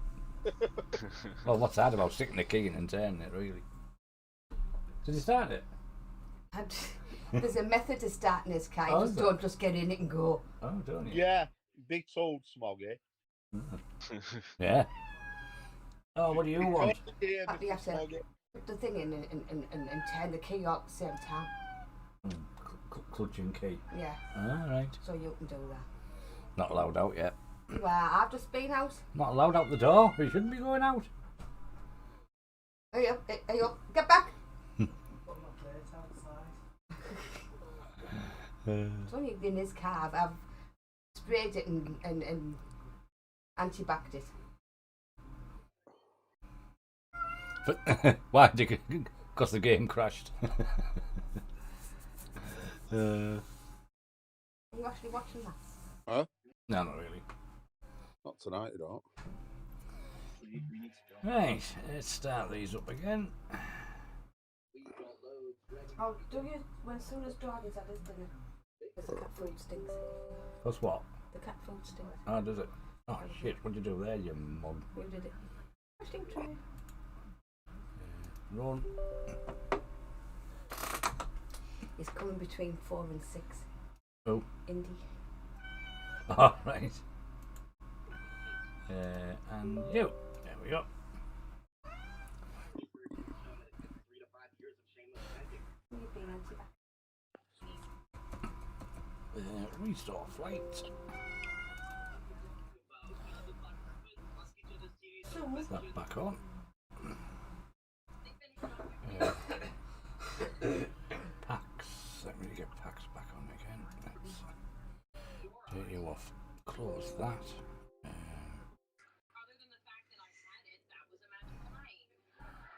Well, what's hard about sticking the key in and turning it, really? Did he start it?
There's a method to starting this car. You don't just get in it and go.
Oh, don't you?
Yeah, big told Smoggy.
Yeah. Oh, what do you want?
You have to put the thing in and turn the key out at the same time.
Clutching key.
Yeah.
Alright.
So you can do that.
Not allowed out yet.
Well, I've just been out.
Not allowed out the door. We shouldn't be going out.
Hey up, get back. It's only in his car. I've sprayed it and anti-backed it.
Why? Because the game crashed.
Are you actually watching that?
Huh?
No, not really.
Not tonight, you don't.
Right, let's start these up again.
Oh, do you, as soon as Jordan's had his dinner, because the cat food stinks.
What's what?
The cat food stinks.
Oh, does it? Oh, shit, what did you do there, you mug?
Who did it? I think try.
Run.
He's coming between 4 and 6.
Oh.
Indy.
All right. And you. There we go. Restore flight. Put that back on. PACX. Let me get PACX back on again. That's 31. we'll close that.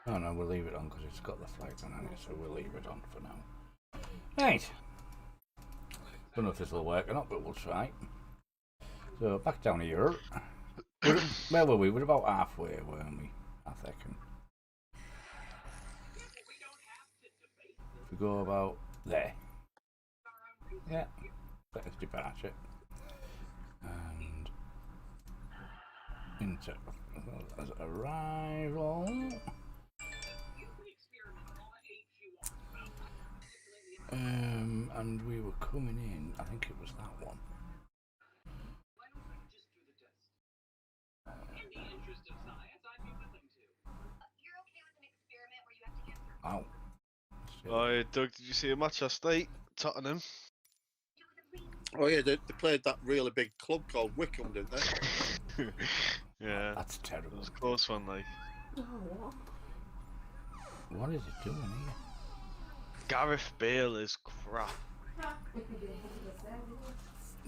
Oh no, we'll leave it on because it's got the flags on it, so we'll leave it on for now. Right. Don't know if this will work or not, but we'll try. So back down here. Where were we? We're about halfway, weren't we? I think. If we go about there. Yeah. Seconds departure. And into arrival. And we were coming in, I think it was that one. Ow.
Oh, Doug, did you see a match last night? Tottenham.
Oh yeah, they played that really big club called Wickham, didn't they?
Yeah.
That's terrible.
It was a close one, like.
What is it doing here?
Gareth Bale is crap.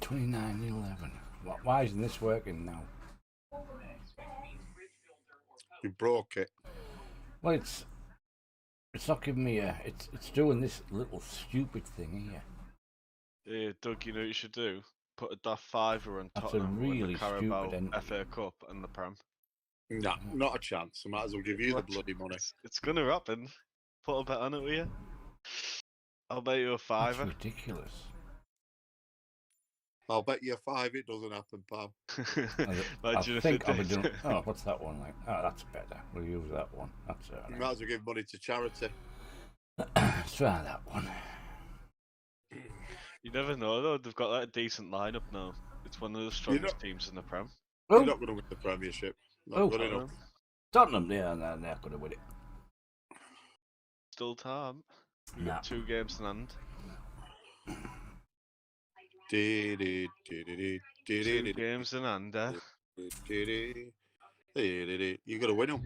29-11. Why isn't this working now?
You broke it.
Well, it's not giving me a. It's doing this little stupid thing here.
Yeah, Doug, you know what you should do? Put a daft fiver on
That's
Tottenham
a really
the Carabao
stupid
FA Cup and the Prem.
Nah, not a chance. I might as well give you the bloody money.
It's gonna happen. Put a bet on it, will you? I'll bet you a fiver.
That's ridiculous.
I'll bet you a $5 it doesn't happen, pal.
I think I'll be doing. Oh, what's that one like? Oh, that's better. We'll use that one. That's all right.
You might as well give money to charity.
Let's try that one.
You never know though. They've got like a decent lineup now. It's one of the strongest teams in the Prem.
You're not going to win the Premiership. Not good enough.
Tottenham, yeah, they're going to win it.
Still time. We've got 2 games in hand.
2
games in hand, eh?
You got to win them.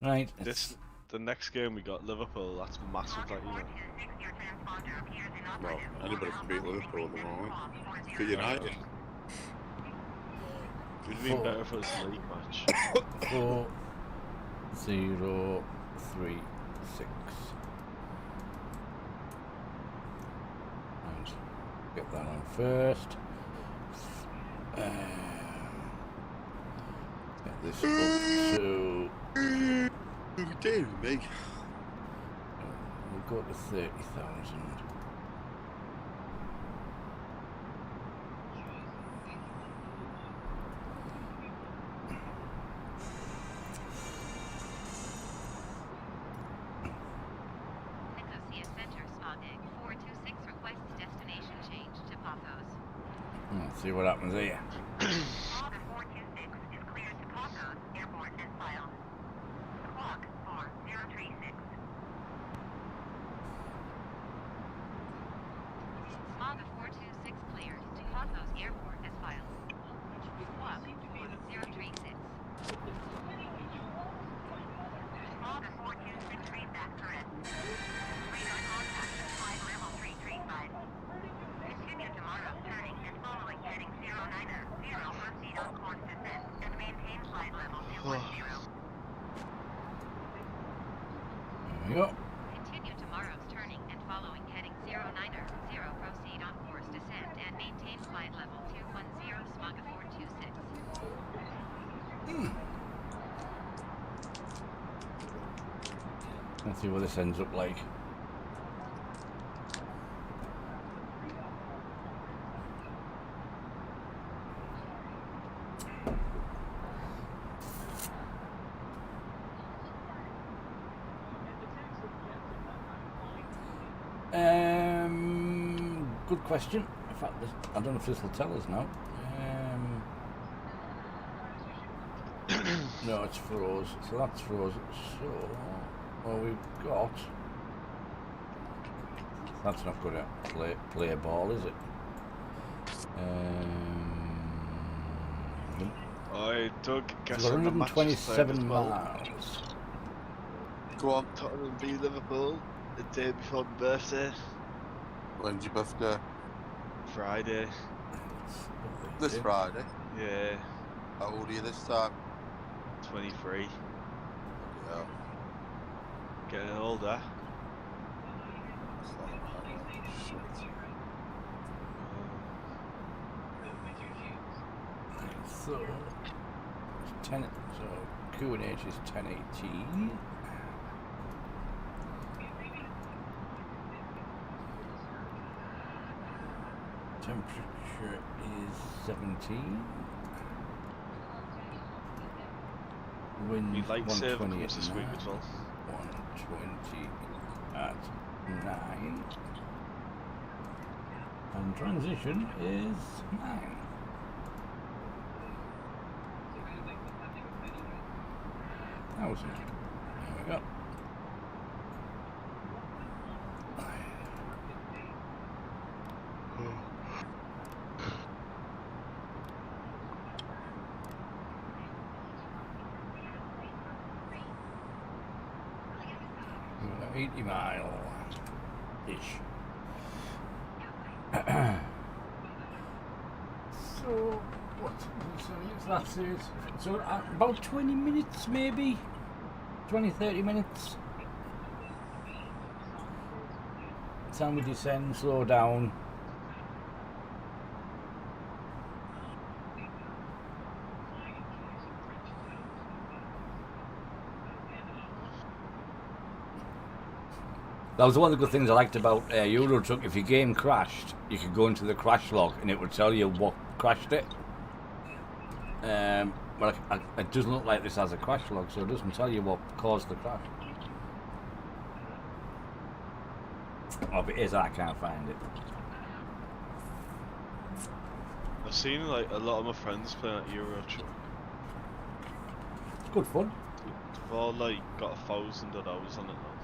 Right.
The
next game we got Liverpool. That's massive, like, you know.
Well, anybody can beat Liverpool at the moment. For United.
It would have been better if it was a league match.
4, 0, 3, 6. And get that on first. Get this up to.
Dear me.
We'll go to 30,000.
Nicosia Center, Smogig 426 requests destination change to Paphos.
Let's see what happens here.
Smogig 426 is cleared to Paphos Airport and filed. Clock 4036. Smogig 426 cleared to Paphos Airport as filed. Clock 4036. Smogig 426 readback correct. Radar contact flight level 335. Continue tomorrow's turning and following heading 090. Proceed on course descent and maintain flight level 210.
There we go.
Continue tomorrow's turning and following heading 090. Proceed on course descent and maintain flight level 210. Smogig 426.
Let's see what this ends up like. Good question. In fact, I don't know if this will tell us now. No, it's froze. So that's froze. So, well, we've got. That's not going to play a ball, is it?
I Doug, guess
127 miles.
Go on.
Tottenham beat Liverpool the day before my birthday.
When's your birthday?
Friday.
This Friday.
Yeah.
How old are you this time?
23.
Yeah.
Getting older.
So, it's 10. So Q&H is 1018. Temperature is 17. Wind
We'd like to say
120
comes this week as well.
120 at 9. And transition is 9. Thousand. There we go. About 80 mile ish. So what? So about 20 minutes maybe. 20-30 minutes. Time we descend, slow down. That was one of the good things I liked about Euro Truck. If your game crashed, you could go into the crash log and it would tell you what crashed it. But it doesn't look like this has a crash log, so it doesn't tell you what caused the crash. Or if it is, I can't find it.
I've seen like a lot of my friends playing at Euro Truck.
It's good fun.
They've all like got 1,000 hours on it now.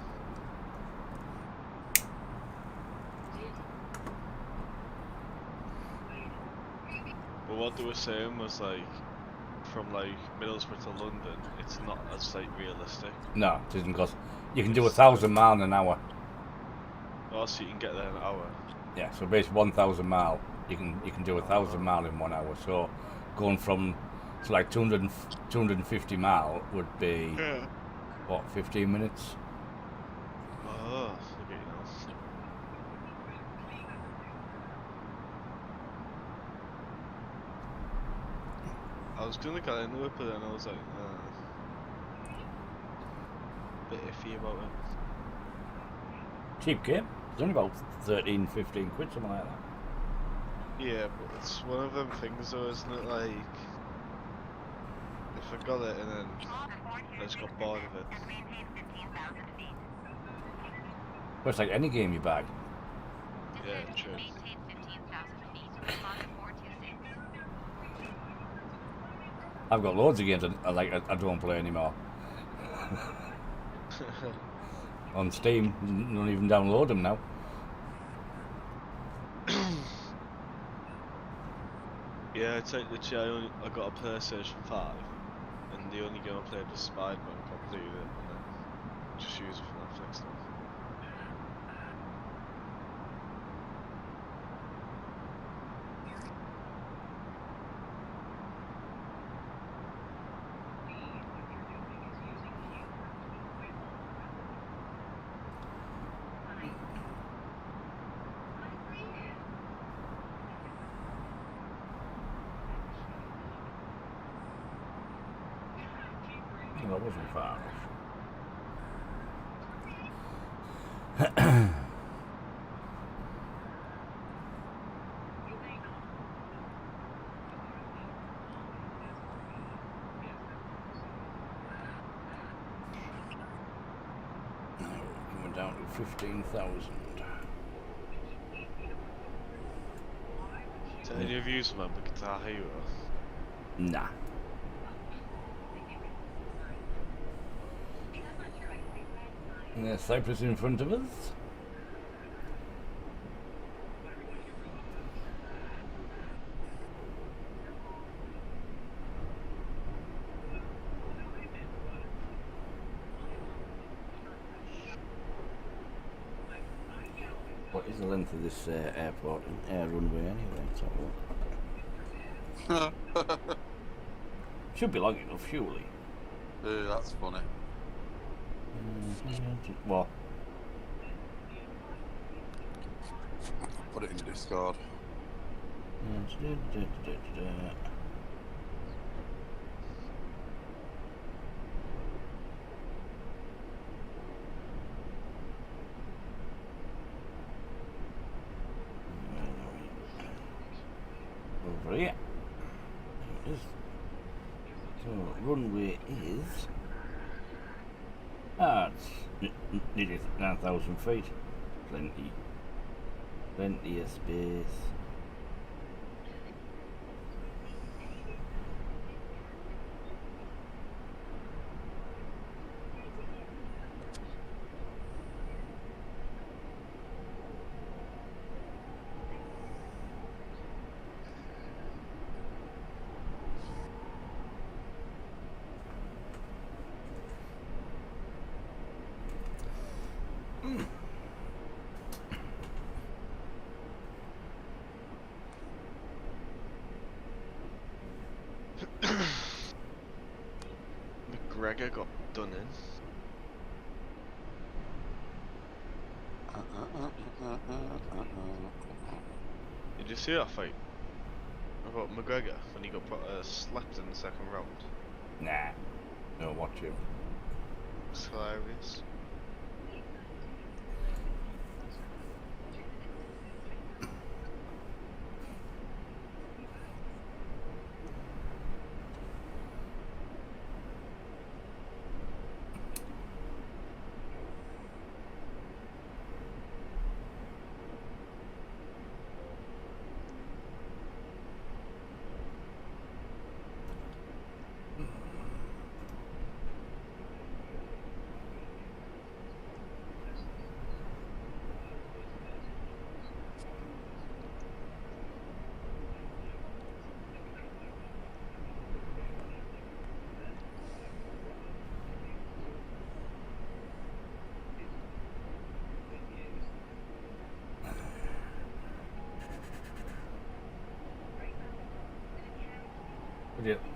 But what they were saying was like, from like Middlesbrough to London, it's not as like realistic.
No, it isn't, because you can do 1,000 miles in an hour.
Oh, so you can get there in an hour.
Yeah, so basically 1,000 mile, you can do 1,000 mile in 1 hour. So going from to like 250 mile would be what, 15 minutes?
Oh, look at you now. I was gonna get into it, but then I was like, bit iffy about it.
Cheap game. It's only about 13, 15 quid, something like that.
Yeah, but it's one of them things though, isn't it? Like, if I got it and then I just got bored of it.
Well, it's like any game you buy.
Yeah, true.
Maintain 15,000 feet. Log 426.
I've got loads of games I don't play anymore. On Steam, don't even download them now.
Yeah, it's like literally I got a PlayStation 5 and the only game I played was Spider-Man, completed it, and then just use it for Netflix now.
Well, that wasn't far. Coming down to 15,000.
Do any of you remember Guitar Hero?
Nah. And there's Cyprus in front of us. What is is the length of this airport runway anyway? Let's have a look. Should be long enough, surely.
That's funny.
What?
Put it in Discord.
Over here. There it is. So runway is it's nearly 9,000 feet. Plenty of space.
McGregor got done in. Did you see that fight about McGregor when he got slapped in the second round?
Nah, no, watch him.
It's hilarious.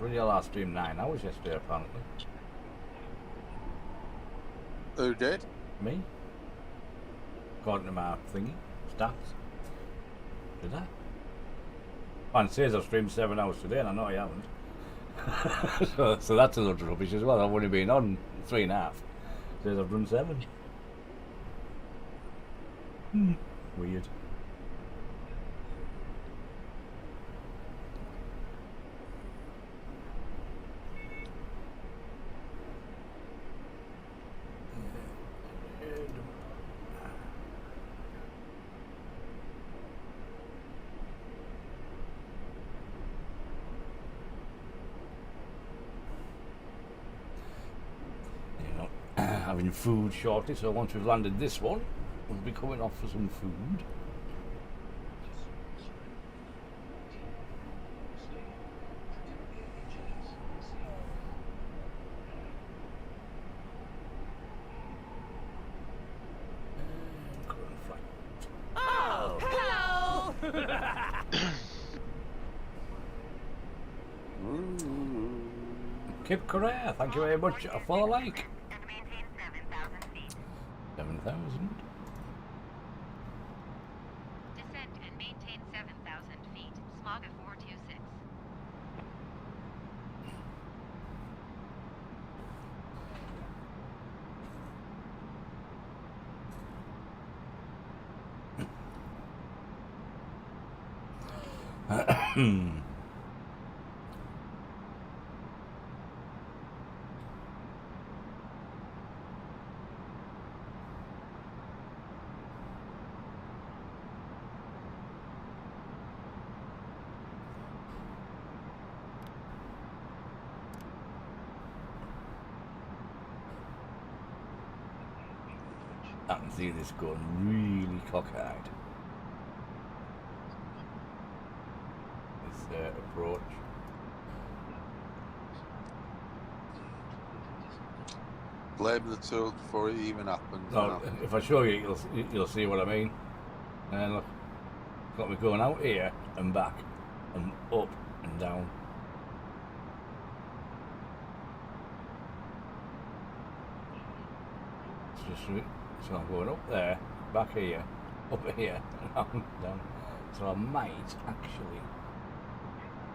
Run your last stream 9 hours yesterday, apparently.
Who did?
Me. According to my thingy, stats. Did I? Man says I've streamed 7 hours today, and I know I haven't. so that's a lot of rubbish as well. I've only been on 3.5. Says I've done 7. Weird. Having food shortly, so once we've landed this one, we'll be coming off for some food.
Oh, hello!
Kip Correa, thank you very much for the like. 7,000.
Descend and maintain 7,000 feet. Smog at 426.
I can see this going really cockeyed. This approach.
Blame the tools before it even happens.
No, if I show you, you'll see what I mean. And look, got me going out here and back and up and down. It's just so I'm going up there, back here, up here, and down. So I might actually,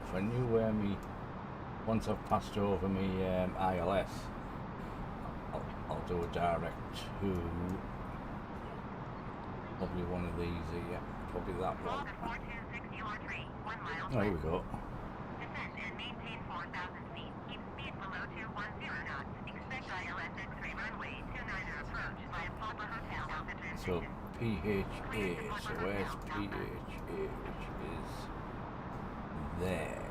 if I knew where me, once I've passed over me ILS, I'll do a direct to probably one of these here, probably that one. Oh, here we go.
Descend and maintain 4,000 feet. Keep speed below 210 knots. Expect ILS X-ray runway 29er approach via Papa Hotel Alpha
So
transition.
PHA, so where's PHA? Is there.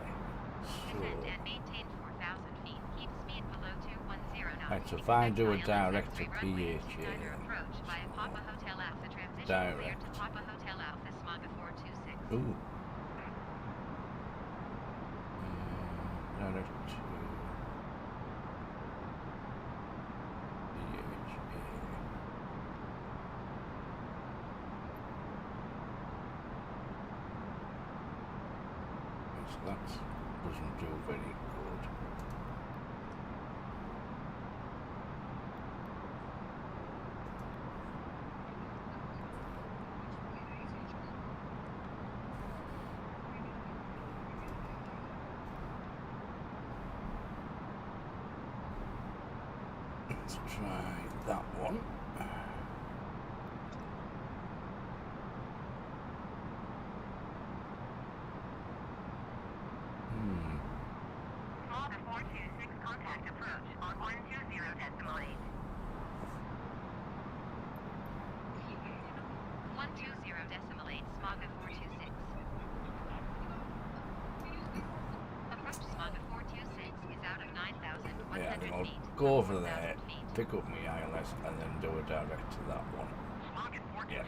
So,
Descend and maintain 4,000 feet. Keep speed below 210 knots.
right, so if I do a
Expect
direct to
ILS runway
PHA,
29er approach via Papa Hotel Alpha transition.
direct.
Cleared to Papa Hotel Alpha Smaga 426.
Ooh. Direct to PHA. So that doesn't do very good. Let's try that one.
Smaga 426 contact approach on 120.8.
120.8 Smaga 426. Approach Smaga 426 is out of 9,100
Yeah, then I'll
feet.
go over there, pick up my ILS, and then do a direct to that one. Yeah.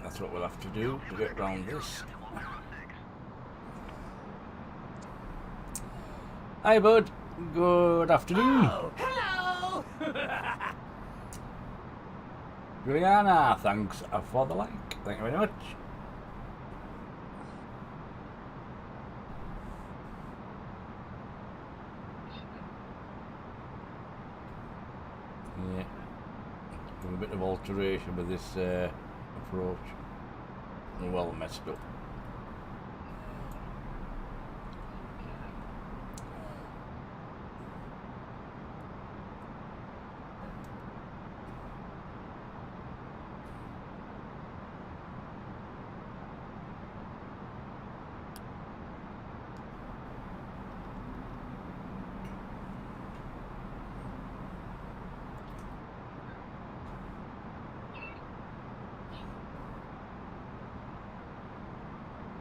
That's what we'll have to do to get around this. Hi, bud. Good afternoon.
Oh, hello!
Juliana, thanks for the like. Thank you very much. Yeah, a bit of alteration with this approach. Well messed up.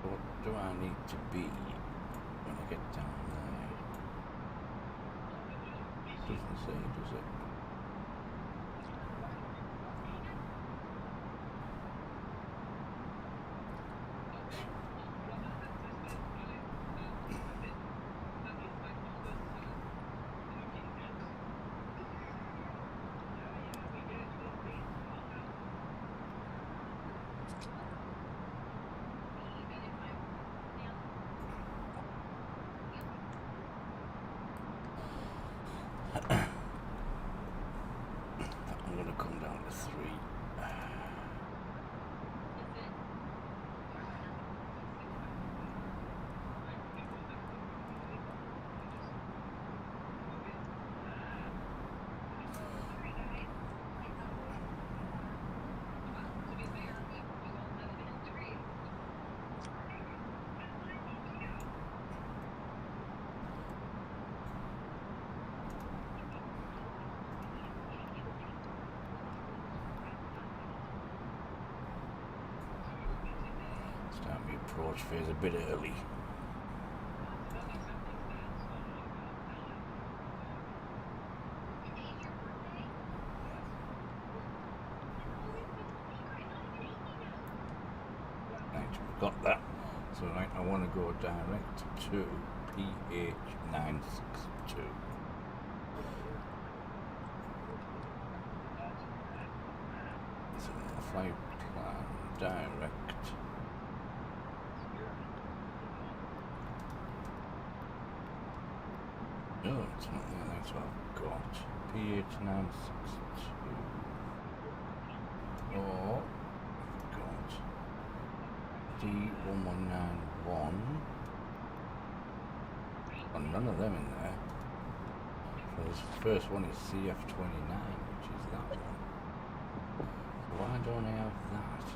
What do I need to be when I get down there? Doesn't say, does it? I'm going to come down to 3. Start my approach phase a bit early. Right, we've got that. So right, I want to go direct to PH962. So flight plan direct. Oh, it's not there. That's what I've got. PH962. Oh, I've got D1191. And none of them in there. So this first one is CF29, which is that one. Why don't I have that?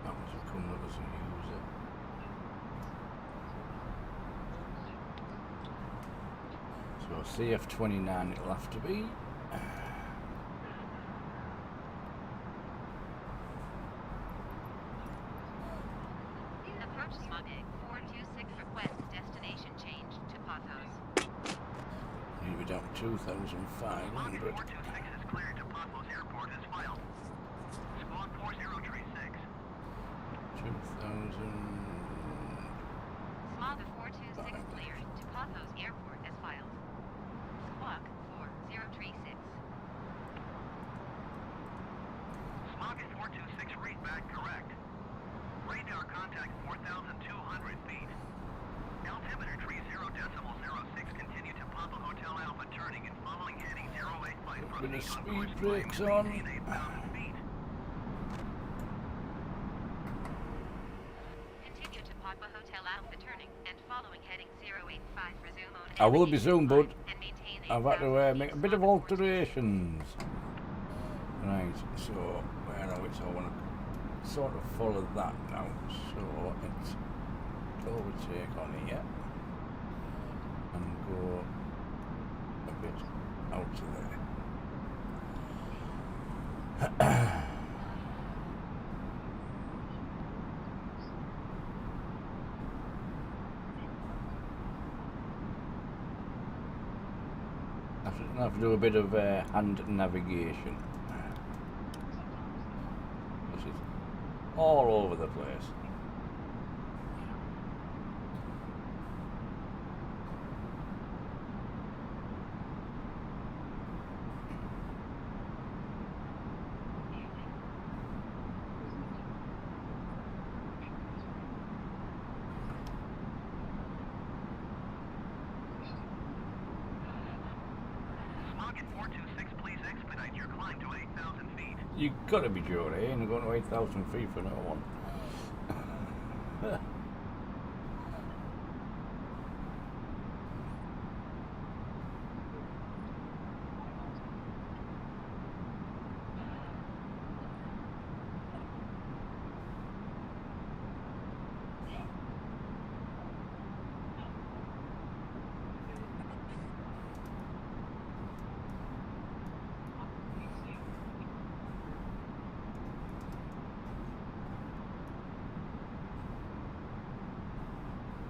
That must have come up as a user. So CF29 it'll have to be.
Approach Smogig 426 request destination change to Pothos.
Maybe down 2,500.
426 is cleared to Pothos Airport as filed. Squawk 4036.
2,000.
Smog 426 cleared to Pothos Airport as filed. Squawk 4036.
Smog 426 read back correct. Radar contact 4,200 feet. Altimeter tree 0.06 continue to Papa Hotel Alpha turning and following heading 085
Bit of
proceed on
speed
course
brakes
to
on.
maintain 8,000 feet.
Continue to Papa Hotel Alpha turning and following heading 085 resume on
I will be soon, bud.
and maintain
I've had to
8,000
make a
feet.
bit of alterations. Right, so where are we? So I want to sort of follow that now. So it's overtake on here and go a bit out to there. I have to do a bit of hand navigation. This is all over the place.
Smog 426, please expedite your climb to 8,000 feet.
You gotta be joking, eh? Ain't going to 8,000 feet for no one.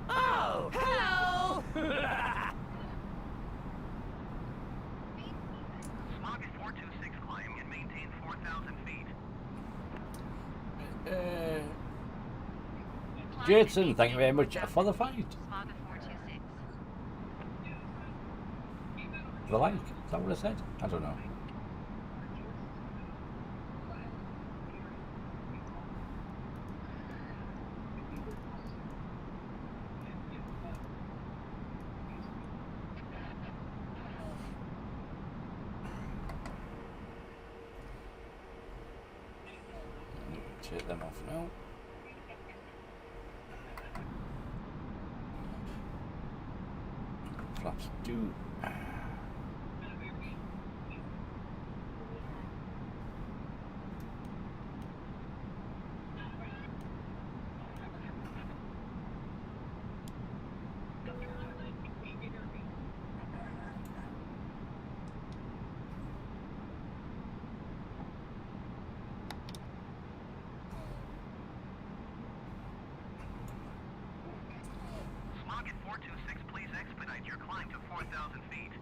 Oh, hello!
Smog 426 climbing and maintain 4,000 feet.
Jason, thank you very much for the fight.
Smog 426.
The like, is that what I said? I don't know. Take them off now. Flaps do.
Smog 426, please expedite your climb to 4,000 feet.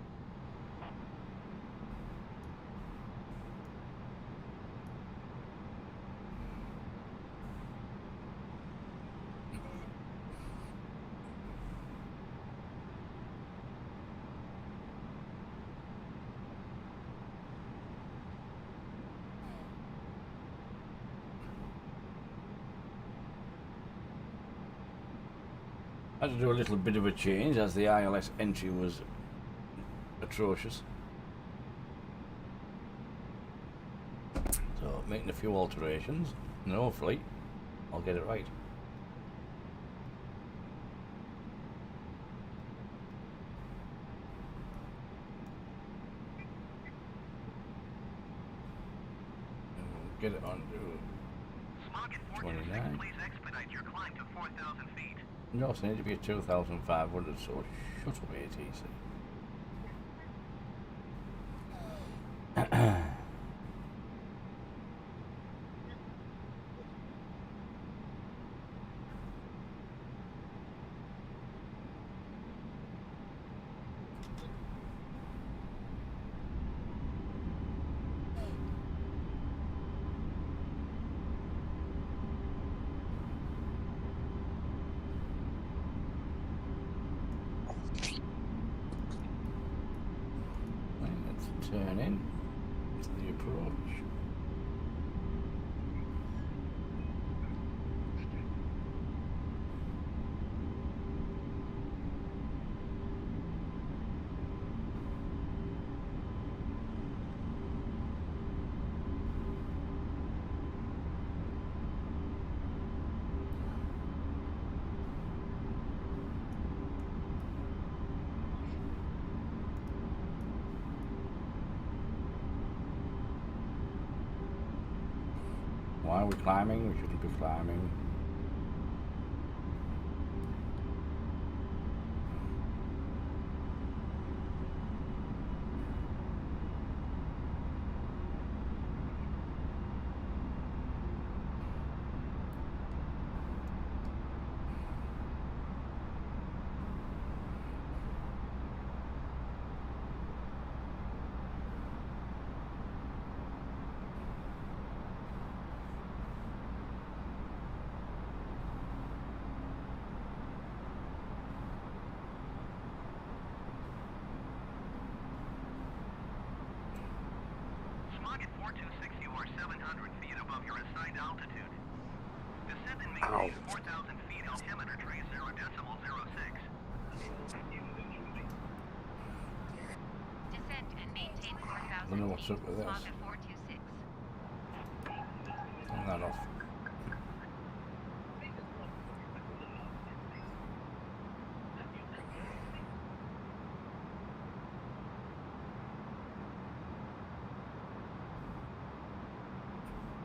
Had to do a little bit of a change as the ILS entry was atrocious. So making a few alterations, and hopefully I'll get it right. Get it on to 29.
Please expedite your climb to 4,000 feet.
You also need to be at 2,500, so shut up ATC. Turn in to the approach. Why are we climbing? We shouldn't be climbing.
At 426, you are 700 feet above your assigned altitude. Descend and maintain 4,000 feet. Altimeter trace 0.06.
Descend and maintain 4,000
I don't know what's up with this.
Smog at 426.
Turn that off.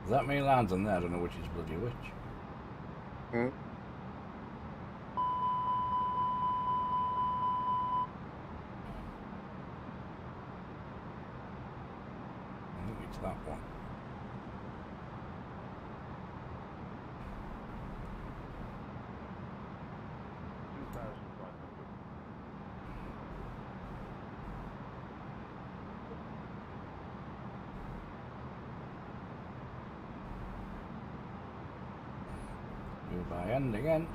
Is that me lands on there? I don't know which is bloody which. I think it's that one. By end again.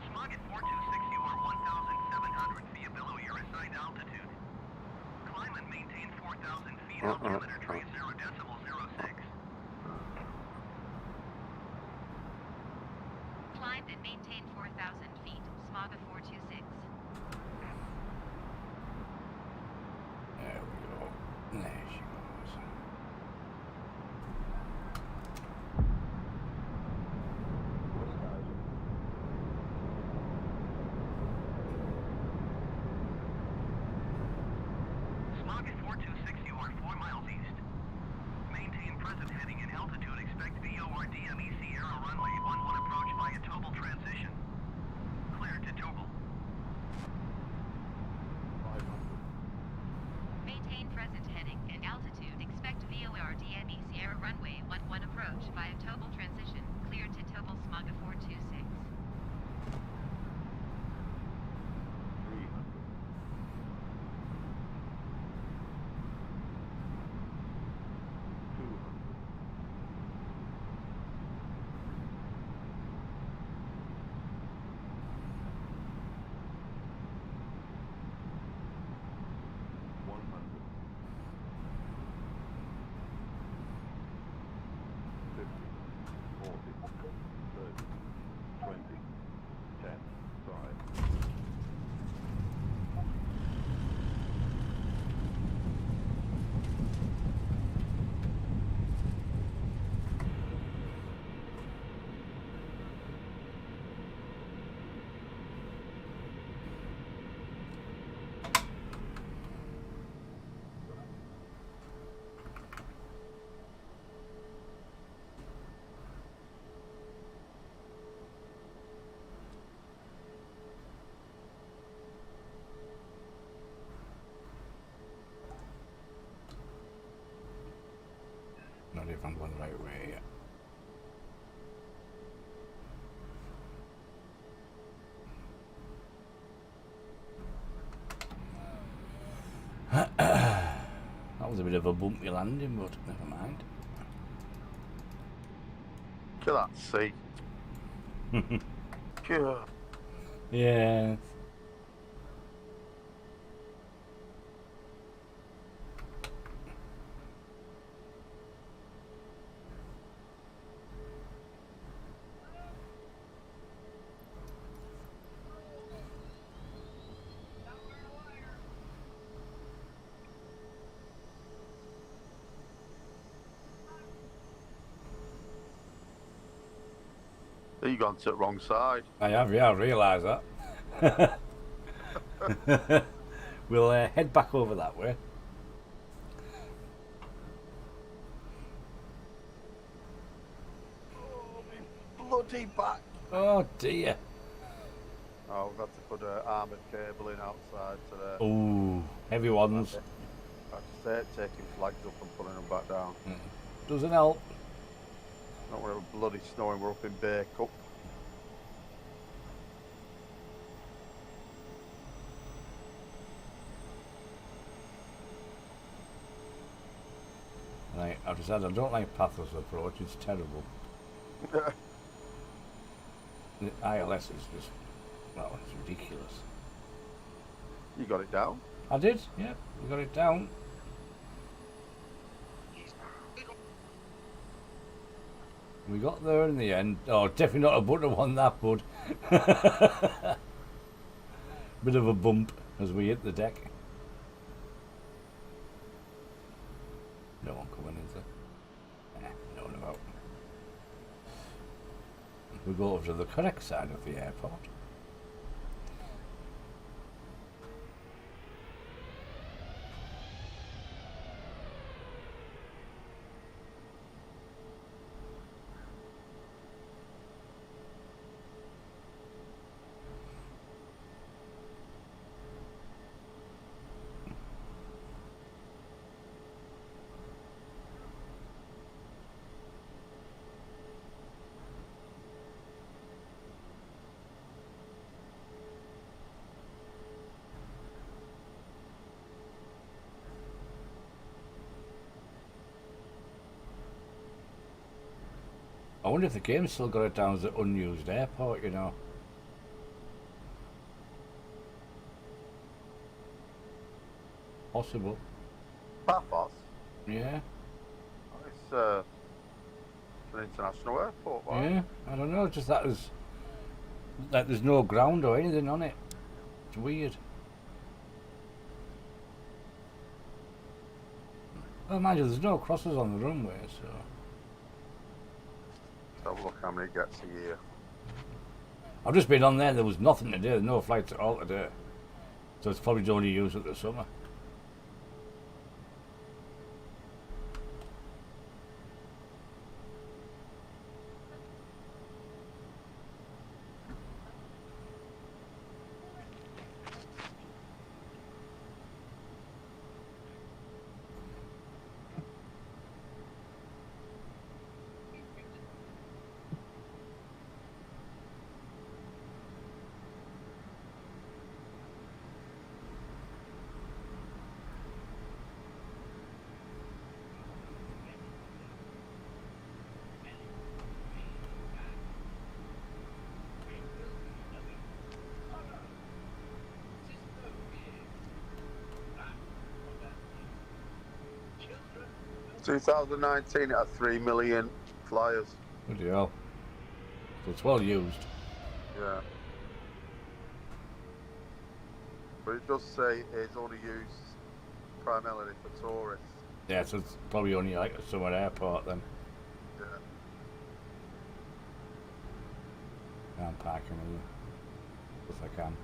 Smog at 426, you are 1,700 feet below your assigned altitude. Climb and maintain 4,000 feet. Altimeter trace 0.06.
Climb and maintain 4,000 feet. Smog at 426.
There we go. There she goes.
Smog at 426, you are 4 miles east.
if I'm going the right way. That was a bit of a bumpy landing, but never mind.
Look at that sea. God.
Yeah.
You've gone to the wrong side.
I have, yeah, I realise that. We'll head back over that way.
Oh, my bloody back.
Oh dear.
Oh, we've had to put an armoured cable in outside today.
Ooh, heavy ones.
I just taking flags up and putting them back down.
Doesn't help.
Not when it was bloody snowing, we're up in Bay Cup.
Right, I've decided I don't like pathless approach, it's terrible. The ILS is just, well, it's ridiculous.
You got it down?
I did, yeah, we got it down. We got there in the end. Oh, definitely not a butter one, that, bud. Bit of a bump as we hit the deck. No one coming, is there? No one about. We go over to the correct side of the airport. I wonder if the game's still got it down as an unused airport, you know. Possible.
Paphos?
Yeah.
It's an international airport, right?
Yeah, I don't know, just that was like there's no ground or anything on it. It's weird. Well, mind you, there's no crosses on the runway, so.
Let's have a look how many gets a year.
I've just been on there was nothing today, there's no flights at all today. So it's probably only used at the summer.
In 2019 it had 3 million flyers.
Bloody hell. So it's well used.
Yeah. But it does say it's only used primarily for tourists.
Yeah, so it's probably only like a summer airport then.
Yeah.
Can't park in here. If I can.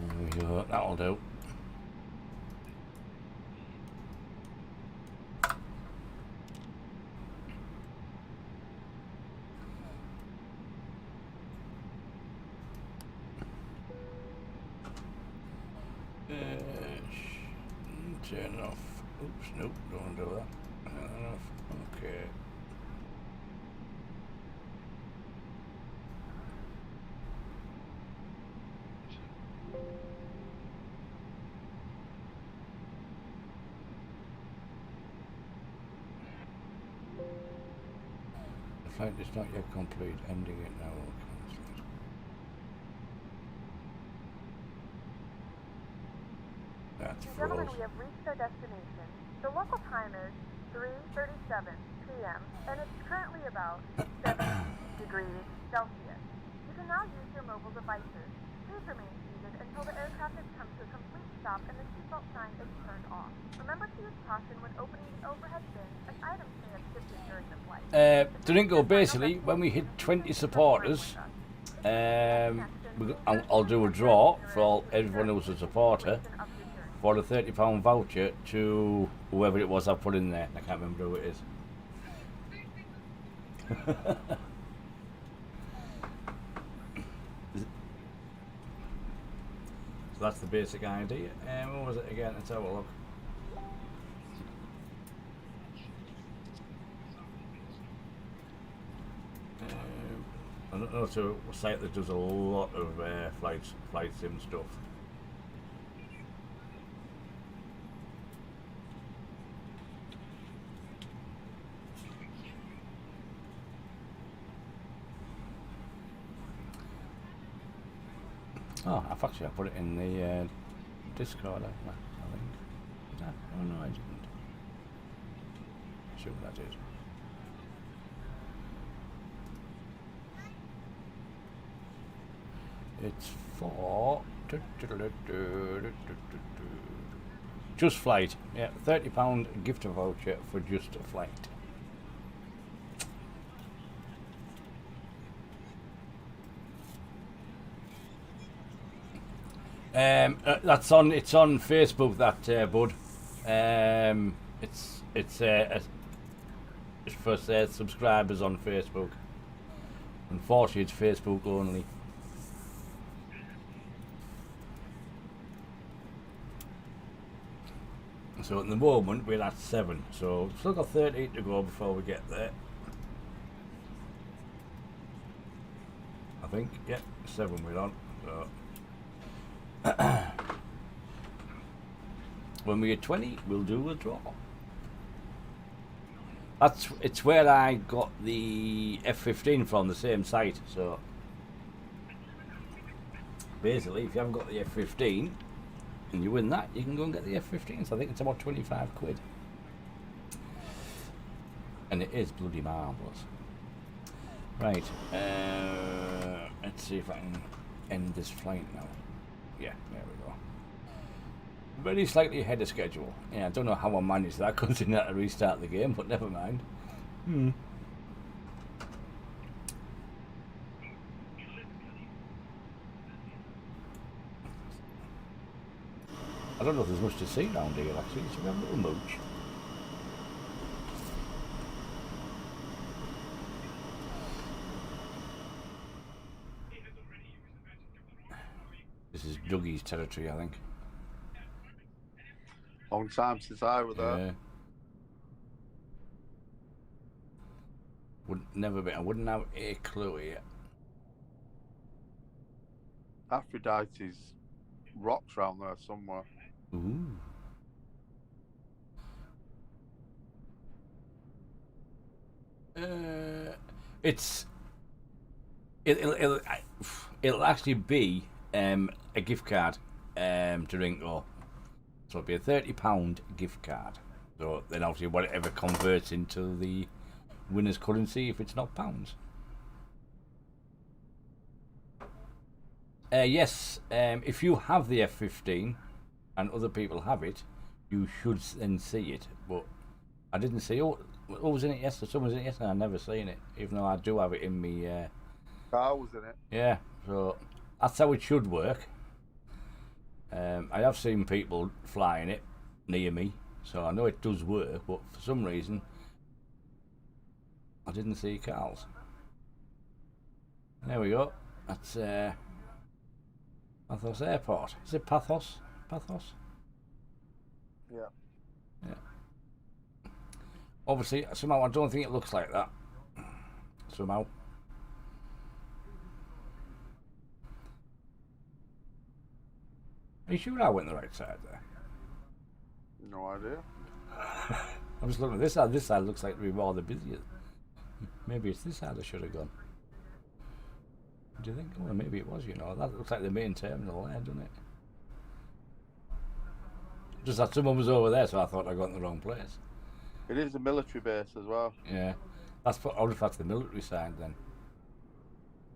There we go, that'll do. Turn off. Oops, nope, don't want to do that. Turn off. Okay. The flight is not yet complete. Ending it now. That's
Gentlemen,
froze.
we have reached our destination. The local time is 3:37 p.m. and it's currently about 7 degrees Celsius. You can now use your mobile devices. Please remain seated until the air traffic comes to a complete stop and the seatbelt sign is turned off. Remember to use caution when opening the overhead bins as items may have shifted during the flight.
Drinko, basically, when we hit 20 supporters, I'll do a draw for everyone who's a supporter for the £30 voucher to whoever it was I put in there. I can't remember who it is. So that's the basic idea. What was it again? Let's have a look. I don't know, it's a site that does a lot of flight sim stuff. Oh, I've actually put it in the Discord, I think. Did I? Oh no, I didn't. Sure, that is. It's for Just Flight. Yeah, £30 gift voucher for Just Flight. That's on. It's on Facebook. That bud. It's for subscribers on Facebook. Unfortunately, it's Facebook only. So at the moment we're at 7. So we've still got 13 to go before we get there. I think. Yeah, 7 we're on. So. When we get 20, we'll do a draw. It's where I got the F-15 from, the same site. So basically, if you haven't got the F-15 and you win that, you can go and get the F-15. So I think it's about 25 quid, and it is bloody marvellous. Right, let's see if I can end this flight now. Yeah, there we go. Very slightly ahead of schedule. Yeah, I don't know how I managed that considering I had to restart the game, but never mind. I don't know if there's much to see around here actually. Should we have a little mooch? This is Dougie's territory, I think.
Long time since I was there.
Yeah. I wouldn't have a clue yet.
Aphrodite's rocks around there somewhere.
Ooh. It'll actually be a gift card to Rinko. So it'll be a £30 gift card. So then obviously whatever converts into the winner's currency if it's not pounds. Yes, if you have the F-15 and other people have it, you should then see it. But I didn't see. Who was in it yesterday? Someone was in it yesterday. I've never seen it, even though I do have it in me.
Car was in it.
Yeah, so that's how it should work. I have seen people flying it near me, so I know it does work. But for some reason, I didn't see Carl's. There we go. That's Pathos Airport. Is it Pathos? Pathos?
Yeah.
Yeah. Obviously, somehow I don't think it looks like that. Somehow. Are you sure I went the right side there?
No idea.
I'm just looking at this side. This side looks like to be more the busiest. Maybe it's this side I should have gone. Do you think? Well, maybe it was, you know. That looks like the main terminal there, doesn't it? Just that someone was over there, so I thought I got in the wrong place.
It is a military base as well.
Yeah. I wonder if that's the military side then.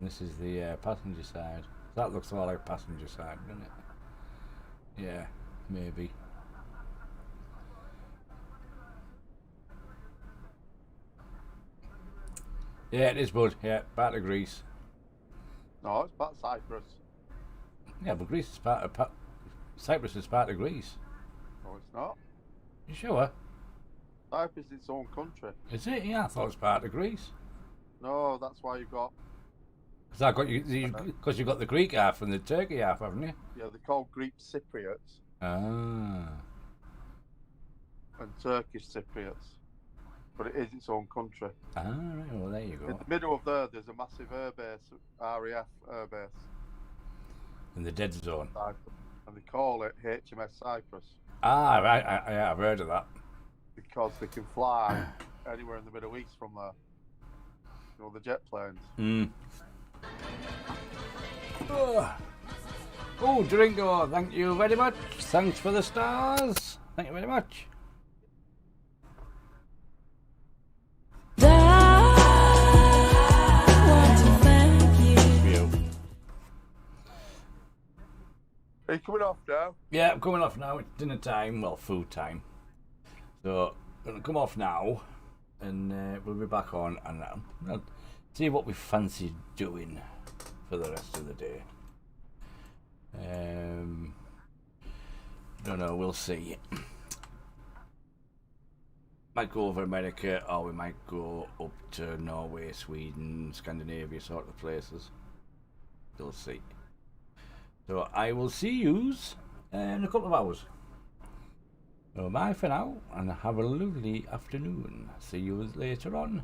This is the passenger side. That looks more like passenger side, doesn't it? Yeah, maybe. Yeah, it is, bud. Yeah, back to Greece.
No, it's back Cyprus.
Yeah, but Greece is part of Cyprus is part of Greece.
No, it's not.
You sure?
Cyprus is its own country.
Is it? Yeah, I thought it was part of Greece.
No, that's why you've got.
Because I got because you've got the Greek half and the Turkey half, haven't you?
Yeah, they're called Greek Cypriots.
Ah.
And Turkish Cypriots. But it is its own country.
Ah, right. Well, there you go.
In the middle of there's a massive air base, RAF air base.
In the dead zone.
And they call it HMS Cyprus.
Ah, right. I've heard of that.
Because they can fly anywhere in the Middle East from there. You know, the jet planes.
Oh, Dringo, thank you very much. Thanks for the stars. Thank you very much.
Are you coming off now?
Yeah, I'm coming off now. It's dinner time. Well, food time. So, I'm going to come off now. And we'll be back on. And I'll see what we fancy doing for the rest of the day. Don't know. We'll see. Might go over America, or we might go up to Norway, Sweden, Scandinavia sort of places. We'll see. So I will see yous in a couple of hours. So bye for now, and have a lovely afternoon. See you later on.